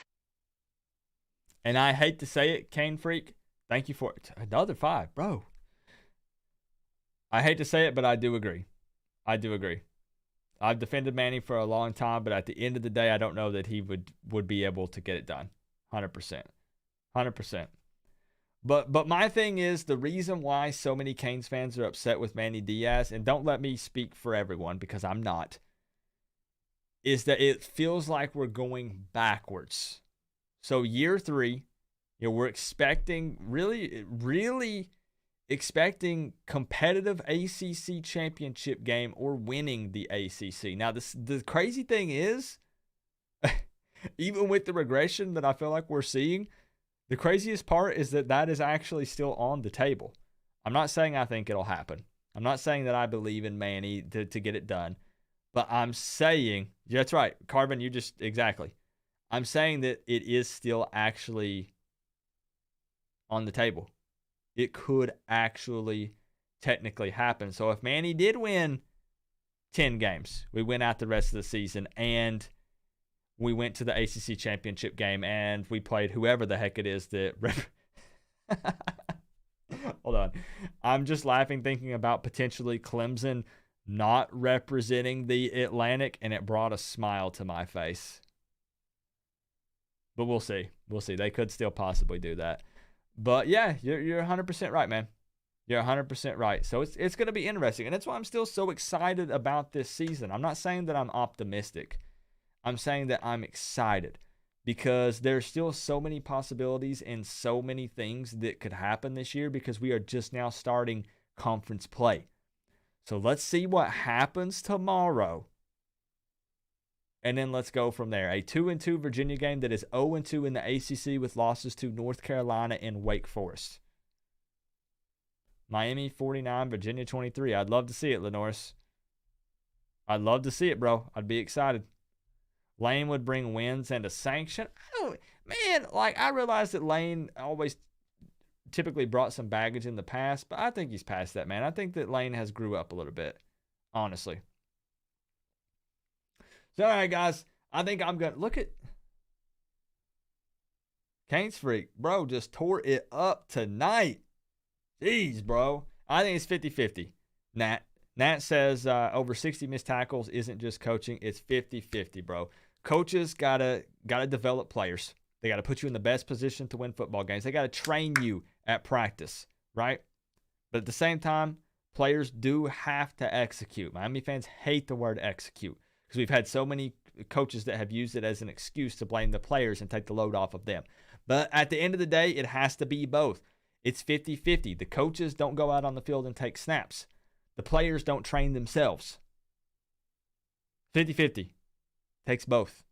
Speaker 1: And I hate to say it, Cane Freak. Thank you for it. Another 5, bro. I hate to say it, but I do agree. I've defended Manny for a long time, but at the end of the day, I don't know that he would be able to get it done. 100%. But my thing is, the reason why so many Canes fans are upset with Manny Diaz, and don't let me speak for everyone because I'm not, is that it feels like we're going backwards. So year 3, we're expecting, really expecting competitive ACC championship game or winning the ACC. Now, the crazy thing is, even with the regression that I feel like we're seeing, the craziest part is that is actually still on the table. I'm not saying I think it'll happen. I'm not saying that I believe in Manny to get it done. But I'm saying, that's right, Carvin, exactly. I'm saying that it is still actually on the table. It could actually technically happen. So if Manny did win 10 games, we went out the rest of the season, and we went to the ACC championship game, and we played whoever the heck it is that... Hold on. I'm just laughing thinking about potentially Clemson not representing the Atlantic, and it brought a smile to my face. But we'll see. They could still possibly do that. But yeah, you're 100% right, man. You're 100% right. So it's going to be interesting, and that's why I'm still so excited about this season. I'm not saying that I'm optimistic. I'm saying that I'm excited because there's still so many possibilities and so many things that could happen this year because we are just now starting conference play. So let's see what happens tomorrow. And then let's go from there. A 2-2 Virginia game that is 0-2 in the ACC with losses to North Carolina and Wake Forest. Miami 49, Virginia 23. I'd love to see it, Lenoris. I'd love to see it, bro. I'd be excited. Lane would bring wins and a sanction. I realize that Lane always typically brought some baggage in the past, but I think he's past that, man. I think that Lane has grew up a little bit, honestly. So, all right, guys. I think I'm going to look at Canes Freak. Bro, just tore it up tonight. Jeez, bro. I think it's 50-50. Nat says over 60 missed tackles isn't just coaching. It's 50-50, bro. Coaches gotta develop players. They got to put you in the best position to win football games. They got to train you at practice, right? But at the same time, players do have to execute. Miami fans hate the word execute because we've had so many coaches that have used it as an excuse to blame the players and take the load off of them. But at the end of the day, it has to be both. It's 50-50. The coaches don't go out on the field and take snaps. The players don't train themselves. 50-50. Takes both.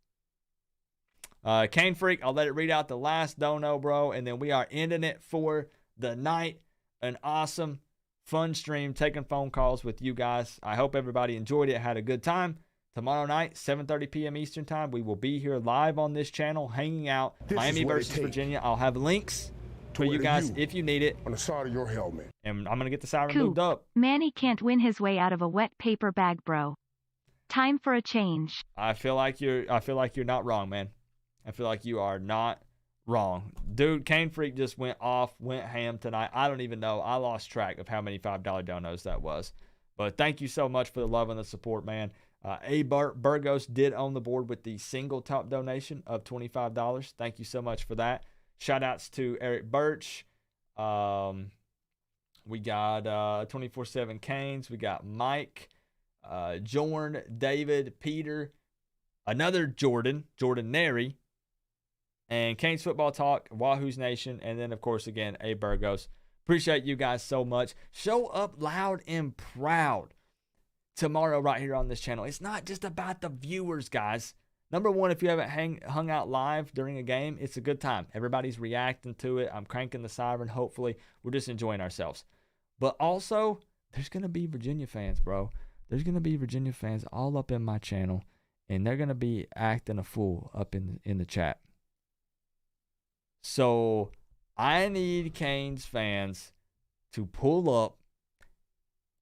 Speaker 1: Cane Freak, I'll let it read out the last dono, bro, and then we are ending it for the night. An awesome, fun stream, taking phone calls with you guys. I hope everybody enjoyed it, had a good time. Tomorrow night, 7:30 p.m. Eastern time, we will be here live on this channel, hanging out. Miami versus Virginia. I'll have links for you guys if you need it.
Speaker 2: On the side of your helmet.
Speaker 1: And I'm going to get the siren
Speaker 3: Coop,
Speaker 1: moved up.
Speaker 3: Manny can't win his way out of a wet paper bag, bro. Time for a change.
Speaker 1: I feel like you're not wrong, man. I feel like you are not wrong. Dude, Cane Freak just went ham tonight. I don't even know. I lost track of how many $5 donos that was. But thank you so much for the love and the support, man. Burgos did own the board with the single top donation of $25. Thank you so much for that. Shout outs to Eric Birch. We got 24/7 Canes. We got Mike, Jorn, David, Peter, another Jordan Neri, and Canes Football Talk, Wahoo's Nation, and then, of course, again, A. Burgos. Appreciate you guys so much. Show up loud and proud tomorrow right here on this channel. It's not just about the viewers, guys. Number one, if you haven't hung out live during a game, it's a good time. Everybody's reacting to it. I'm cranking the siren. Hopefully, we're just enjoying ourselves. But also, there's going to be Virginia fans, bro. There's going to be Virginia fans all up in my channel, and they're going to be acting a fool up in the chat. So I need Canes fans to pull up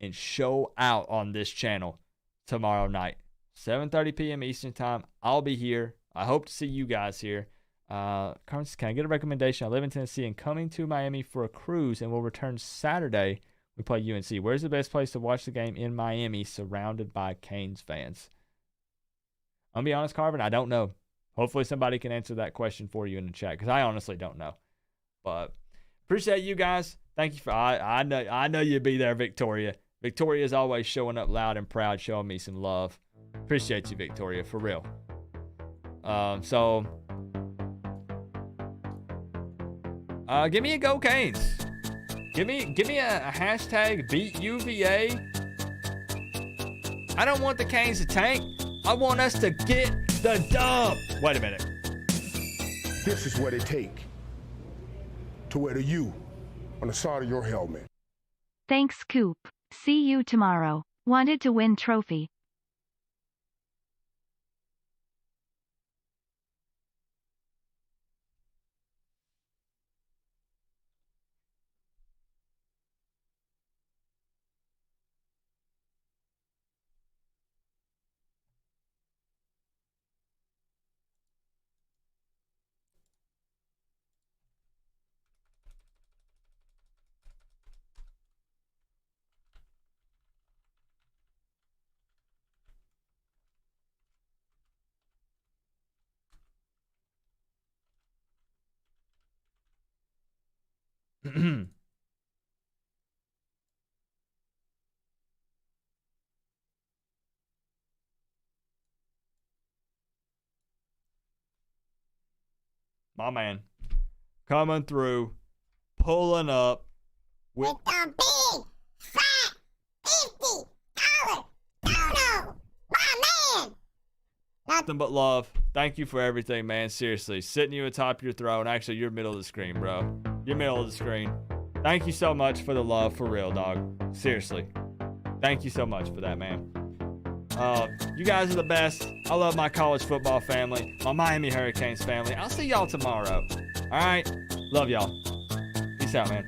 Speaker 1: and show out on this channel tomorrow night. 7:30 p.m. Eastern time. I'll be here. I hope to see you guys here. Carmen, can I get a recommendation? I live in Tennessee and coming to Miami for a cruise and will return Saturday. We play UNC. Where's the best place to watch the game in Miami surrounded by Canes fans? I'll be honest, Carvin, I don't know. Hopefully somebody can answer that question for you in the chat because I honestly don't know. But appreciate you guys. Thank you for I know you'll be there, Victoria. Victoria is always showing up loud and proud, showing me some love. Appreciate you, Victoria, for real. Give me a Go Canes. Give me a hashtag beat UVA. I don't want the Canes to tank. I want us to get the dub. Wait a minute.
Speaker 2: This is what it takes to wear the U on the side of your helmet.
Speaker 3: Thanks, Coop. See you tomorrow. Wanted to win trophy.
Speaker 1: My man. Coming through. Pulling up. With
Speaker 13: the big, fat, $50 dono. My man.
Speaker 1: nothing but love. Thank you for everything, man. Seriously. Sitting you atop your throne. Actually, you're middle of the screen, bro. You're middle of the screen. Thank you so much for the love, for real, dog. Seriously. Thank you so much for that, man. You guys are the best. I love my college football family, my Miami Hurricanes family. I'll see y'all tomorrow. All right? Love y'all. Peace out, man.